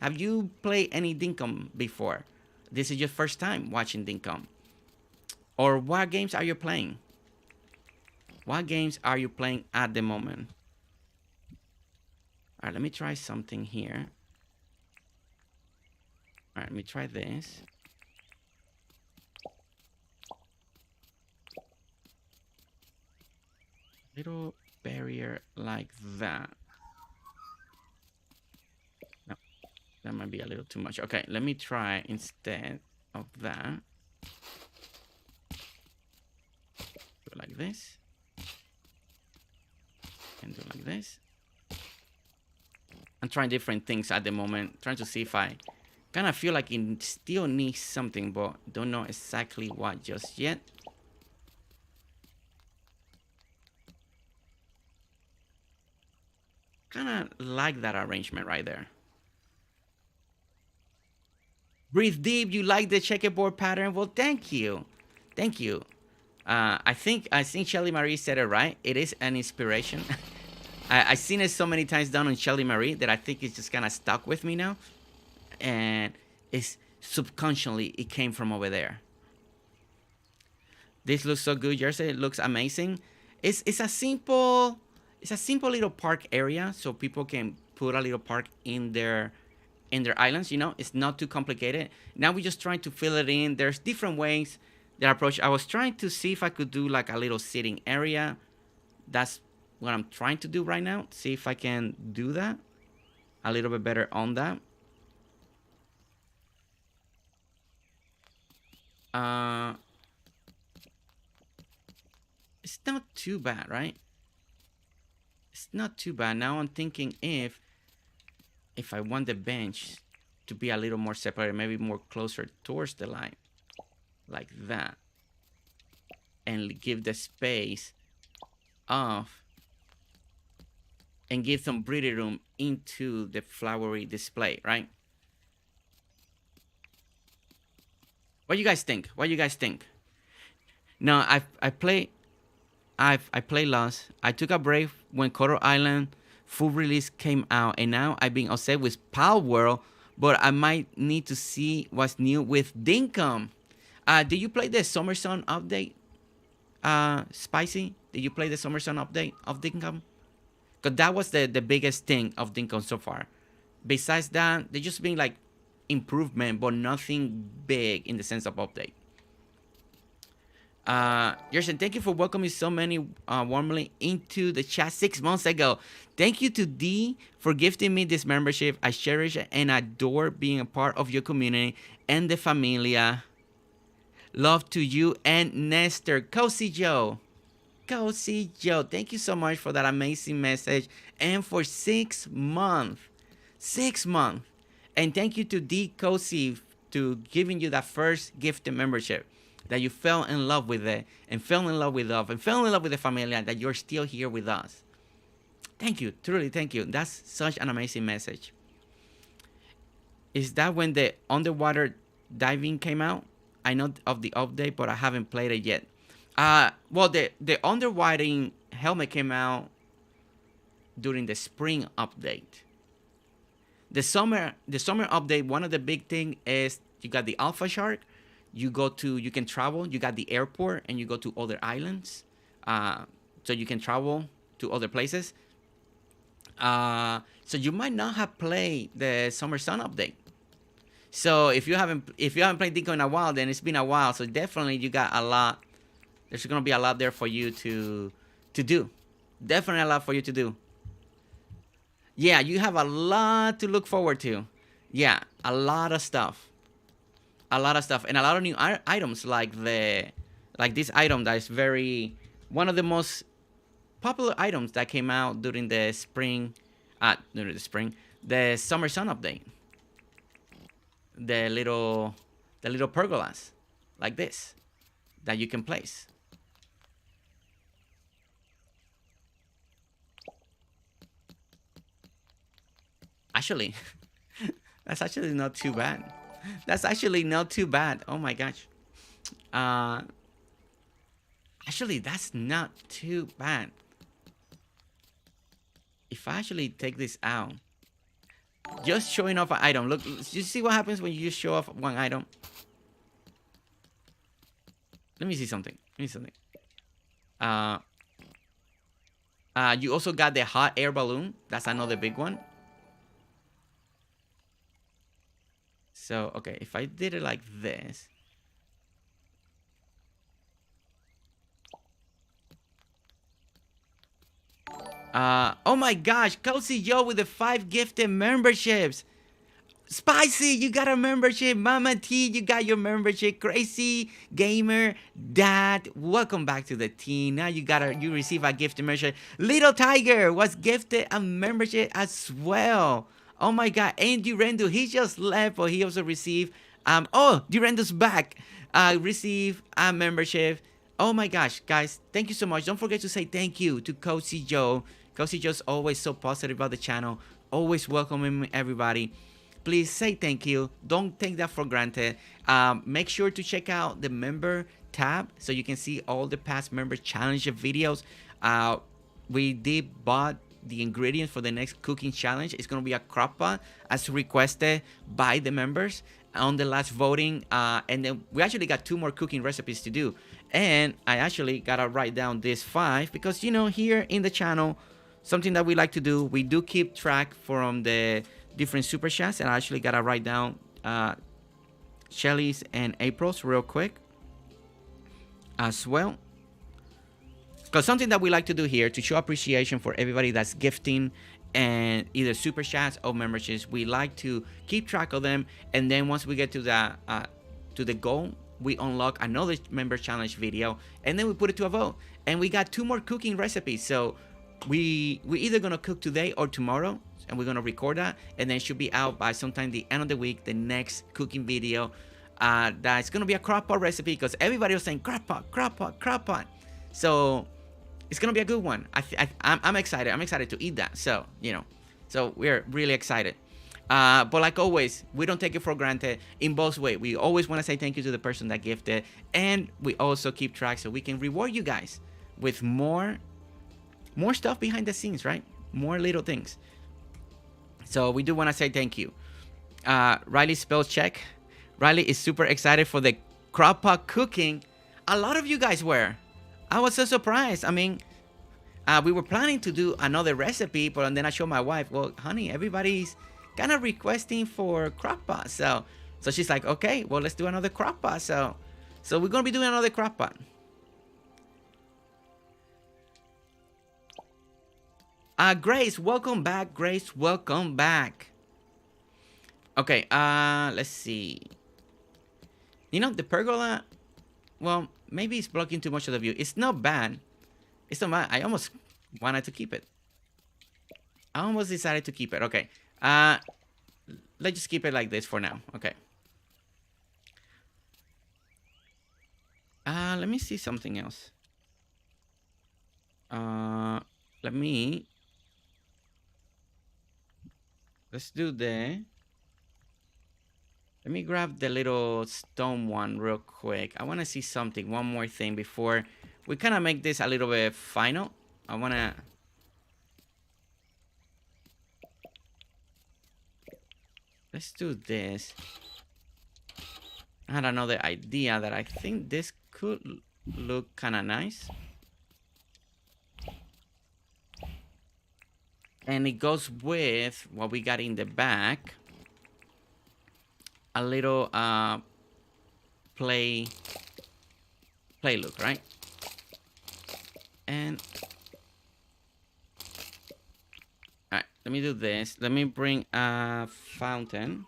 Have you played any Dinkum before? This is your first time watching Dinkum. Or what games are you playing? What games are you playing at the moment? All right, let me try something here. All right, let me try this. Little barrier like that. No, that might be a little too much. Okay, let me try instead of that. Do it like this. And do it like this. I'm trying different things at the moment. Trying to see if I Kind of feel like it still needs something, but don't know exactly what just yet. Kind of like that arrangement right there. Breathe deep. You like the checkerboard pattern? Well, thank you, thank you. I think Shelly Marie said it right. It is an inspiration. I've seen it so many times done on Shelly Marie that I think it's just kind of stuck with me now, and it's subconsciously it came from over there. This looks so good, Jersey. It looks amazing. It's a simple little park area, so people can put a little park in their islands. You know, it's not too complicated. Now we're just trying to fill it in. There's different ways that approach. I was trying to see if I could do like a little sitting area. That's what I'm trying to do right now. See if I can do that a little bit better on that. Uh, it's not too bad, right? It's not too bad. Now I'm thinking if I want the bench to be a little more separated, maybe more closer towards the line, like that, and give the space off and give some breathing room into the flowery display, right? What do you guys think? What do you guys think? No, I play Lost. I took a break when Coral Island full release came out, and now I've been upset with Pal World, but I might need to see what's new with Dinkum. Did you play the Summer Sun update? Spicy? Did you play the Summer Sun update of Dinkum? Because that was the biggest thing of Dinkum so far. Besides that, they just been like improvement, but nothing big in the sense of update. Yerson, thank you for welcoming so many warmly into the chat 6 months ago. Thank you to D for gifting me this membership. I cherish and adore being a part of your community and the familia. Love to you and Nestor. Cozy Joe. Cozy Joe. Thank you so much for that amazing message. And for 6 months. 6 months. And thank you to D Cozy to giving you that first gifted membership. That you fell in love with it, and fell in love with love, and fell in love with the familia, that you're still here with us. Thank you, truly thank you. That's such an amazing message. Is that when the underwater diving came out? I know of the update, but I haven't played it yet. Well, the underwater helmet came out during the spring update. The summer update, one of the big thing is you got the Alpha Shark. You can travel. You got the airport, and you go to other islands, so you can travel to other places. So you might not have played the Summer Sun update. So if you haven't played Dinkum in a while, then it's been a while. So definitely you got a lot. There's gonna be a lot there for you to do. Definitely a lot for you to do. Yeah, you have a lot to look forward to. Yeah, a lot of stuff. A lot of stuff, and a lot of new items like this item that is one of the most popular items that came out during the Summer Sun update. The little pergolas like this that you can place. Actually, that's actually not too bad. That's actually not too bad. Oh my gosh. Actually, that's not too bad. If I actually take this out, just showing off an item. Look, you see what happens when you just show off one item? Let me see something. You also got the hot air balloon. That's another big one. So, okay, if I did it like this. Oh my gosh, Cozy Joe with the 5 gifted memberships. Spicy, you got a membership. Mama T, you got your membership. Crazy Gamer Dad, welcome back to the team. Now you receive a gifted membership. Little Tiger was gifted a membership as well. Oh my God, and Durendo, he just left, but he also received. Oh, Durendo's back. Receive a membership. Oh my gosh, guys, thank you so much. Don't forget to say thank you to Cozy Joe. Cozy Joe's always so positive about the channel, always welcoming everybody. Please say thank you. Don't take that for granted. Make sure to check out the member tab so you can see all the past member challenge videos. We did bought the ingredients for the next cooking challenge. It's going to be a crock pot as requested by the members on the last voting. And then we actually got 2 more cooking recipes to do. And I actually got to write down these 5 because, you know, here in the channel, something that we like to do, we do keep track from the different super chats. And I actually got to write down Shelly's and April's real quick as well. Because something that we like to do here to show appreciation for everybody that's gifting and either super chats or memberships, we like to keep track of them. And then once we get to the goal, we unlock another member challenge video, and then we put it to a vote. And we got 2 more cooking recipes. So we either gonna cook today or tomorrow, and we're gonna record that, and then it should be out by sometime the end of the week. The next cooking video, that's gonna be a crock pot recipe because everybody was saying crock pot, crock pot, crock pot. So it's gonna be a good one. I'm excited. I'm excited to eat that. So, you know, so we're really excited. But like always, we don't take it for granted in both ways. We always want to say thank you to the person that gifted, and we also keep track so we can reward you guys with more stuff behind the scenes, right? More little things. So we do want to say thank you. Riley spell check. Riley is super excited for the crock pot cooking. A lot of you guys were. I was so surprised. I mean, we were planning to do another recipe, but then I showed my wife, well, honey, everybody's kind of requesting for crock pot. So she's like, okay, well, let's do another crock pot. So we're going to be doing another crock pot. Grace, welcome back. Grace, welcome back. Okay, let's see. You know, the pergola, well, maybe it's blocking too much of the view. It's not bad. It's not bad. I almost wanted to keep it. I almost decided to keep it. Okay. Let's just keep it like this for now. Okay. Let me see something else. Let's do the... Let me grab the little stone one real quick. I want to see something, one more thing before we kind of make this a little bit final. I want to... Let's do this. I had another idea that I think this could look kind of nice. And it goes with what we got in the back. A little play look, right? And all right, let me do this. Let me bring a fountain.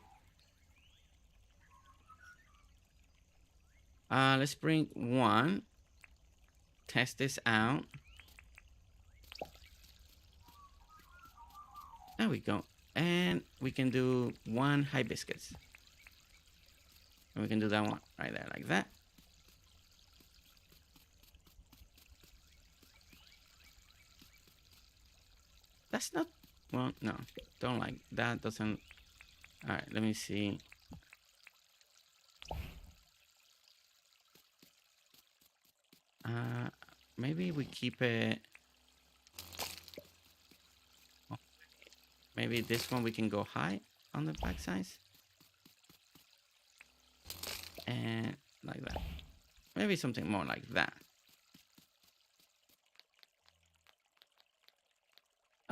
Let's bring one. Test this out. There we go. And we can do 1 hibiscus. And we can do that one right there like that. That's not, well, no, don't like that. Doesn't. All right, let me see. Maybe we keep it. Maybe this one we can go high on the back size. And like that. Maybe something more like that.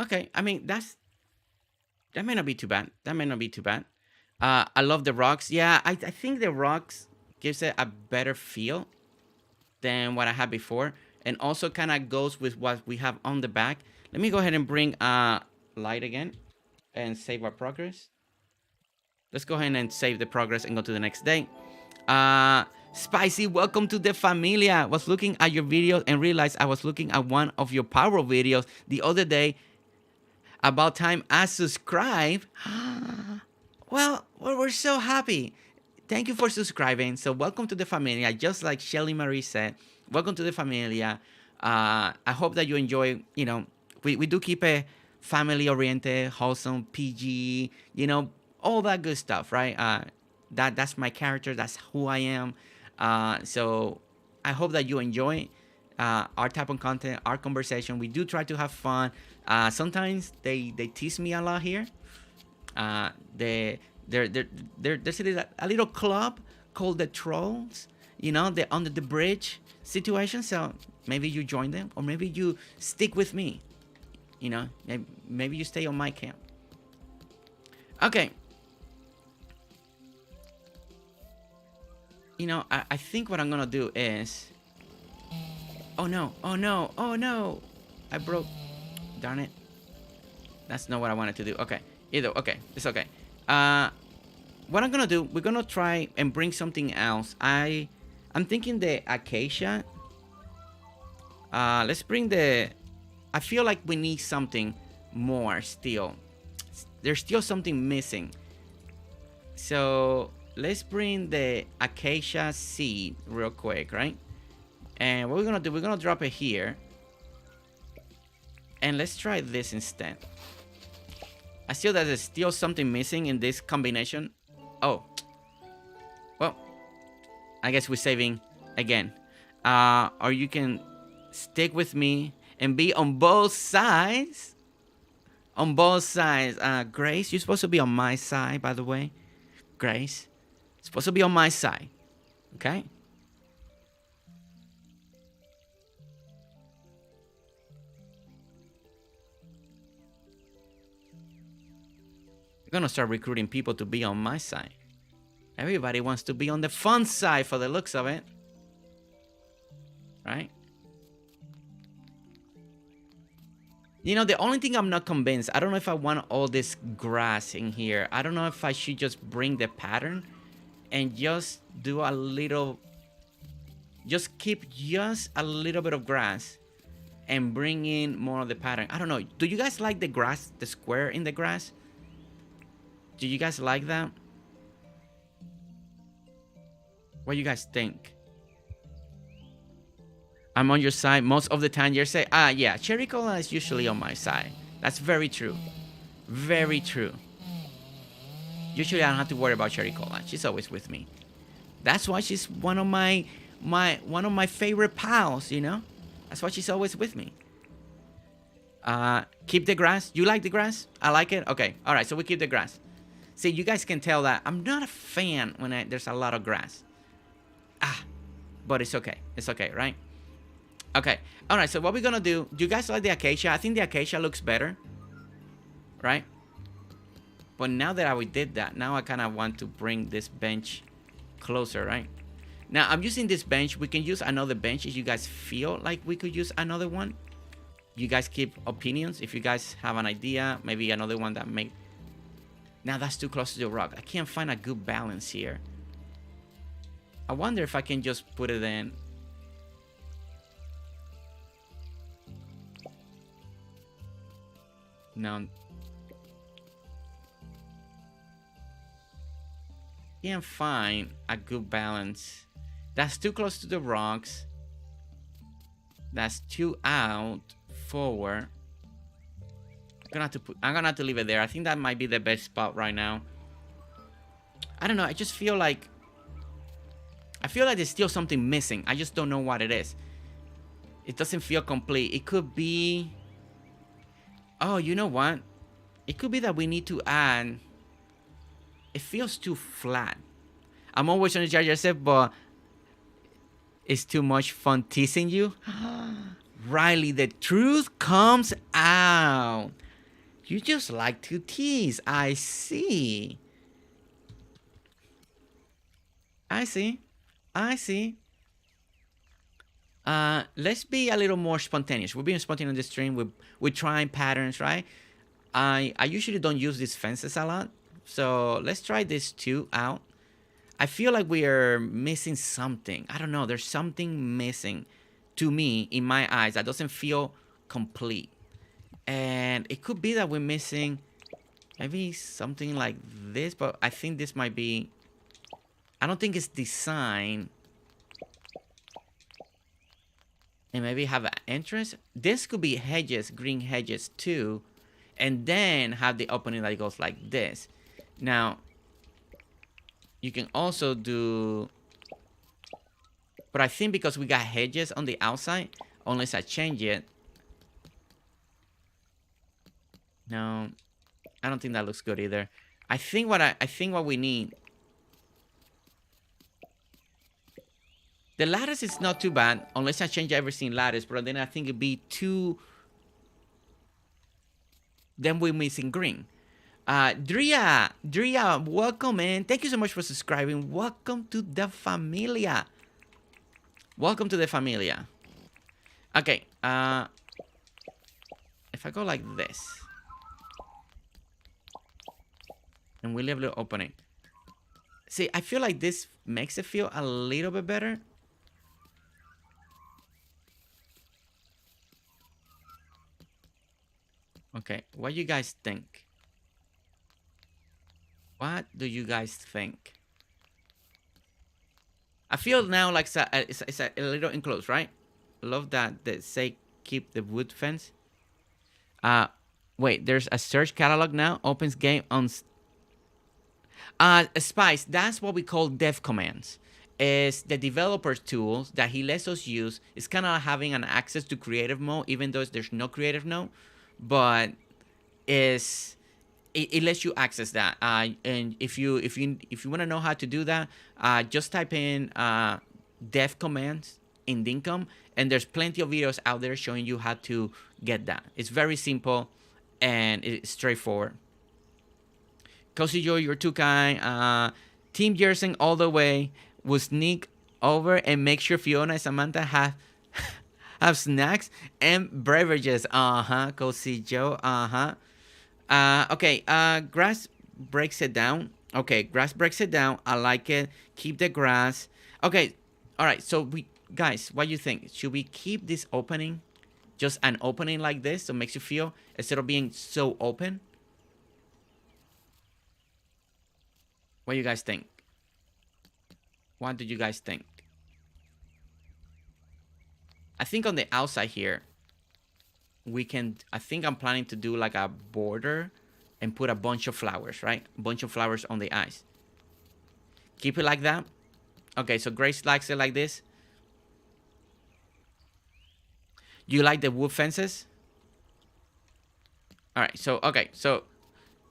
Okay, I mean, that may not be too bad. That may not be too bad. I love the rocks. Yeah, I think the rocks gives it a better feel than what I had before. And also kind of goes with what we have on the back. Let me go ahead and bring light again and save our progress. Let's go ahead and save the progress and go to the next day. Spicy, welcome to the familia. I was looking at your videos and realized I was looking at one of your power videos the other day. About time I subscribe. Well, we're so happy. Thank you for subscribing. So welcome to the familia. Just like Shelly Marie said, welcome to the familia. I hope that you enjoy. We do keep a family oriented, wholesome, PG. All that good stuff, right? That's my character. That's who I am. So I hope that you enjoy our type of content, our conversation. We do try to have fun. Sometimes they tease me a lot here. Uh, they there's a little club called the Trolls. The under the bridge situation. So maybe you join them, or maybe you stick with me. Maybe you stay on my camp. Okay. I think what I'm gonna do is. Oh no! Oh no! Oh no! I broke. Darn it. That's not what I wanted to do. Okay. Okay. It's okay. What I'm gonna do, we're gonna try and bring something else. I'm thinking the acacia. Let's bring the. I feel like we need something more still. There's still something missing. So let's bring the acacia seed real quick, right? And what we're gonna do, we're gonna drop it here. And let's try this instead. I feel that there's still something missing in this combination. Oh. Well, I guess we're saving again. Or you can stick with me and be on both sides. On both sides. Grace, you're supposed to be on my side, by the way. Grace, supposed to be on my side. Okay? I'm gonna start recruiting people to be on my side. Everybody wants to be on the fun side for the looks of it. Right? The only thing I'm not convinced, I don't know if I want all this grass in here. I don't know if I should just bring the pattern and just do a little, just keep just a little bit of grass and bring in more of the pattern. I don't know. Do you guys like the grass, the square in the grass? Do you guys like that? What do you guys think? I'm on your side most of the time. You're saying, yeah, Cherry Cola is usually on my side. That's very true. Very true. Usually I don't have to worry about Cherry Cola. She's always with me. That's why she's one of my favorite pals, That's why she's always with me. Keep the grass. You like the grass? I like it? Okay. All right, so we keep the grass. See, you guys can tell that I'm not a fan when there's a lot of grass. But it's okay. It's okay, right? Okay. All right, so what we're going to do you guys like the acacia? I think the acacia looks better. Right? But now that we did that, now I kind of want to bring this bench closer, right? Now, I'm using this bench. We can use another bench if you guys feel like we could use another one. You guys keep opinions. If you guys have an idea, maybe another one that may... Now, that's too close to the rock. I can't find a good balance here. I wonder if I can just put it in... No. Can't find a good balance. That's too close to the rocks. That's too out forward. I'm gonna have to leave it there. I think that might be the best spot right now. I don't know. I just feel like there's still something missing. I just don't know what it is. It doesn't feel complete. It could be... Oh, you know what? It could be that we need to add... It feels too flat. I'm always trying to judge yourself, but... It's too much fun teasing you. Riley, the truth comes out. You just like to tease. I see. I see. Let's be a little more spontaneous. We're being spontaneous on the stream. We're trying patterns, right? I usually don't use these fences a lot. So let's try this two out. I feel like we are missing something. I don't know. There's something missing to me in my eyes that doesn't feel complete. And it could be that we're missing maybe something like this, but I think this might be, I don't think it's designed. And maybe have an entrance. This could be hedges, green hedges too. And then have the opening that goes like this. Now, you can also do, but I think because we got hedges on the outside, unless I change it. No, I don't think that looks good either. I think what we need. The lattice is not too bad, unless I change everything lattice, but then I think it'd be too. Then we're missing green. Dria, welcome, man. Thank you so much for subscribing. Welcome to the familia. Welcome to the familia. Okay, if I go like this, and we leave a little opening. See, I feel like this makes it feel a little bit better. Okay, what do you guys think? What do you guys think? I feel now like it's a little enclosed, right? Love that they say keep the wood fence. Wait, there's a search catalog now. Opens game on. Spice. That's what we call dev commands. Is the developer's tools that he lets us use. It's kind of having an access to creative mode, even though there's no creative mode, but it lets you access that. And if you want to know how to do that, just type in dev commands in Dinkum, and there's plenty of videos out there showing you how to get that. It's very simple and it's straightforward. Cozy Joe, you're too kind. Team Jersey all the way. Will sneak over and make sure Fiona and Samantha have snacks and beverages. Cozy Joe. Okay. Grass breaks it down. Okay, grass breaks it down. I like it. Keep the grass. Okay. All right. So guys, what do you think? Should we keep this opening, just an opening like this, so it makes you feel instead of being so open? What do you guys think? What do you guys think? I think on the outside here, we can, I think I'm planning to do like a border and put a bunch of flowers, right? A bunch of flowers on the eyes. Keep it like that. Okay, so Grace likes it like this. You like the wood fences? All right, so, okay, so,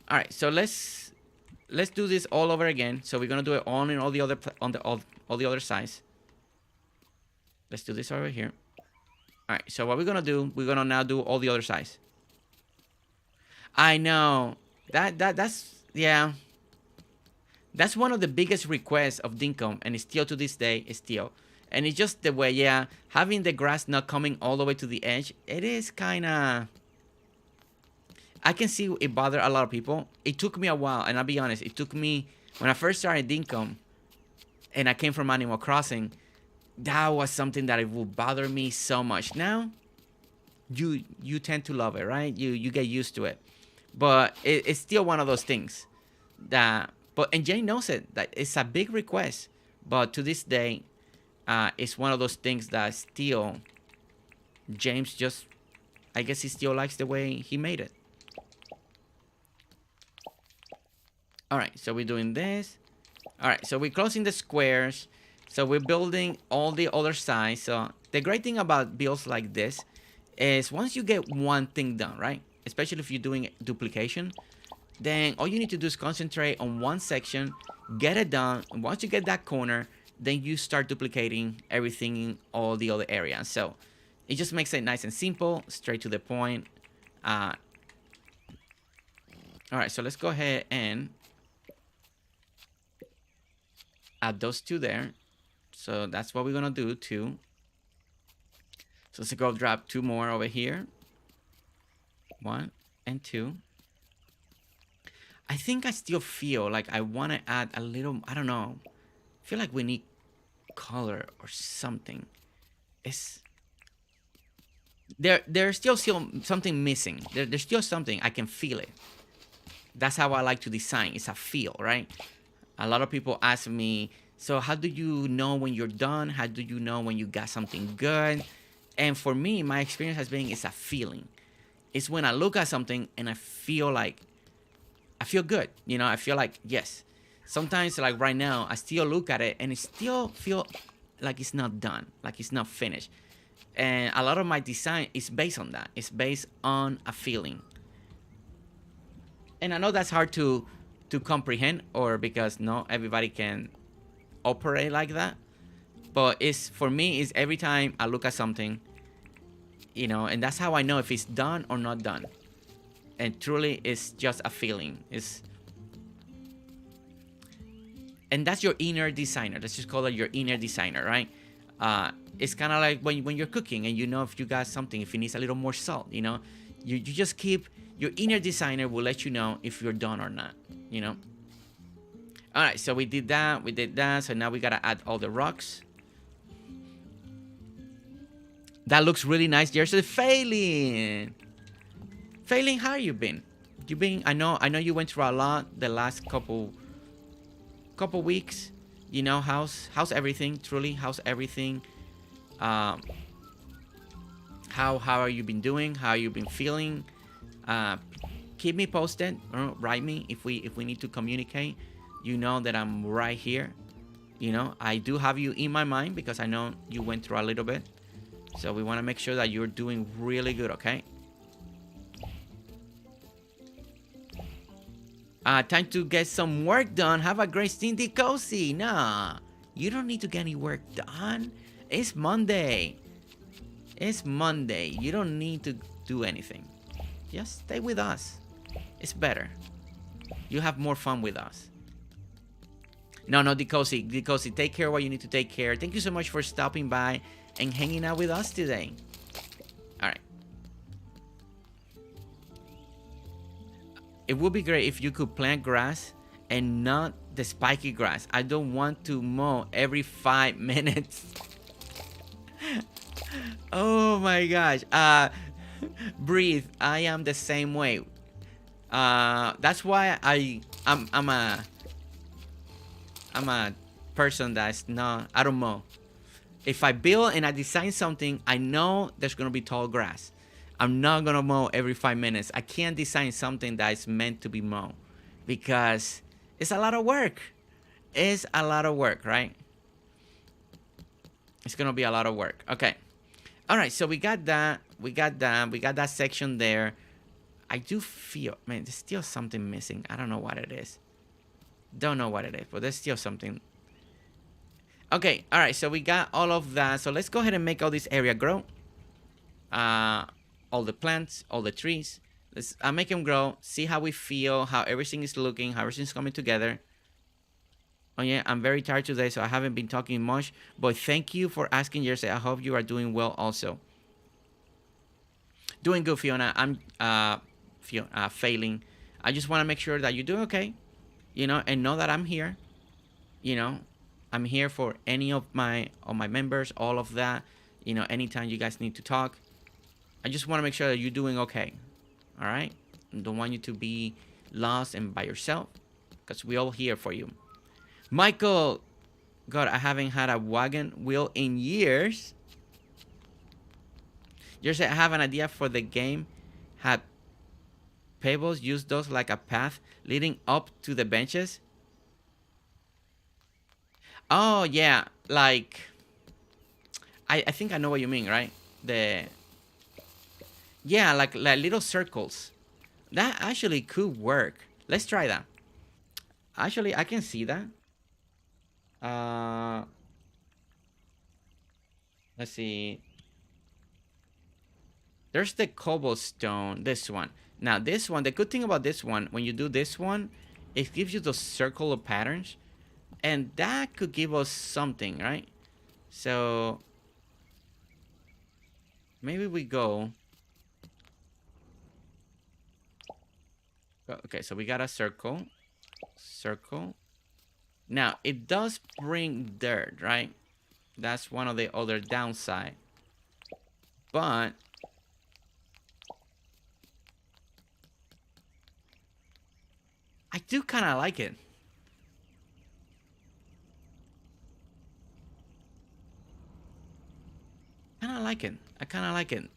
all right, so let's do this all over again. So we're gonna do it on all the other all the other sides. Let's do this over here. All right. So what we're gonna do? We're gonna now do all the other sides. I know that's yeah. That's one of the biggest requests of Dinkum, and it's still to this day is still. And it's just the way, yeah, having the grass not coming all the way to the edge. It is kind of. I can see it bother a lot of people. It took me a while, and I'll be honest, it took me, when I first started Dinkum, and I came from Animal Crossing, that was something that it would bother me so much. Now, you tend to love it, right? You get used to it. But it's still one of those things that, and Jane knows it, that it's a big request. But to this day, it's one of those things that still, James just, I guess he still likes the way he made it. All right, so we're doing this. All right, so we're closing the squares. So we're building all the other sides. So the great thing about builds like this is once you get one thing done, right? Especially if you're doing duplication, then all you need to do is concentrate on one section, get it done. And once you get that corner, then you start duplicating everything in all the other areas. So it just makes it nice and simple, straight to the point. All right, so let's go ahead and add those two there. So that's what we're gonna do too. So let's go drop two more over here. 1 and 2. I think I still feel like I want to add a little, I don't know. I feel like we need color or something. There's still something missing. There's still something. I can feel it. That's how I like to design. It's a feel, right? A lot of people ask me, so how do you know when you're done? How do you know when you got something good? And for me, my experience has been it's a feeling. It's when I look at something and I feel good. You know, I feel like yes. Sometimes like right now, I still look at it and it still feel like it's not done, like it's not finished. And a lot of my design is based on that. It's based on a feeling. And I know that's hard to comprehend, or because not everybody can operate like that. But it's for me is every time I look at something, you know, and that's how I know if it's done or not done. And truly, it's just a feeling. And that's your inner designer. Let's just call it your inner designer, right? It's kind of like when you're cooking and you know if you got something, if it needs a little more salt, you know, you just keep your inner designer will let you know if you're done or not, you know. All right, so we did that. So now we gotta add all the rocks. That looks really nice. There's a failing. Failing, how you been? You been? I know you went through a lot the last couple weeks. You know, how's everything? Truly, how's everything? How are you been doing? How you been feeling? Keep me posted. Write me if we need to communicate. You know that I'm right here. You know, I do have you in my mind because I know you went through a little bit. So we want to make sure that you're doing really good, okay? Time to get some work done. Have a great stinky cozy. Nah, you don't need to get any work done. It's Monday. It's Monday. You don't need to do anything. Just stay with us. It's better. You have more fun with us. No, Decosi, take care of what you need to take care. Thank you so much for stopping by and hanging out with us today. All right. It would be great if you could plant grass and not the spiky grass. I don't want to mow every 5 minutes. Oh my gosh. Breathe. I am the same way. That's why I'm a person that's not, I don't mow. If I build and I design something, I know there's gonna be tall grass. I'm not gonna mow every 5 minutes. I can't design something that is meant to be mown because it's a lot of work. It's a lot of work, right? It's gonna be a lot of work. Okay. All right, so we got that. We got that section there. I do feel, man, there's still something missing. I don't know what it is. Don't know what it is, but there's still something. Okay, all right, so we got all of that. So let's go ahead and make all this area grow. All the plants, all the trees. Let's make them grow. See how we feel, how everything is looking, how everything's coming together. Oh yeah, I'm very tired today, so I haven't been talking much. But thank you for asking, Jersey. I hope you are doing well also. Doing good, Fiona. I'm failing. I just want to make sure that you're doing okay, you know, and know that I'm here. You know, I'm here for any of my members, all of that. You know, anytime you guys need to talk. I just want to make sure that you're doing okay. All right? I don't want you to be lost and by yourself because we're all here for you. Michael, God, I haven't had a wagon wheel in years. Just I have an idea for the game. Had pebbles, use those like a path leading up to the benches. Oh, yeah. Like, I think I know what you mean, right? Yeah, like little circles. That actually could work. Let's try that. Actually, I can see that. Let's see. There's the cobblestone, this one. Now, this one, the good thing about this one, when you do this one, it gives you those circular patterns. And that could give us something, right? So, maybe we go. Okay, so we got a circle. Circle. Now, it does bring dirt, right? That's one of the other downside. But I do kind of like it. Kind of like it. I kind of like it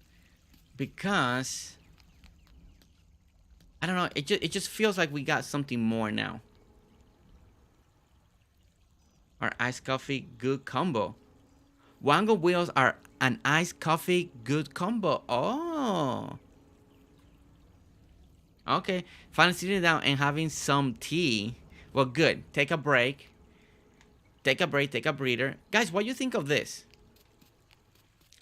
because I don't know. It just feels like we got something more now. Our iced coffee good combo. Wango wheels are an iced coffee good combo. Oh. Okay. Finally sitting down and having some tea. Well, good. Take a break. Take a break. Take a breather. Guys, what do you think of this?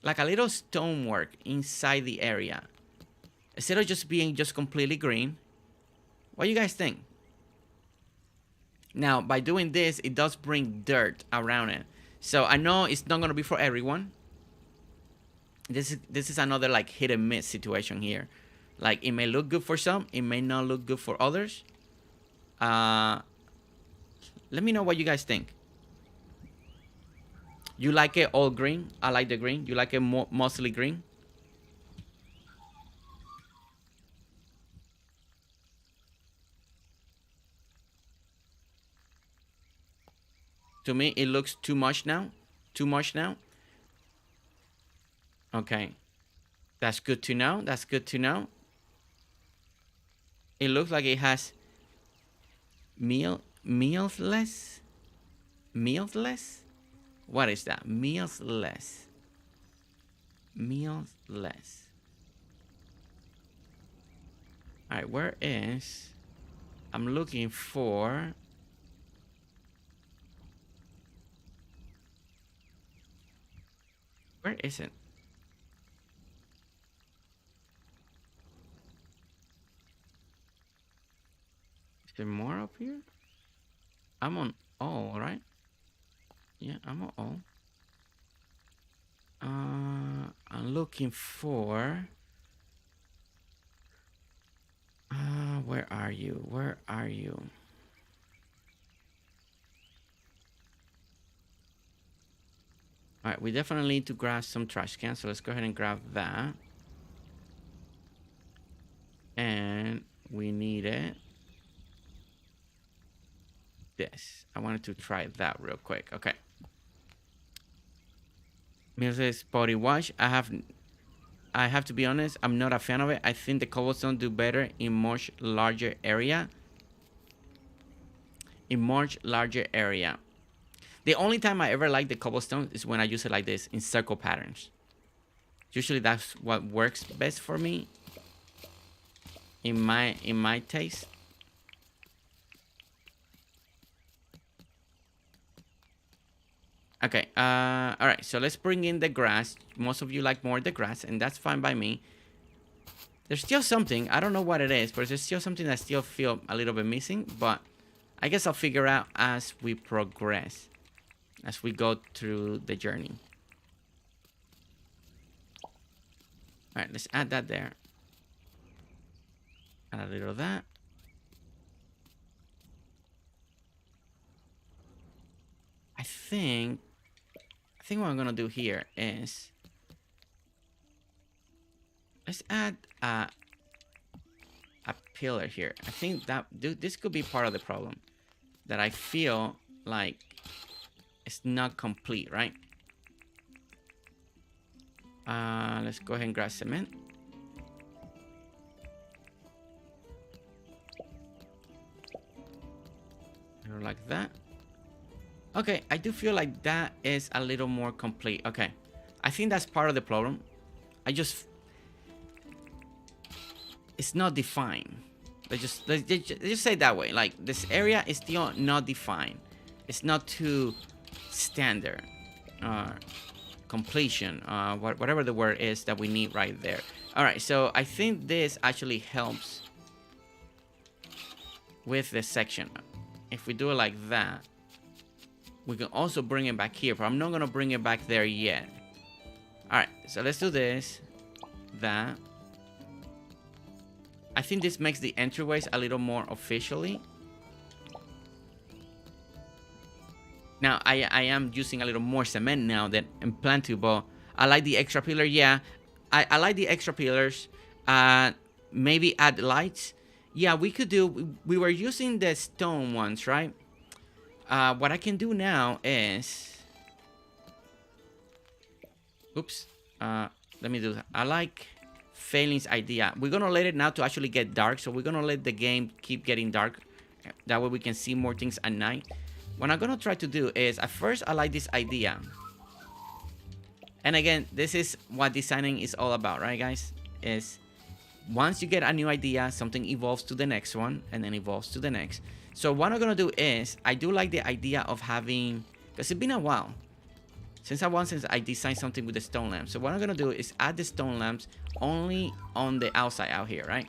Like a little stonework inside the area. Instead of just being just completely green. What do you guys think? Now, by doing this, it does bring dirt around it. So I know it's not going to be for everyone. This is another like hit and miss situation here. Like it may look good for some, it may not look good for others. Let me know what you guys think. You like it all green? I like the green. You like it mostly green? To me, it looks too much now. Too much now. Okay. That's good to know. That's good to know. It looks like it has meals less. Meals less? What is that? Meals less. Meals less. Alright, where is... I'm looking for... Where is it? Is there more up here? I'm on all, right? Yeah, I'm on all. I'm looking for... where are you? Where are you? Alright, we definitely need to grab some trash cans, so let's go ahead and grab that. And we need it. This. I wanted to try that real quick. Okay. Mrs. Body Wash. I have to be honest, I'm not a fan of it. I think the cobblestone do better in much larger area. In much larger area. The only time I ever like the cobblestone is when I use it like this in circle patterns. Usually that's what works best for me. In my taste. Okay, alright, so let's bring in the grass. Most of you like more the grass, and that's fine by me. There's still something, I don't know what it is, but there's still something that I still feel a little bit missing, but I guess I'll figure out as we progress, as we go through the journey. Alright, let's add that there. Add a little of that. I think what I'm gonna do here is let's add a pillar here. I think that this could be part of the problem, that I feel like it's not complete, right? Let's go ahead and grab cement. Like that. Okay, I do feel like that is a little more complete. Okay, I think that's part of the problem. It's not defined. Let's just say it that way. Like this area is still not defined. It's not too standard. Completion. Whatever the word is that we need right there. All right, so I think this actually helps with this section. If we do it like that. We can also bring it back here, but I'm not going to bring it back there yet. Alright, so let's do this. That. I think this makes the entryways a little more officially. Now, I am using a little more cement now than I plan to, but I like the extra pillar, yeah. I like the extra pillars. Maybe add lights. Yeah, we could do, we were using the stone ones, right? What I can do now is, oops, let me do that. I like Failing's idea. We're gonna let it now to actually get dark, so we're gonna let the game keep getting dark. That way we can see more things at night. What I'm gonna try to do is, at first I like this idea. And again, this is what designing is all about, right guys? Is once you get a new idea, something evolves to the next one and then evolves to the next. So what I'm gonna do is, I do like the idea of having, because it's been a while since I designed something with the stone lamps. So what I'm gonna do is add the stone lamps only on the outside out here, right?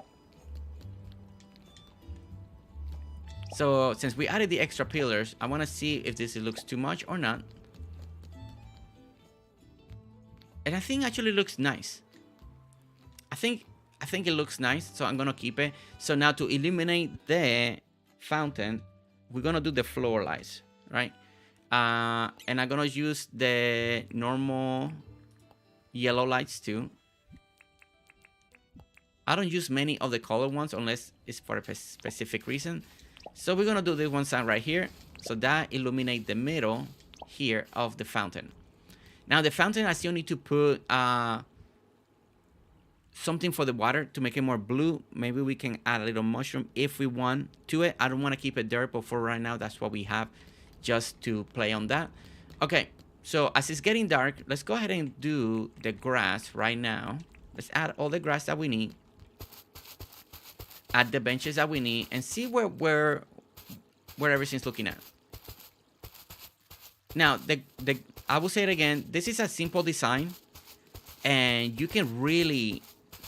So since we added the extra pillars, I wanna see if this looks too much or not. And I think actually looks nice. I think it looks nice, so I'm gonna keep it. So now to eliminate the fountain, we're gonna do the floor lights, right? And I'm gonna use the normal yellow lights too. I don't use many of the color ones unless it's for a specific reason. So we're gonna do this one side right here, so that illuminate the middle here of the fountain. Now the fountain, I still need to put something for the water to make it more blue. Maybe we can add a little mushroom if we want to it. I don't want to keep it dirt, but for right now, that's what we have just to play on that. Okay, so as it's getting dark, let's go ahead and do the grass right now. Let's add all the grass that we need. Add the benches that we need and see where everything's looking at. Now, I will say it again. This is a simple design, and you can really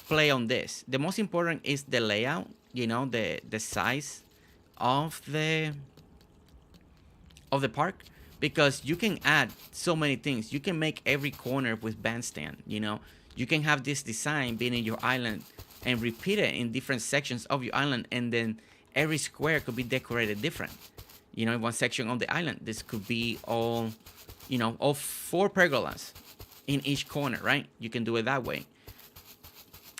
play on this. The most important is the layout. You know, the size of the park, because you can add so many things. You can make every corner with bandstand. You know, you can have this design being in your island and repeat it in different sections of your island, and then every square could be decorated different. You know, in one section of the island, this could be all, you know, all 4 pergolas in each corner, right? You can do it that way.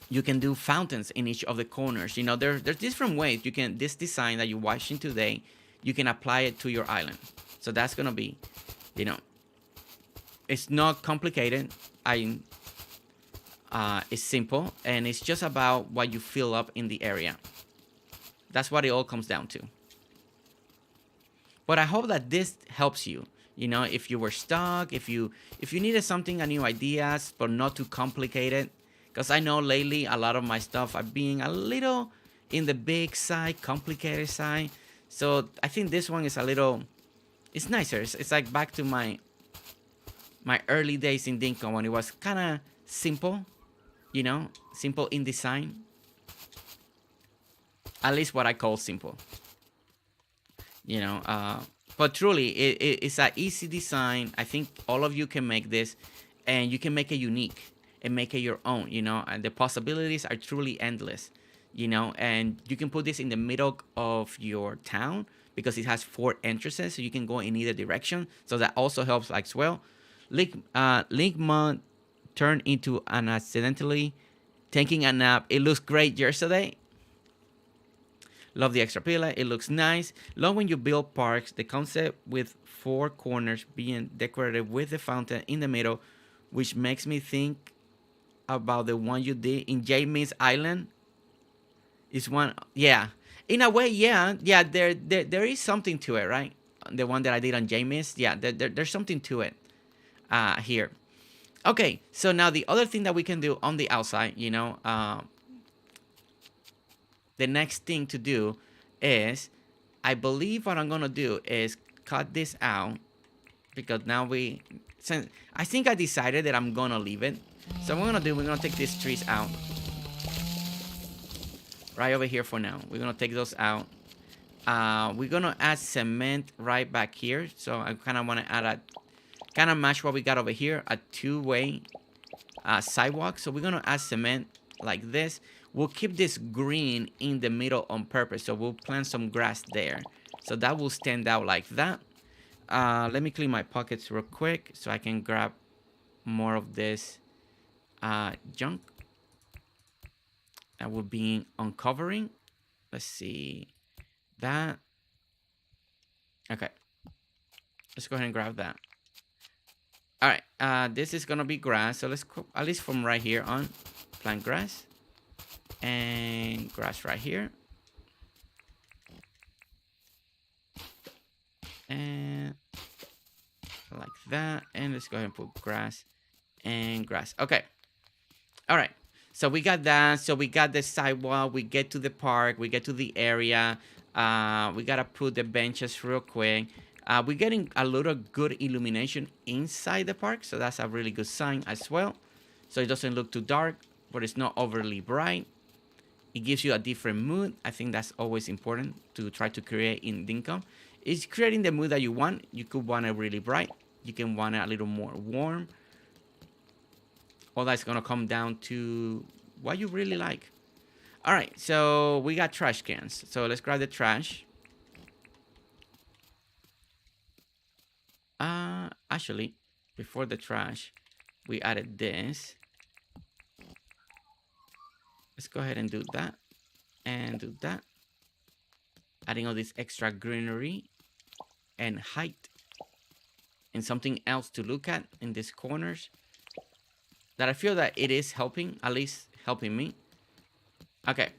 You can do fountains in each of the corners. You know, there's different ways you can, this design that you're watching today, you can apply it to your island. So that's gonna be, you know, it's not complicated. It's simple, and it's just about what you fill up in the area. That's what it all comes down to. But I hope that this helps you. You know, if you were stuck, if you needed something, a new ideas, but not too complicated. Because I know lately a lot of my stuff are being a little in the big side, complicated side. So I think this one is a little, it's nicer. It's like back to my early days in Dinkum when it was kind of simple, you know, simple in design. At least what I call simple. You know, but truly, it's an easy design. I think all of you can make this, and you can make it unique and make it your own, you know, and the possibilities are truly endless, you know, and you can put this in the middle of your town because it has 4 entrances, so you can go in either direction. So that also helps like as well. Link Mod turned into an accidentally taking a nap. It looks great yesterday. Love the extra pillar. It looks nice. Love when you build parks. The concept with 4 corners being decorated with the fountain in the middle, which makes me think about the one you did in Jamie's Island. Is one, yeah. In a way, yeah. There is something to it, right? The one that I did on Jamie's, yeah. There's something to it here. Okay, so now the other thing that we can do on the outside, you know, the next thing to do is, I believe what I'm gonna do is cut this out, because now I think I decided that I'm gonna leave it. So what we're gonna take these trees out right over here for now. We're gonna take those out. We're gonna add cement right back here. So I kind of want to add kind of match what we got over here, a 2-way sidewalk. So we're gonna add cement like this. We'll keep this green in the middle on purpose. So we'll plant some grass there. So that will stand out like that. Let me clean my pockets real quick so I can grab more of this junk that will be uncovering. Let's see. That. Okay. Let's go ahead and grab that. All right. This is gonna be grass. So let's go, at least from right here on, plant grass. And grass right here. And like that. And let's go ahead and put grass and grass. Okay. All right. So we got that. So we got the sidewalk. We get to the park. We get to the area. We gotta put the benches real quick. We're getting a lot of good illumination inside the park, so that's a really good sign as well. So it doesn't look too dark, but it's not overly bright. It gives you a different mood. I think that's always important to try to create in Dinkum. It's creating the mood that you want. You could want it really bright. You can want it a little more warm. All that's gonna come down to what you really like. All right, so we got trash cans. So let's grab the trash. Actually, before the trash, we added this. Let's go ahead and do that. And do that. Adding all this extra greenery and height. And something else to look at in these corners. That I feel that it is helping, at least helping me. Okay.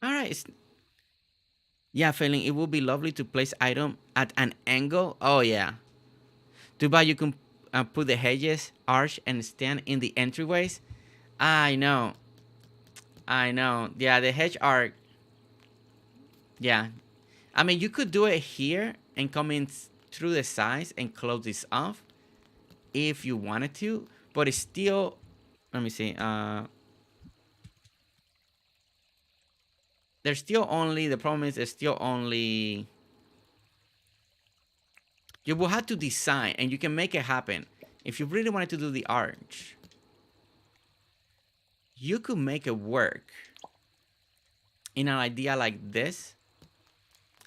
All right. Yeah, feeling it would be lovely to place item at an angle. Oh, yeah. Too bad you can put the hedges, arch, and stand in the entryways. I know. I know. Yeah, the hedge arc. Yeah. I mean, you could do it here and come in through the sides and close this off if you wanted to. But it's still... Let me see. There's still only... The problem is there's still only... You will have to design, and you can make it happen. If you really wanted to do the arch, you could make it work in an idea like this,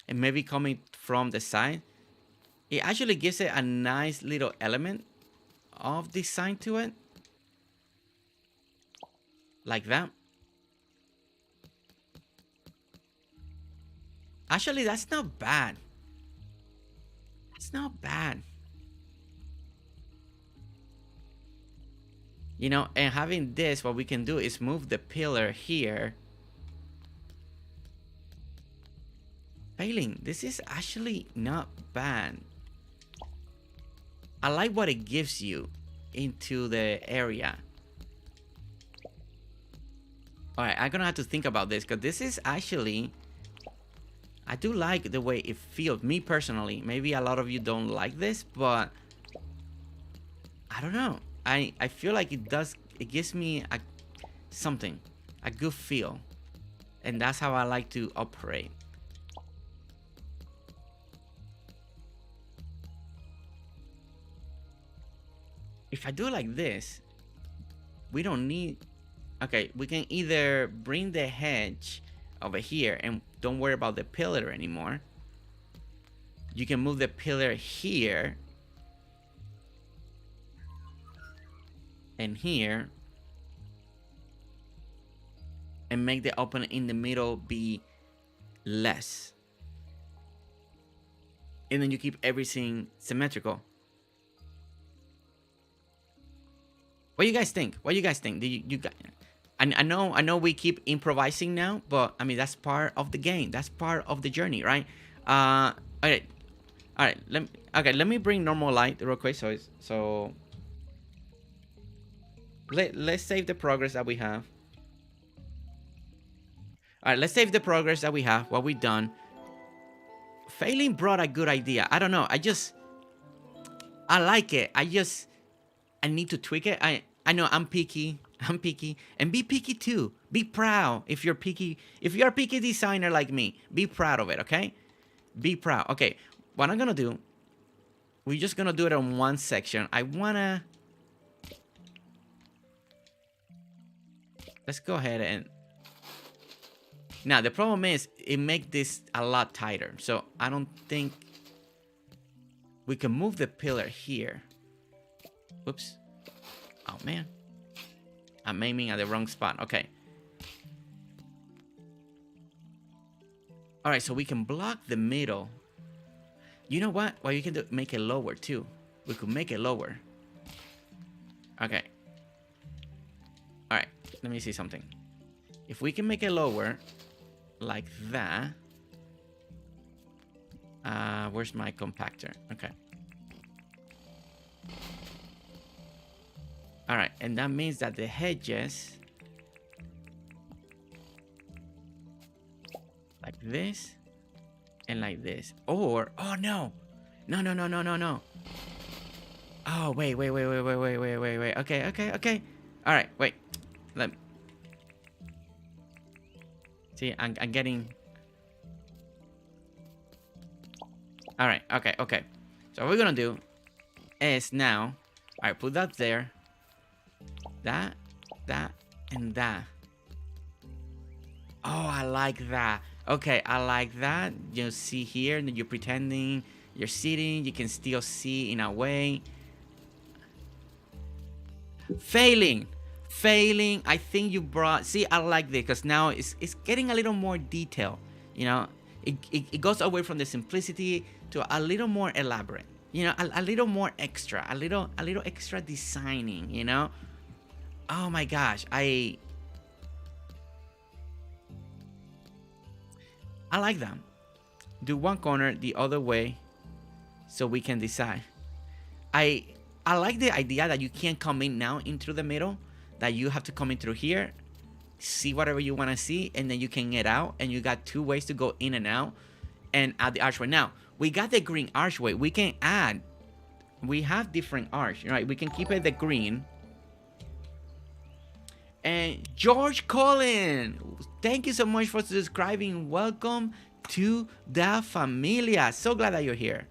and maybe coming from the side. It actually gives it a nice little element of design to it. Like that. Actually, that's not bad. It's not bad. You know, and having this, what we can do is move the pillar here. Failing, this is actually not bad. I like what it gives you into the area. Alright, I'm gonna have to think about this, because this is actually... I do like the way it feels, me personally. Maybe a lot of you don't like this, but I don't know. I feel like it gives me something, a good feel. And that's how I like to operate. If I do it like this, we don't need... Okay, we can either bring the hedge over here and don't worry about the pillar anymore. You can move the pillar here and here and make the opening in the middle be less. And then you keep everything symmetrical. What do you guys think? What do you guys think? Do you guys... I know we keep improvising now, but I mean that's part of the game. That's part of the journey, right? Okay, all right. Let me bring normal light real quick. So let's save the progress that we have. All right, let's save the progress that we have. What we've done. Failing brought a good idea. I don't know. I like it. I need to tweak it. I know I'm picky. I'm picky. And be picky too. Be proud if you're picky. If you're a picky designer like me, be proud of it, okay? Be proud. Okay, what I'm gonna do, we're just gonna do it on one section. Let's go ahead and... Now, the problem is, it makes this a lot tighter. So, I don't think we can move the pillar here. Oops. Oh, man. I'm aiming at the wrong spot. Okay. All right, so we can block the middle. You know what? Well, you can make it lower too. We could make it lower. Okay. All right, let me see something. If we can make it lower, like that. Where's my compactor? Okay. All right, and that means that the hedges, like this, and like this. Or, oh no. No. Oh, wait. Okay. All right, wait. Let me. See, I'm getting. All right, okay. So what we're gonna do is now, all right, put that there. That, and that. Oh, I like that. Okay, I like that. You see here, and you're pretending you're sitting. You can still see in a way. Failing. I think you brought. See, I like this because now it's getting a little more detail. You know, it goes away from the simplicity to a little more elaborate. You know, a little more extra. A little extra designing. You know. Oh my gosh, I like that. Do one corner the other way, so we can decide. I like the idea that you can't come in now into the middle. That you have to come in through here, see whatever you want to see, and then you can get out. And you got two ways to go in and out, and add the archway. Now we got the green archway. We can add. We have different arch, right? We can keep it the green. And George Colin, thank you so much for subscribing. Welcome to the familia. So glad that you're here.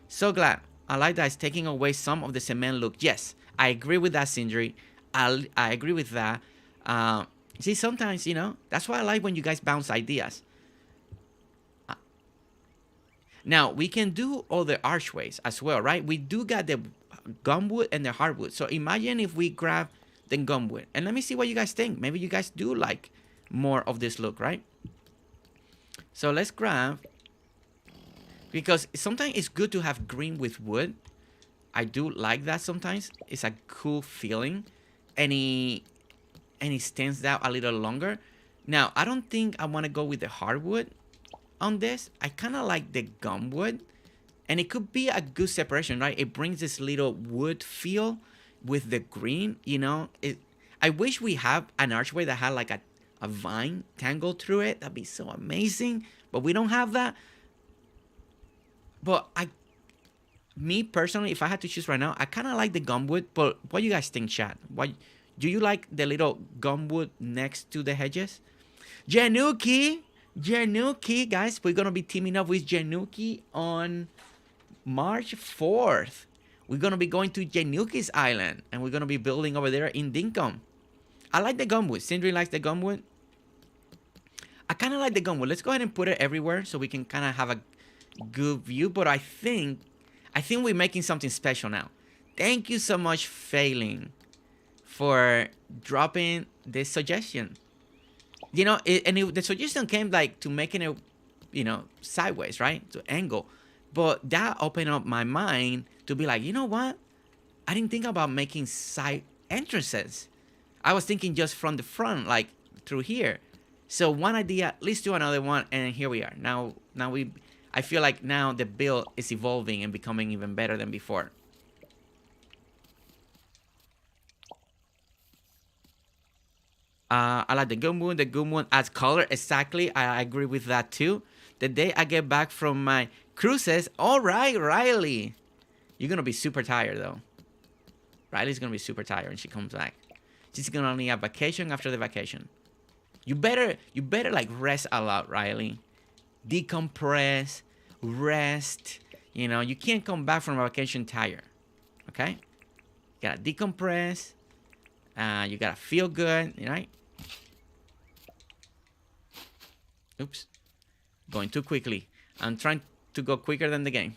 So glad. I like that it's taking away some of the cement look. Yes, I agree with that, Sindri. I agree with that. See, sometimes, you know, that's why I like when you guys bounce ideas. Now, we can do all the archways as well, right? We do got the gumwood and the hardwood. So imagine if we grab the gumwood. And let me see what you guys think. Maybe you guys do like more of this look, right? So let's grab. Because sometimes it's good to have green with wood. I do like that sometimes. It's a cool feeling. And it stands out a little longer. Now, I don't think I want to go with the hardwood on this. I kind of like the gumwood. And it could be a good separation, right? It brings this little wood feel with the green, you know. I wish we have an archway that had like a vine tangled through it. That'd be so amazing. But we don't have that. But me personally, if I had to choose right now, I kind of like the gumwood. But what do you guys think, chat? What do you like the little gumwood next to the hedges? Januki, guys, we're gonna be teaming up with Januki on March 4th. We're gonna be going to Januki's island, and we're gonna be building over there in Dinkum. I like the gumwood. Sindri likes the gumwood. I kind of like the gumwood. Let's go ahead and put it everywhere so we can kind of have a good view. But I think we're making something special now. Thank you so much, Failing, for dropping this suggestion. You know, the suggestion came like to making it, you know, sideways, right? To angle. But that opened up my mind to be like, you know what? I didn't think about making side entrances. I was thinking just from the front, like through here. So one idea, let's do another one, and here we are. Now I feel like now the build is evolving and becoming even better than before. I like the gumwood. The gumwood adds color. Exactly. I agree with that too. The day I get back from my cruises. All right, Riley. You're going to be super tired though. Riley's going to be super tired when she comes back. She's going to need a vacation after the vacation. You better like rest a lot, Riley. Decompress, rest. You know, you can't come back from a vacation tired. Okay? You gotta decompress. You gotta feel good, right? Oops. Going too quickly. I'm trying to go quicker than the game.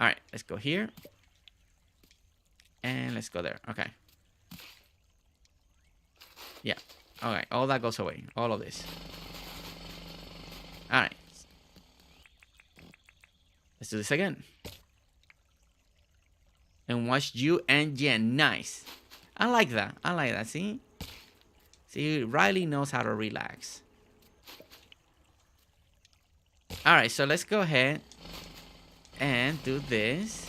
Alright, let's go here. And let's go there. Okay. Yeah. Alright, all that goes away. All of this. Alright. Let's do this again. And watch you and Jen. Nice. I like that. I like that. See? See, Riley knows how to relax. Alright, so let's go ahead and do this.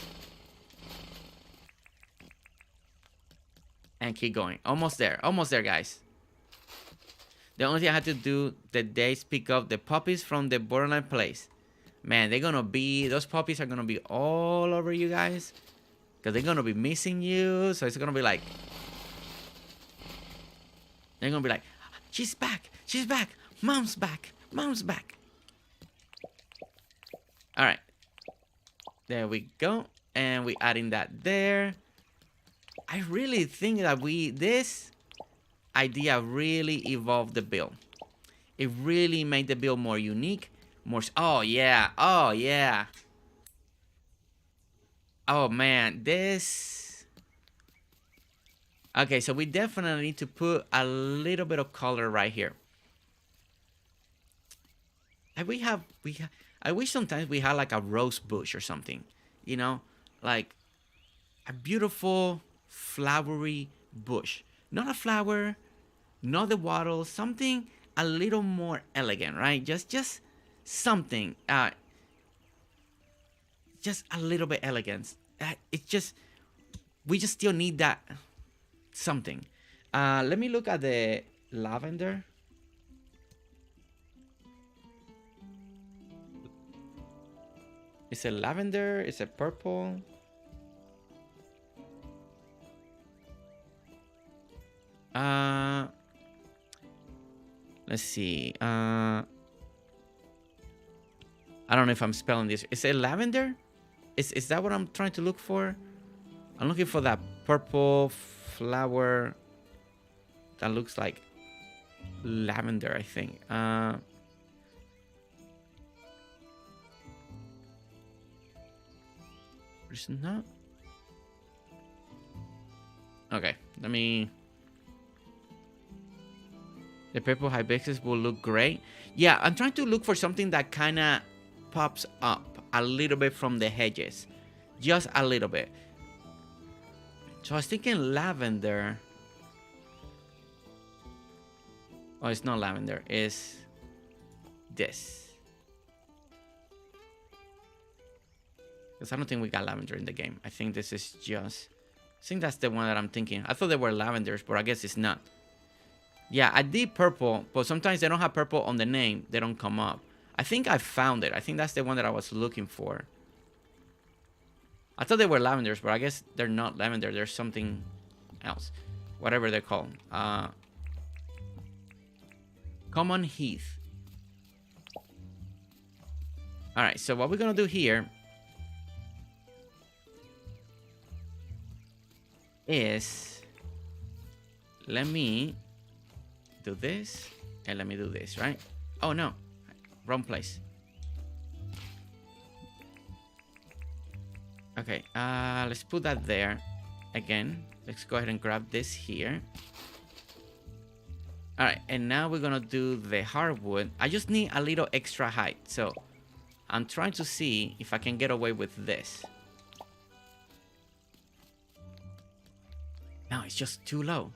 And keep going. Almost there. Almost there, guys. The only thing I had to do today is pick up the puppies from the borderline place. Man, they're gonna be... Those puppies are gonna be all over you guys. Because they're gonna be missing you. So it's gonna be like... They're gonna be like... She's back! She's back! Mom's back! Mom's back! Alright. There we go. And we adding that there. I really think that this idea really evolved the build. It really made the build more unique. More... Oh, yeah. Oh, yeah. Oh, man. This... Okay, so we definitely need to put a little bit of color right here. And I wish sometimes we had like a rose bush or something. You know? Like a beautiful... flowery bush, not a flower, not the wattle, something a little more elegant, right? Just something, just a little bit elegance. It's just, we just still need that something. Let me look at the lavender. Is it lavender? Is it purple? Let's see. I don't know if I'm spelling this. Is it lavender? Is that what I'm trying to look for? I'm looking for that purple flower that looks like lavender, I think. It's not. Okay, let me... The purple hibiscus will look great. Yeah, I'm trying to look for something that kind of pops up a little bit from the hedges. Just a little bit. So I was thinking lavender. Oh, it's not lavender. It's this. Because I don't think we got lavender in the game. I think this is just... I think that's the one that I'm thinking. I thought they were lavenders, but I guess it's not. Yeah, I did purple, but sometimes they don't have purple on the name. They don't come up. I think I found it. I think that's the one that I was looking for. I thought they were lavenders, but I guess they're not lavender. There's something else. Whatever they're called. Common heath. Alright, so what we're going to do here is... Let me... do this and let me do this, right? Oh no, wrong place. Okay, let's put that there again. Let's go ahead and grab this here. All right, and now we're gonna do the hardwood. I just need a little extra height, so I'm trying to see if I can get away with this. No, it's just too low.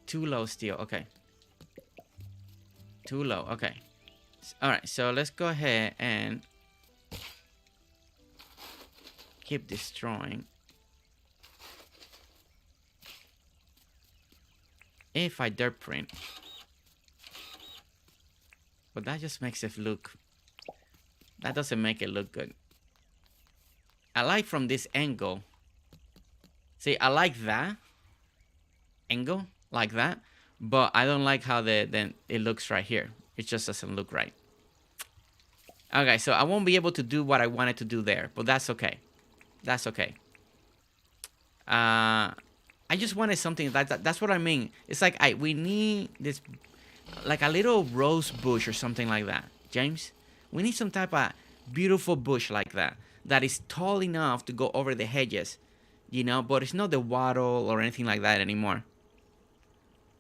Too low still. Okay. Too low. Okay. All right. So let's go ahead and keep destroying. If I dirt print. But that just makes it look... That doesn't make it look good. I like from this angle. See, I like that angle. Like that. But I don't like how then it looks right here. It just doesn't look right. Okay, so I won't be able to do what I wanted to do there. But that's okay. That's okay. I just wanted something that's what I mean. It's like we need this, like a little rose bush or something like that. James, we need some type of beautiful bush like that. That is tall enough to go over the hedges. You know, but it's not the wattle or anything like that anymore.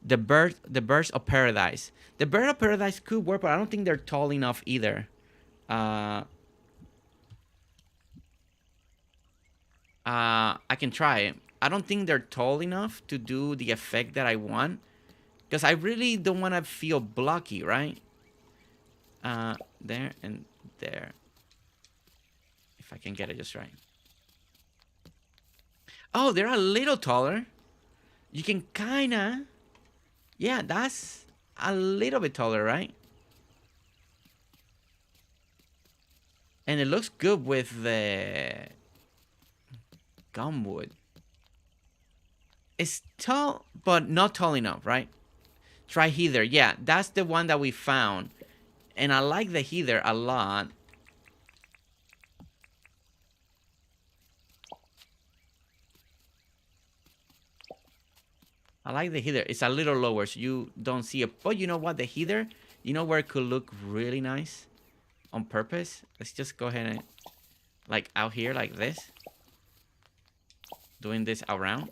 The birds of paradise. The bird of paradise could work, but I don't think they're tall enough either. I can try it. I don't think they're tall enough to do the effect that I want. Because I really don't want to feel blocky, right? There and there. If I can get it just right. Oh, they're a little taller. You can kind of... Yeah, that's a little bit taller, right? And it looks good with the gumwood. It's tall, but not tall enough, right? Try heather. Yeah, that's the one that we found. And I like the heather a lot. I like the heather. It's a little lower, so you don't see it. But you know what? The heather, you know where it could look really nice on purpose? Let's just go ahead and, like, out here like this. Doing this around.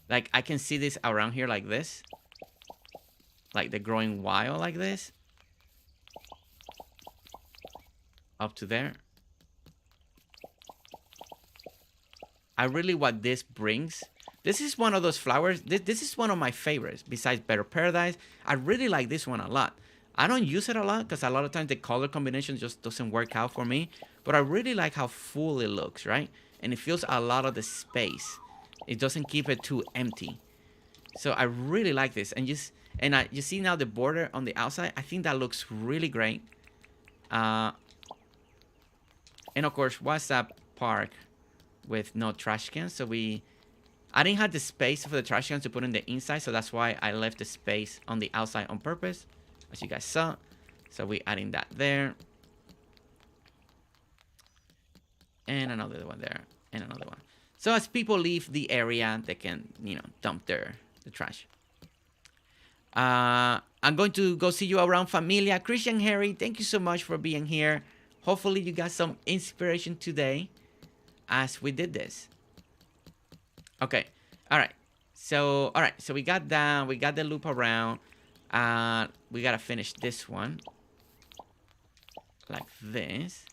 Like, I can see this around here like this. Like the growing wild like this. Up to there. I really what this brings. This is one of those flowers. This is one of my favorites. Besides Better Paradise, I really like this one a lot. I don't use it a lot because a lot of times the color combination just doesn't work out for me. But I really like how full it looks, right? And it fills a lot of the space. It doesn't keep it too empty. So I really like this. And you see now the border on the outside. I think that looks really great. And of course, WhatsApp Park with no trash cans. So I didn't have the space for the trash cans to put in the inside. So that's why I left the space on the outside on purpose, as you guys saw. So we adding that there. And another one there. And another one. So as people leave the area, they can, dump the trash. I'm going to go see you around, Familia. Christian Harry, thank you so much for being here. Hopefully you got some inspiration today as we did this. Okay. All right. So we got that. We got the loop around. We got to finish this one. Like this.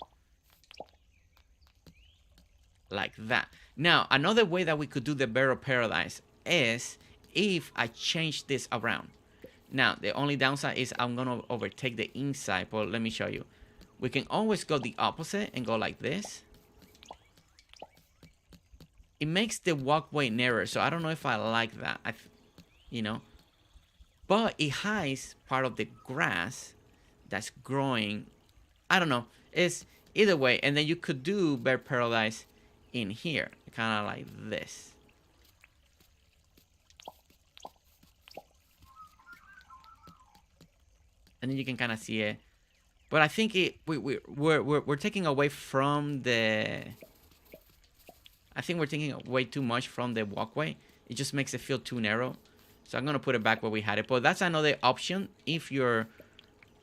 Like that. Now, another way that we could do the Better Paradise is if I change this around. Now, the only downside is I'm going to overtake the inside. But let me show you. We can always go the opposite and go like this. It makes the walkway narrower. So I don't know if I like that. But it hides part of the grass that's growing. I don't know. It's either way. And then you could do Better Paradise in here. Kind of like this. And then you can kind of see it. But I think we're taking away from the... I think we're taking way too much from the walkway. It just makes it feel too narrow. So I'm going to put it back where we had it. But that's another option. If you're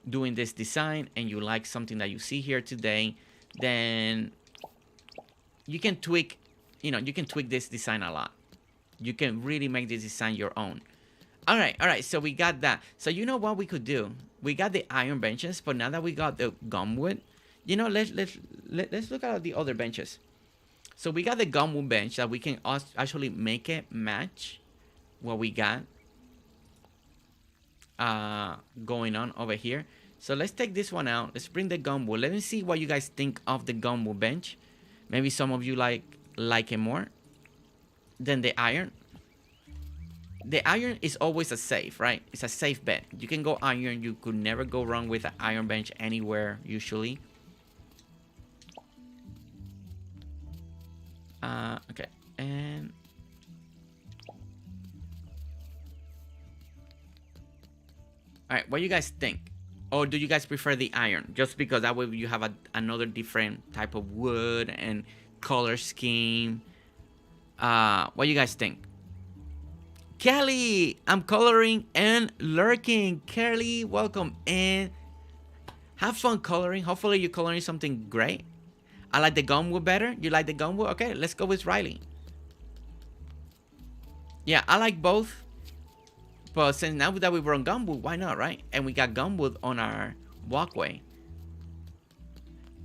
doing this design and you like something that you see here today, then you can tweak, you can tweak this design a lot. You can really make this design your own. All right. So we got that. So you know what we could do? We got the iron benches, but now that we got the gumwood, let's look at the other benches. So we got the gumwood bench that we can actually make it match what we got going on over here. So let's take this one out. Let's bring the gumwood. Let me see what you guys think of the gumwood bench. Maybe some of you like it more than the iron. The iron is always a safe, right? It's a safe bet. You can go iron. You could never go wrong with an iron bench anywhere, usually. Okay. And... Alright, what do you guys think? Or do you guys prefer the iron? Just because that way you have another different type of wood and color scheme. What do you guys think? Kelly, I'm coloring and lurking. Kelly, welcome in. Have fun coloring. Hopefully you're coloring something great. I like the gumwood better. You like the gumwood? Okay, let's go with Riley. Yeah, I like both. But since now that we were on gumwood, why not, right? And we got gumwood on our walkway.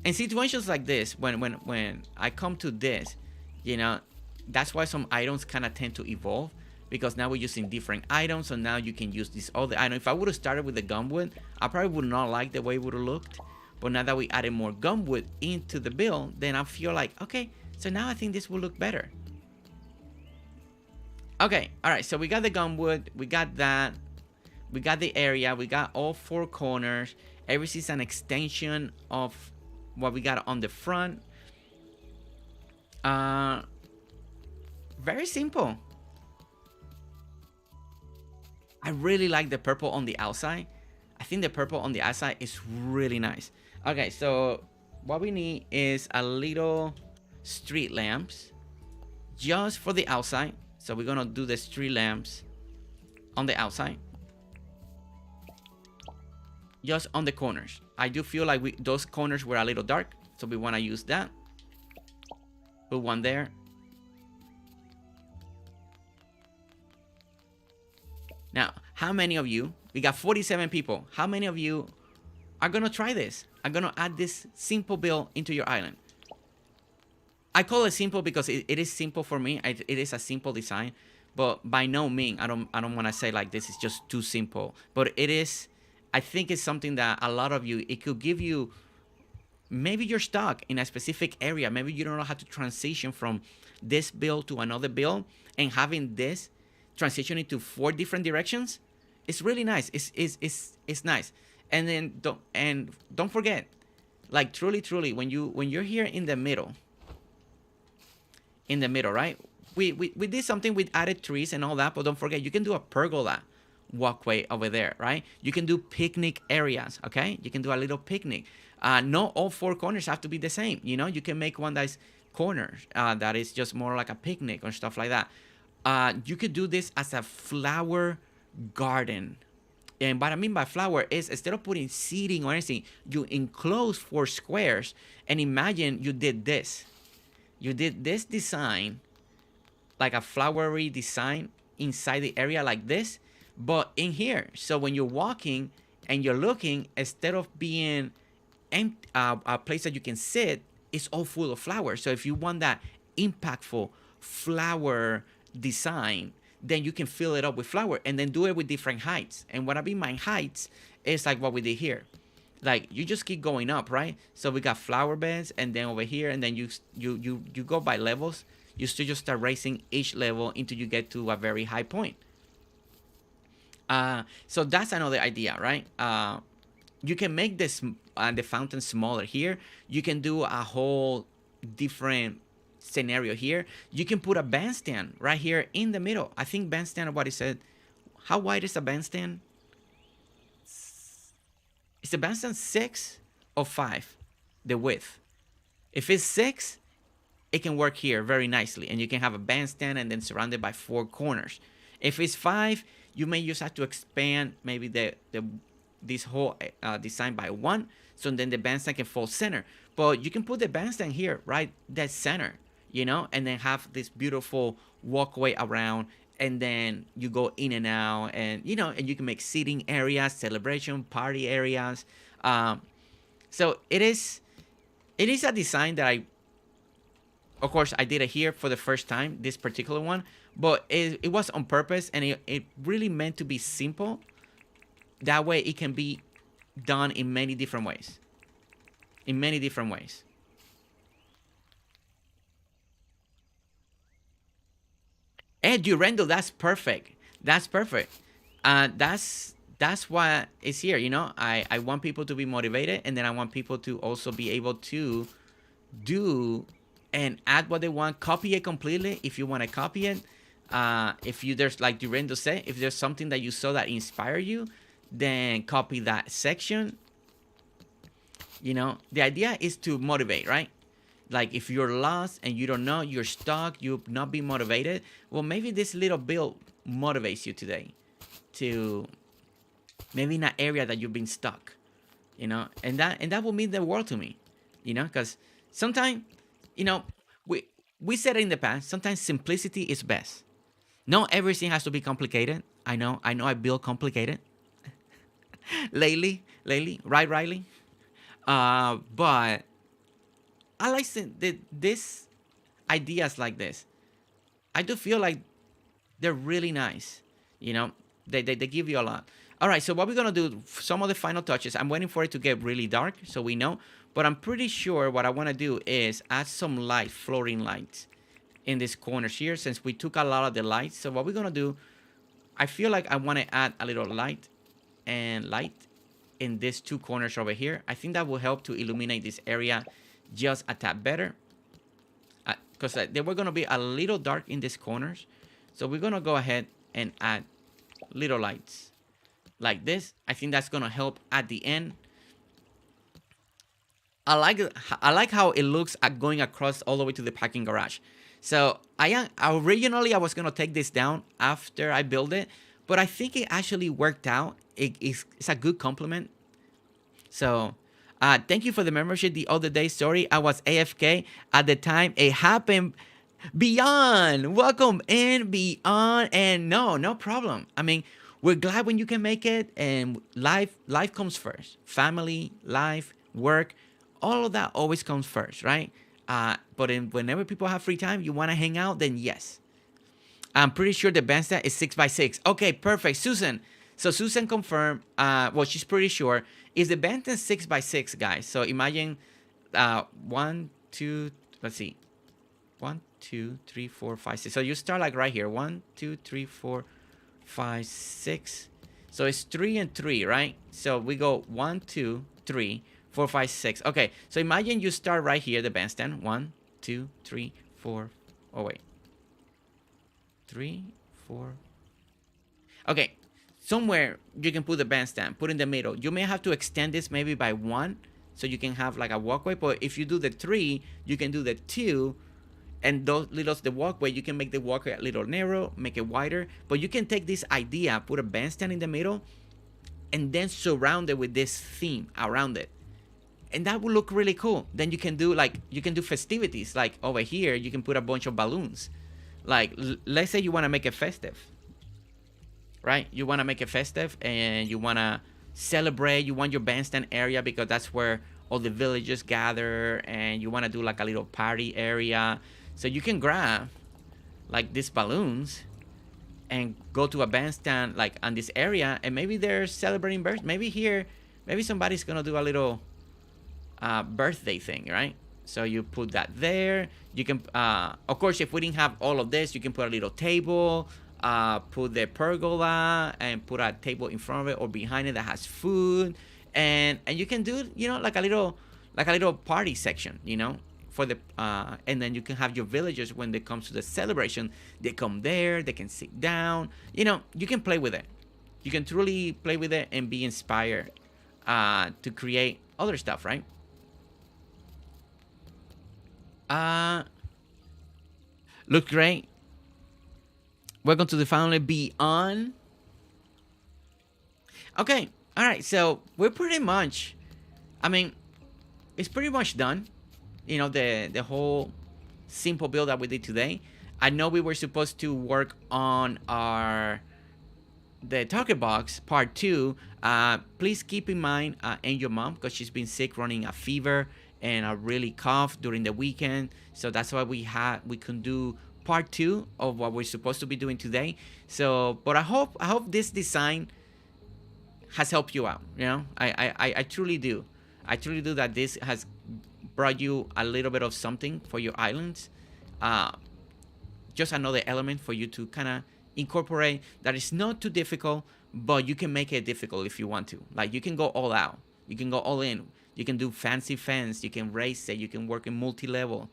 in situations like this, when I come to this, you know, that's why some items kind of tend to evolve, because now we're using different items. So now you can use this other item. If I would have started with the gumwood, I probably would not like the way it would have looked. But now that we added more gumwood into the build, then I feel like, okay, so now I think this will look better. Okay, all right, so we got the gumwood, we got that, we got the area, we got all four corners. Everything's an extension of what we got on the front. Very simple. I really like the purple on the outside. I think the purple on the outside is really nice. Okay, so what we need is a little street lamps just for the outside. So we're gonna do the street lamps on the outside, just on the corners. I do feel like those corners were a little dark, so we want to use that. Put one there. Now, how many of you, we got 47 people, how many of you are gonna try this? Are gonna add this simple build into your island? I call it simple because it is simple for me. It is a simple design, but by no means I don't want to say like this is just too simple. But it is. I think it's something that a lot of you, it could give you. Maybe you're stuck in a specific area. Maybe you don't know how to transition from this build to another build, and having this transition into 4 different directions, it's really nice. It's nice. And then don't forget, like truly, when you're here in the middle. Right? We did something with added trees and all that, but don't forget, you can do a pergola walkway over there, right? You can do picnic areas, okay? You can do a little picnic. Not all 4 corners have to be the same, you know? You can make one that's corners, that is just more like a picnic or stuff like that. You could do this as a flower garden. And what I mean by flower is, instead of putting seating or anything, you enclose 4 squares, and imagine you did this. You did this design, like a flowery design inside the area like this, but in here. So when you're walking and you're looking, instead of being a place that you can sit, it's all full of flowers. So if you want that impactful flower design, then you can fill it up with flower, and then do it with different heights. And what I mean by heights is like what we did here. Like, you just keep going up, right? So we got flower beds, and then over here, and then you go by levels. You still just start raising each level until you get to a very high point. So that's another idea, right? You can make this the fountain smaller here. You can do a whole different scenario here. You can put a bandstand right here in the middle. I think bandstand, what it said. How wide is a bandstand? Is the bandstand 6 or 5? The width. If it's 6, it can work here very nicely, and you can have a bandstand and then surrounded by 4 corners. If it's 5, you may just have to expand maybe this whole design by 1, so then the bandstand can fall center. But you can put the bandstand here, right, dead center, you know, and then have this beautiful walkway around, and then you go in and out, and you know, and you can make seating areas, celebration party areas. So it is a design that of course I did it here for the first time, this particular one, but it was on purpose, and it really meant to be simple. That way it can be done in many different ways. Ed, you Randall, that's perfect. That's what is here. You know, I want people to be motivated, and then I want people to also be able to do and add what they want. Copy it completely if you want to copy it. There's, like Durendo said, if there's something that you saw that inspire you, then copy that section. You know, the idea is to motivate, right? Like, if you're lost and you don't know, you're stuck, you've not been motivated, well, maybe this little build motivates you today to maybe in an area that you've been stuck, you know, and that will mean the world to me, you know, because sometimes, you know, we said it in the past, sometimes simplicity is best. Not everything has to be complicated. I know I build complicated lately, right, Riley? But I like this ideas like this. I do feel like they're really nice. You know, they give you a lot. All right, so what we're gonna do, some of the final touches. I'm waiting for it to get really dark so we know. But I'm pretty sure what I want to do is add some light, floating lights in these corners here since we took a lot of the lights. So what we're gonna do, I feel like I want to add a little light and light in these two corners over here. I think that will help to illuminate this area just a tad better. Because they were gonna be a little dark in these corners. So we're gonna go ahead and add little lights like this. I think that's gonna help at the end. I like how it looks going across all the way to the parking garage. So originally I was gonna take this down after I build it, but I think it actually worked out. It's a good compliment. So thank you for the membership the other day. Sorry, I was AFK at the time it happened. Beyond, welcome in, Beyond, and no problem. I mean, we're glad when you can make it, and life comes first. Family, life, work, all of that always comes first, right? But whenever people have free time, you want to hang out, then yes. I'm pretty sure the bandstand is 6x6. Okay, perfect, Susan. So Susan confirmed. Well, she's pretty sure is the bandstand 6x6, guys. So imagine, one, two. Let's see. 1, 2, 3, 4, 5, 6. So you start like right here. 1, 2, 3, 4, 5, 6. So it's 3 and 3, right? So we go 1, 2, 3, 4, 5, 6. Okay. So imagine you start right here, the bandstand. 1, 2, 3, 4. Oh, wait. 3, 4. Okay. Somewhere you can put the bandstand. Put in the middle. You may have to extend this maybe by 1. So you can have like a walkway. But if you do the 3, you can do the 2. And those little, the walkway, you can make the walkway a little narrow, make it wider. But you can take this idea, put a bandstand in the middle, and then surround it with this theme around it. And that will look really cool. Then you can do festivities. Like over here, you can put a bunch of balloons. Like, let's say you want to make it festive. Right? You want to make it festive and you want to celebrate. You want your bandstand area because that's where all the villagers gather. And you want to do like a little party area. So you can grab like these balloons and go to a bandstand like on this area, and maybe they're celebrating birth. Maybe here, maybe somebody's gonna do a little birthday thing, right? So you put that there. You can, of course, if we didn't have all of this, you can put a little table, put the pergola, and put a table in front of it or behind it that has food, and you can do, like a little party section, for the and then you can have your villagers when it comes to the celebration. They come there, they can sit down. You can play with it. You can truly play with it and be inspired to create other stuff, right? Look great. Welcome to the family Beyond. Okay, all right. So we're pretty much, I mean, it's pretty much done. The whole simple build that we did today. I know we were supposed to work on the target box part 2. Please keep in mind and your mom, because she's been sick, running a fever and a really cough during the weekend. So that's why we can do part 2 of what we're supposed to be doing today. So, but I hope this design has helped you out. I truly do. I truly do, that this has brought you a little bit of something for your islands. Just another element for you to kind of incorporate that is not too difficult, but you can make it difficult if you want to. Like, you can go all out. You can go all in. You can do fancy fence. You can race it. You can work in multi-level.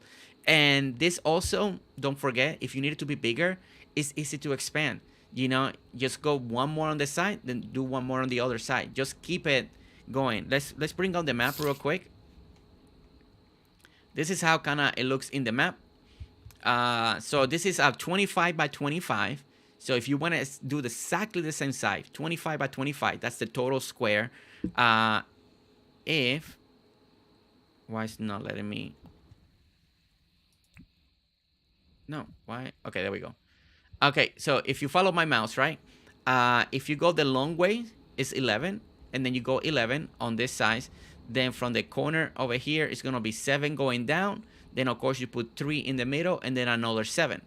And this also, don't forget, if you need it to be bigger, it's easy to expand. Just go one more on the side, then do one more on the other side. Just keep it going. Let's bring out the map real quick. This is how kind of it looks in the map. So this is a 25 by 25. So if you want to do exactly the same size, 25 by 25, that's the total square. Why is it not letting me? No, why? Okay, there we go. Okay, so if you follow my mouse, right? If you go the long way, it's 11, and then you go 11 on this size. Then from the corner over here, it's going to be 7 going down. Then, of course, you put 3 in the middle and then another 7.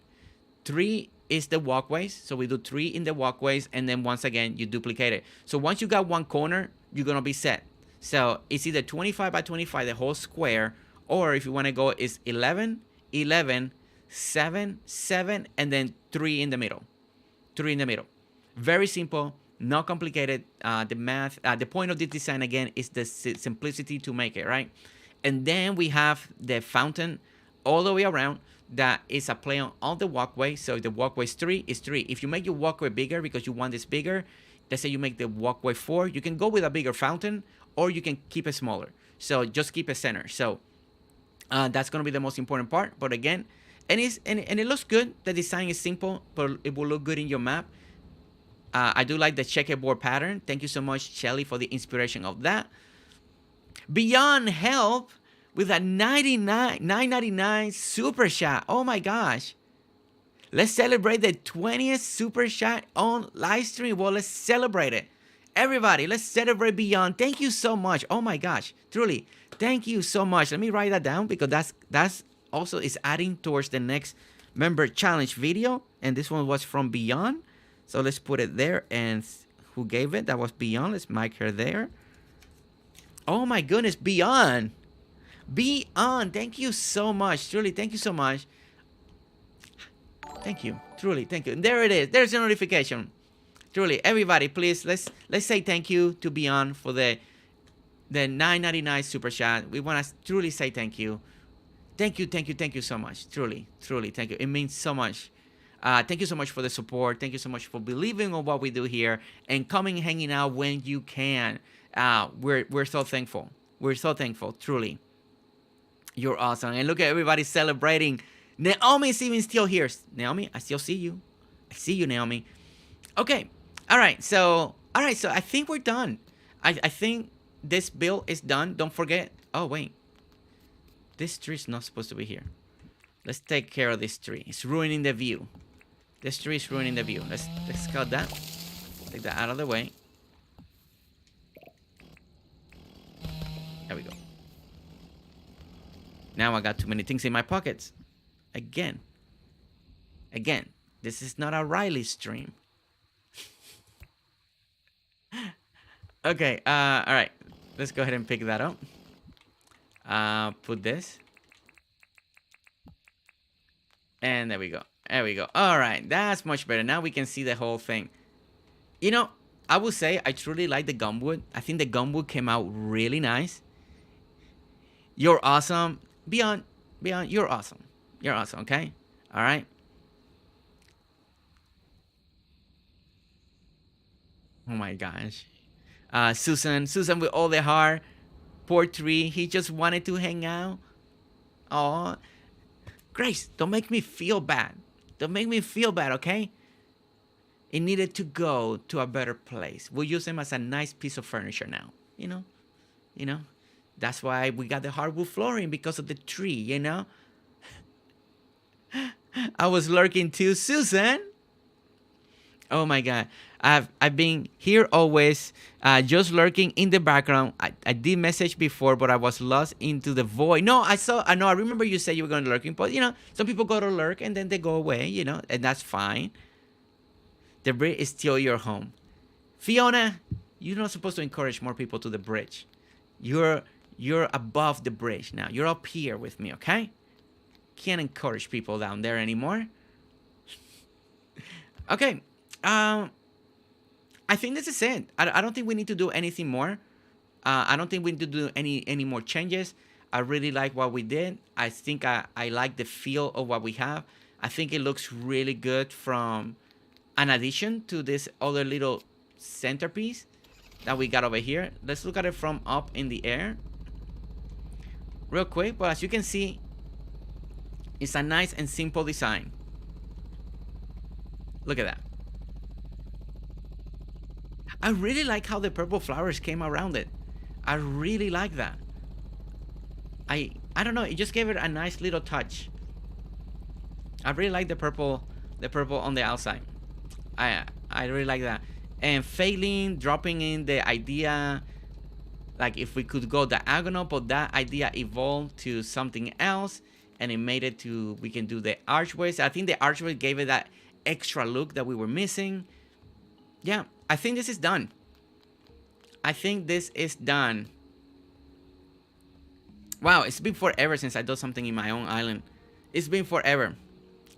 3 is the walkways. So we do 3 in the walkways. And then once again, you duplicate it. So once you got one corner, you're going to be set. So it's either 25 by 25, the whole square. Or if you want to go, it's 11, 11, 7, 7, and then 3 in the middle. 3 in the middle. Very simple. Not complicated. The math, the point of this design again is the simplicity to make it, right? And then we have the fountain all the way around that is a play on all the walkway. So if the walkway is 3, it's 3. If you make your walkway bigger because you want this bigger, let's say you make the walkway 4, you can go with a bigger fountain or you can keep it smaller. So just keep it center. So that's going to be the most important part. But again, and it looks good. The design is simple, but it will look good in your map. I do like the checkerboard pattern. Thank you so much, Shelly, for the inspiration of that. Beyond Help with a $9.99 super chat. Oh my gosh. Let's celebrate the 20th super chat on live stream. Well, let's celebrate it. Everybody, let's celebrate Beyond. Thank you so much. Oh my gosh. Truly, thank you so much. Let me write that down because that's also is adding towards the next member challenge video. And this one was from Beyond. So let's put it there. And who gave it? That was Beyond. Let's mark her there. Oh my goodness, Beyond. Beyond. Thank you so much. Truly, thank you so much. Thank you. Truly, thank you. And there it is. There's a notification. Truly, everybody, please, let's say thank you to Beyond for the $9.99 super chat. We want to truly say thank you. Thank you so much. Truly, thank you. It means so much. Thank you so much for the support. Thank you so much for believing in what we do here and coming hanging out when you can. We're so thankful. We're so thankful. Truly, you're awesome. And look at everybody celebrating. Naomi is even still here. Naomi, I still see you. I see you, Naomi. Okay. All right. So I think we're done. I think this build is done. Don't forget. Oh wait, this tree is not supposed to be here. Let's take care of this tree. It's ruining the view. This tree is ruining the view. Let's cut that. Take that out of the way. There we go. Now I got too many things in my pockets. Again, this is not a Riley stream. Okay, all right. Let's go ahead and pick that up. Put this. And there we go. There we go. All right, that's much better. Now we can see the whole thing. You know, I would say I truly like the gumwood. I think the gumwood came out really nice. You're awesome. Beyond, you're awesome. You're awesome, okay? All right? Oh my gosh. Susan with all the heart. Poor tree. He just wanted to hang out. Oh, Grace, don't make me feel bad. Don't make me feel bad, okay? It needed to go to a better place. We'll use him as a nice piece of furniture now. You know? That's why we got the hardwood flooring, because of the tree, you know? I was lurking too, Susan. Oh my God. I've been here always, just lurking in the background. I did message before, but I was lost into the void. No, I remember you said you were going to lurking, but you know, some people go to lurk and then they go away, you know, and that's fine. The bridge is still your home. Fiona, you're not supposed to encourage more people to the bridge. You're above the bridge now. You're up here with me, okay? Can't encourage people down there anymore. Okay. I think this is it. I don't think we need to do anything more. I don't think we need to do any more changes. I really like what we did. I think I like the feel of what we have. I think it looks really good from an addition to this other little centerpiece that we got over here. Let's look at it from up in the air real quick. But as you can see, it's a nice and simple design. Look at that. I really like how the purple flowers came around it. I really like that. I don't know, it just gave it a nice little touch. I really like the purple on the outside. I really like that. And failing, dropping in the idea like if we could go diagonal, but that idea evolved to something else, and it made it to we can do the archways. I think the archway gave it that extra look that we were missing. Yeah, I think this is done. I think this is done. Wow, it's been forever since I did something in my own island. It's been forever.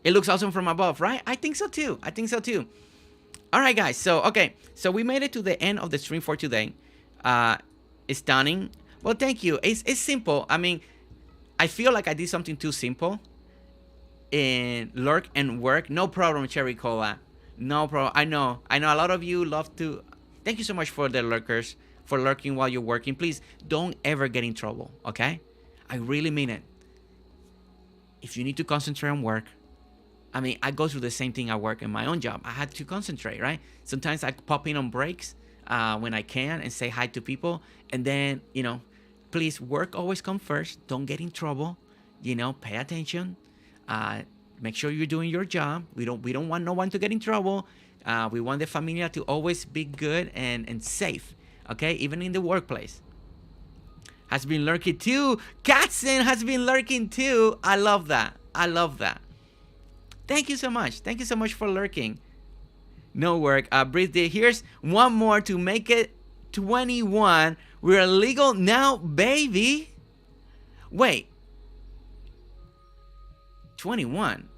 It looks awesome from above, right? I think so too. I think so too. All right, guys. So, okay. So we made it to the end of the stream for today. It's stunning. Well, thank you. It's simple. I mean, I feel like I did something too simple. In lurk and work. No problem, Cherry Cola. No problem. I know a lot of you love to. Thank you so much for the lurkers, for lurking while you're working. Please don't ever get in trouble, okay? I really mean it. If you need to concentrate on work, I mean, I go through the same thing at work in my own job. I had to concentrate, right? Sometimes I pop in on breaks when I can and say hi to people. And then, you know, please, work always come first. Don't get in trouble. You know, pay attention. Make sure you're doing your job. We don't want no one to get in trouble. We want the familia to always be good and safe, okay? Even in the workplace. Has been lurking too. Katzen has been lurking too. I love that. I love that. Thank you so much. Thank you so much for lurking. No work. Breathe deep. Here's one more to make it 21. We're legal now, baby. Wait. 21.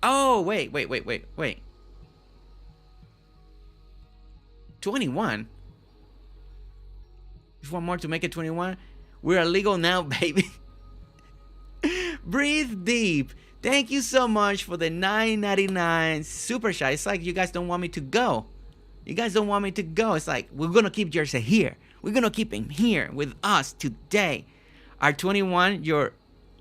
Oh, wait. 21. Just one more to make it 21. We're legal now, baby. Breathe deep. Thank you so much for the $9.99 super chat. It's like you guys don't want me to go. You guys don't want me to go. It's like we're gonna keep Jersey here. We're gonna keep him here with us today. At 21, you're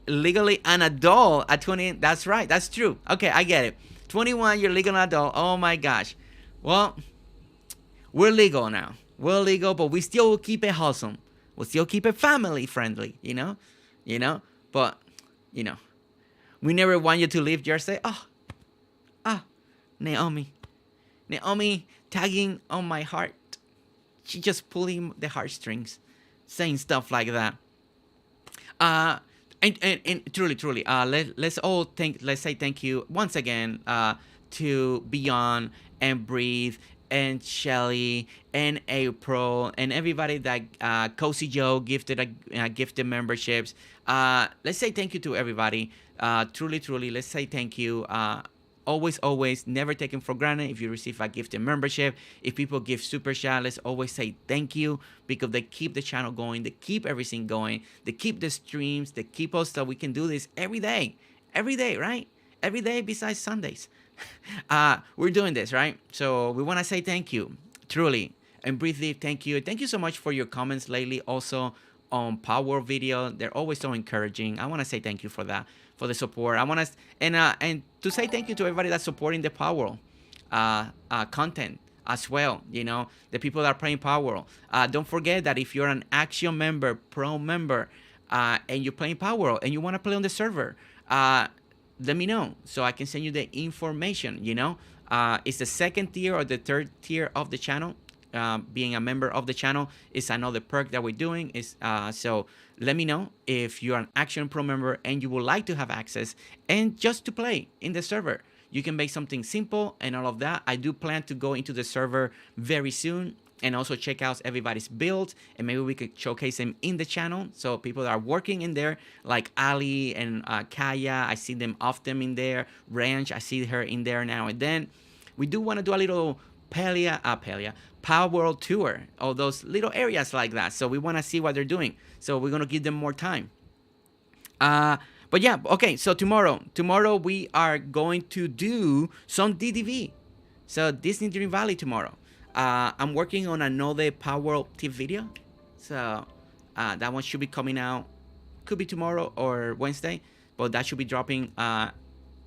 legally an adult. At 20, that's right. That's true. Okay, I get it. 21, you're legal adult. Oh my gosh. Well, we're legal now. We're legal, but we still will keep it wholesome. We'll still keep it family friendly, you know? But, you know, we never want you to leave Jersey. Naomi tagging on my heart. She just pulling the heartstrings, saying stuff like that. And truly, let's say thank you once again to Beyond and Breathe and Shelly and April and everybody that Cozy Joe gifted memberships. Let's say thank you to everybody. Truly, let's say thank you. Always, never taken for granted if you receive a gifted membership. If people give super chat, let's always say thank you because they keep the channel going. They keep everything going. They keep the streams. They keep us so we can do this every day, right? Every day besides Sundays. We're doing this, right? So we want to say thank you, truly. And Breathe Deep, thank you. Thank you so much for your comments lately also on Power Video. They're always so encouraging. I want to say thank you for that, for the support. I want to, and to say thank you to everybody that's supporting the Power content as well. You know, the people that are playing Power. Don't forget that if you're an Action member, Pro member, and you're playing Power and you want to play on the server, let me know so I can send you the information. You know, it's the second tier or the third tier of the channel. Being a member of the channel is another perk that we're doing. So let me know if you're an Action Pro member and you would like to have access and just to play in the server. You can make something simple and all of that. I do plan to go into the server very soon and also check out everybody's builds, and maybe we could showcase them in the channel. So people that are working in there, like Ali and Kaya, I see them often in there. Ranch, I see her in there now and then. We do want to do a little Power World tour, all those little areas like that. So we want to see what they're doing. So we're going to give them more time. But yeah, okay, so tomorrow we are going to do some DDV. So Disney Dream Valley tomorrow. I'm working on another Power World tip video. So that one should be coming out. Could be tomorrow or Wednesday. But that should be dropping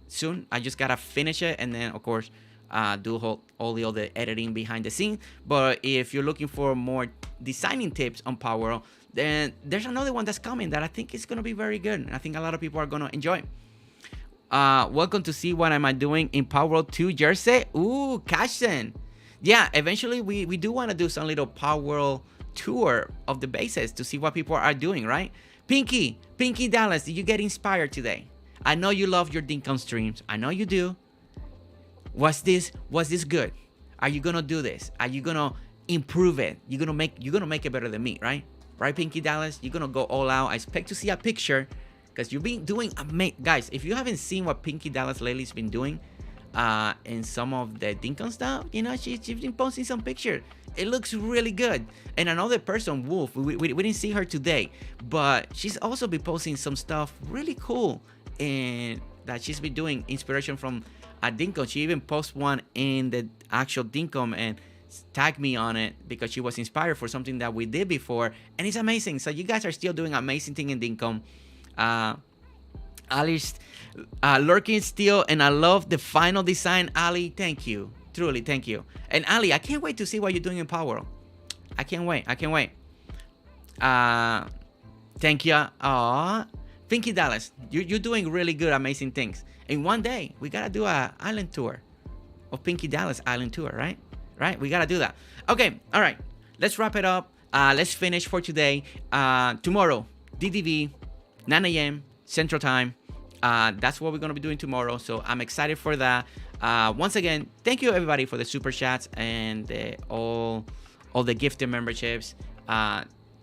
soon. I just got to finish it. And then, of course, do all the other editing behind the scenes. But if you're looking for more designing tips on Power World, then there's another one that's coming that I think is going to be very good. And I think a lot of people are going to enjoy. Welcome to see what am I doing in Power World 2 Jersey. Ooh, Cashin. Yeah, eventually we do want to do some little power tour of the bases to see what people are doing, right? Pinky Dallas, did you get inspired today? I know you love your Dinkum streams. I know you do. Was this good? Are you gonna do this? Are you gonna improve it? You're gonna make it better than me, right? Right, Pinky Dallas? You're gonna go all out. I expect to see a picture because you've been doing guys. If you haven't seen what Pinky Dallas lately's been doing, in some of the Dinkum stuff, she's been posting some pictures. It looks really good. And another person, Wolf, we didn't see her today, but she's also been posting some stuff really cool and that she's been doing inspiration from Dinkum. She even posted one in the actual Dinkum and tagged me on it because she was inspired for something that we did before, and it's amazing. So you guys are still doing amazing thing in Dinkum. Ali's lurking still, and I love the final design. Ali, thank you, truly thank you. And Ali, I can't wait to see what you're doing in Power. I can't wait. Thank you. Pinky Dallas, you're doing really good, amazing things. And one day we gotta do a island tour of Pinky Dallas island tour, right? We gotta do that. Okay, all right, let's wrap it up. Let's finish for today. Tomorrow, DDV, 9 a.m. Central Time. That's what we're gonna be doing tomorrow, so I'm excited for that. Once again, thank you everybody for the super chats and all the gifted memberships.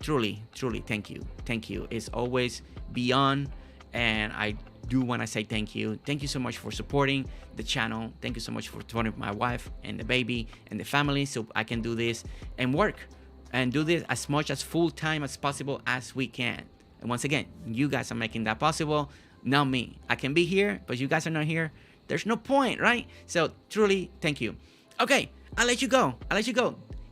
Truly thank you. It's always beyond, and I do want to say thank you so much for supporting the channel. Thank you so much for supporting my wife and the baby and the family, so I can do this and work and do this as much as full time as possible as we can. And once again, you guys are making that possible, not me. I can be here, but you guys are not here. There's no point, right? So truly thank you. Okay, I'll let you go.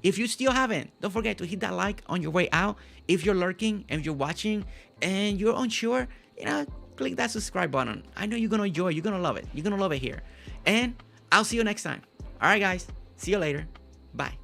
If you still haven't, don't forget to hit that like on your way out. If you're lurking and you're watching and you're unsure, click that subscribe button. I know you're gonna enjoy. You're gonna love it. You're gonna love it here. And I'll see you next time. All right, guys. See you later. Bye.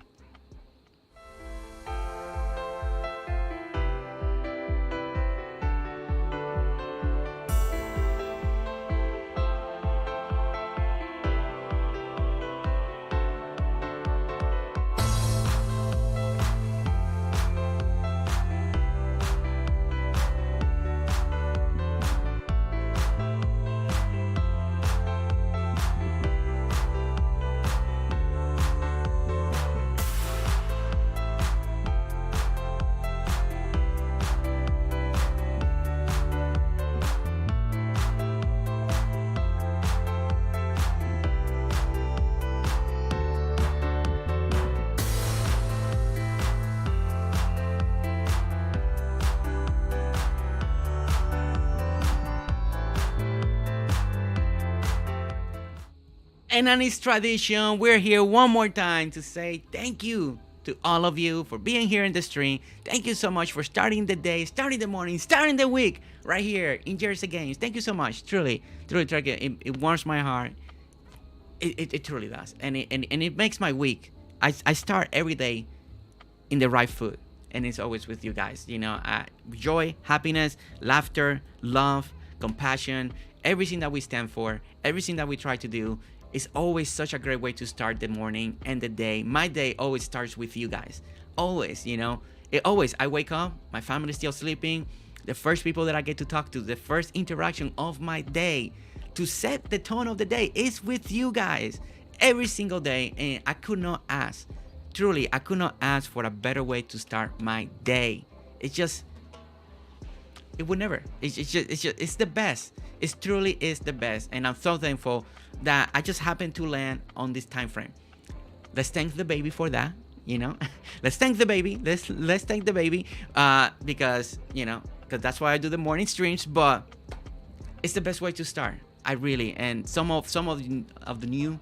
And on its tradition, we're here one more time to say thank you to all of you for being here in the stream. Thank you so much for starting the day, starting the morning, starting the week right here in GerseGames. Thank you so much. Truly, it warms my heart. It truly does. And it makes my week. I start every day in the right foot. And it's always with you guys. Joy, happiness, laughter, love, compassion, everything that we stand for, everything that we try to do. It's always such a great way to start the morning and the day. My day always starts with you guys. Always, I wake up, my family's still sleeping. The first people that I get to talk to, the first interaction of my day to set the tone of the day is with you guys every single day. And I could not ask for a better way to start my day. It would never. It's the best. It truly is the best. And I'm so thankful that I just happened to land on this time frame. Let's thank the baby for that. Let's thank the baby. Let's thank the baby. Because that's why I do the morning streams. But it's the best way to start. And some of the new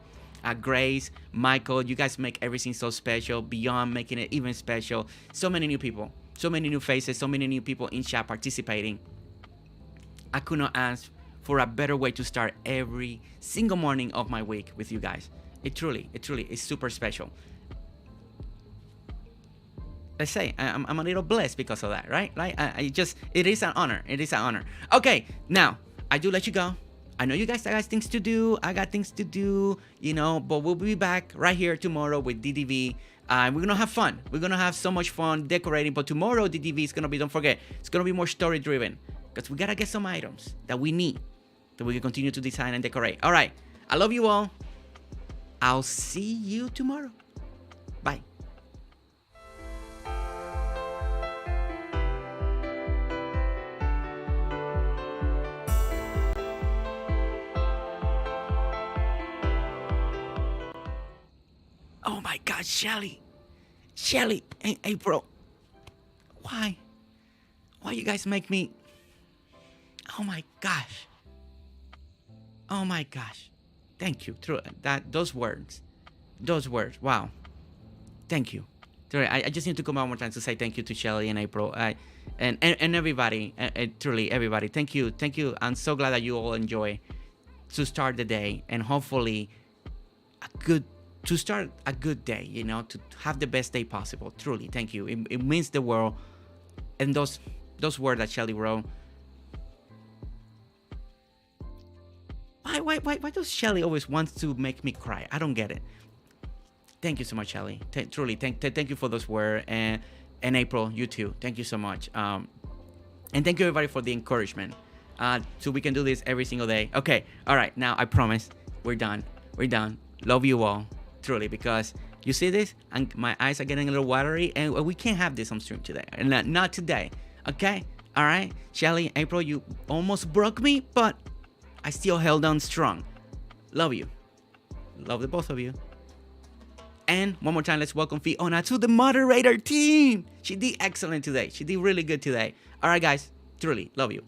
Grace, Michael, you guys make everything so special. Beyond making it even special. So many new people, so many new faces, so many new people in chat participating. I could not ask for a better way to start every single morning of my week with you guys. It truly is super special. Let's say I'm a little blessed because of that, right? It is an honor. Okay, now I do let you go. I know you guys got things to do. I got things to do, you know, but we'll be back right here tomorrow with DDV. We're going to have fun. We're going to have so much fun decorating. But tomorrow, DDV is going to be, don't forget, it's going to be more story driven because we got to get some items that we need that we can continue to design and decorate. All right. I love you all. I'll see you tomorrow. Bye. Oh my God, Shelly. Shelly and April. Why? Why you guys make me... Oh my gosh. Oh my gosh. Thank you. Those words. Wow. Thank you. I just need to come out one more time to say thank you to Shelly and April. And everybody. Truly, everybody. Thank you. Thank you. I'm so glad that you all enjoy to start the day. And hopefully to start a good day, you know, to have the best day possible. Truly, thank you. It means the world. And those words that Shelly wrote. Why does Shelly always wants to make me cry? I don't get it. Thank you so much, Shelly. Truly, thank you for those words. And April, you too. Thank you so much. And thank you everybody for the encouragement. So we can do this every single day. Okay, all right. Now I promise we're done. Love you all. Truly, because you see this and my eyes are getting a little watery and we can't have this on stream today, and not today. Okay, all right, Shelly, April, you almost broke me, but I still held on strong. Love you. Love the both of you. And one more time, let's welcome Fiona to the moderator team. She did excellent today. She did really good today. All right, guys, truly love you.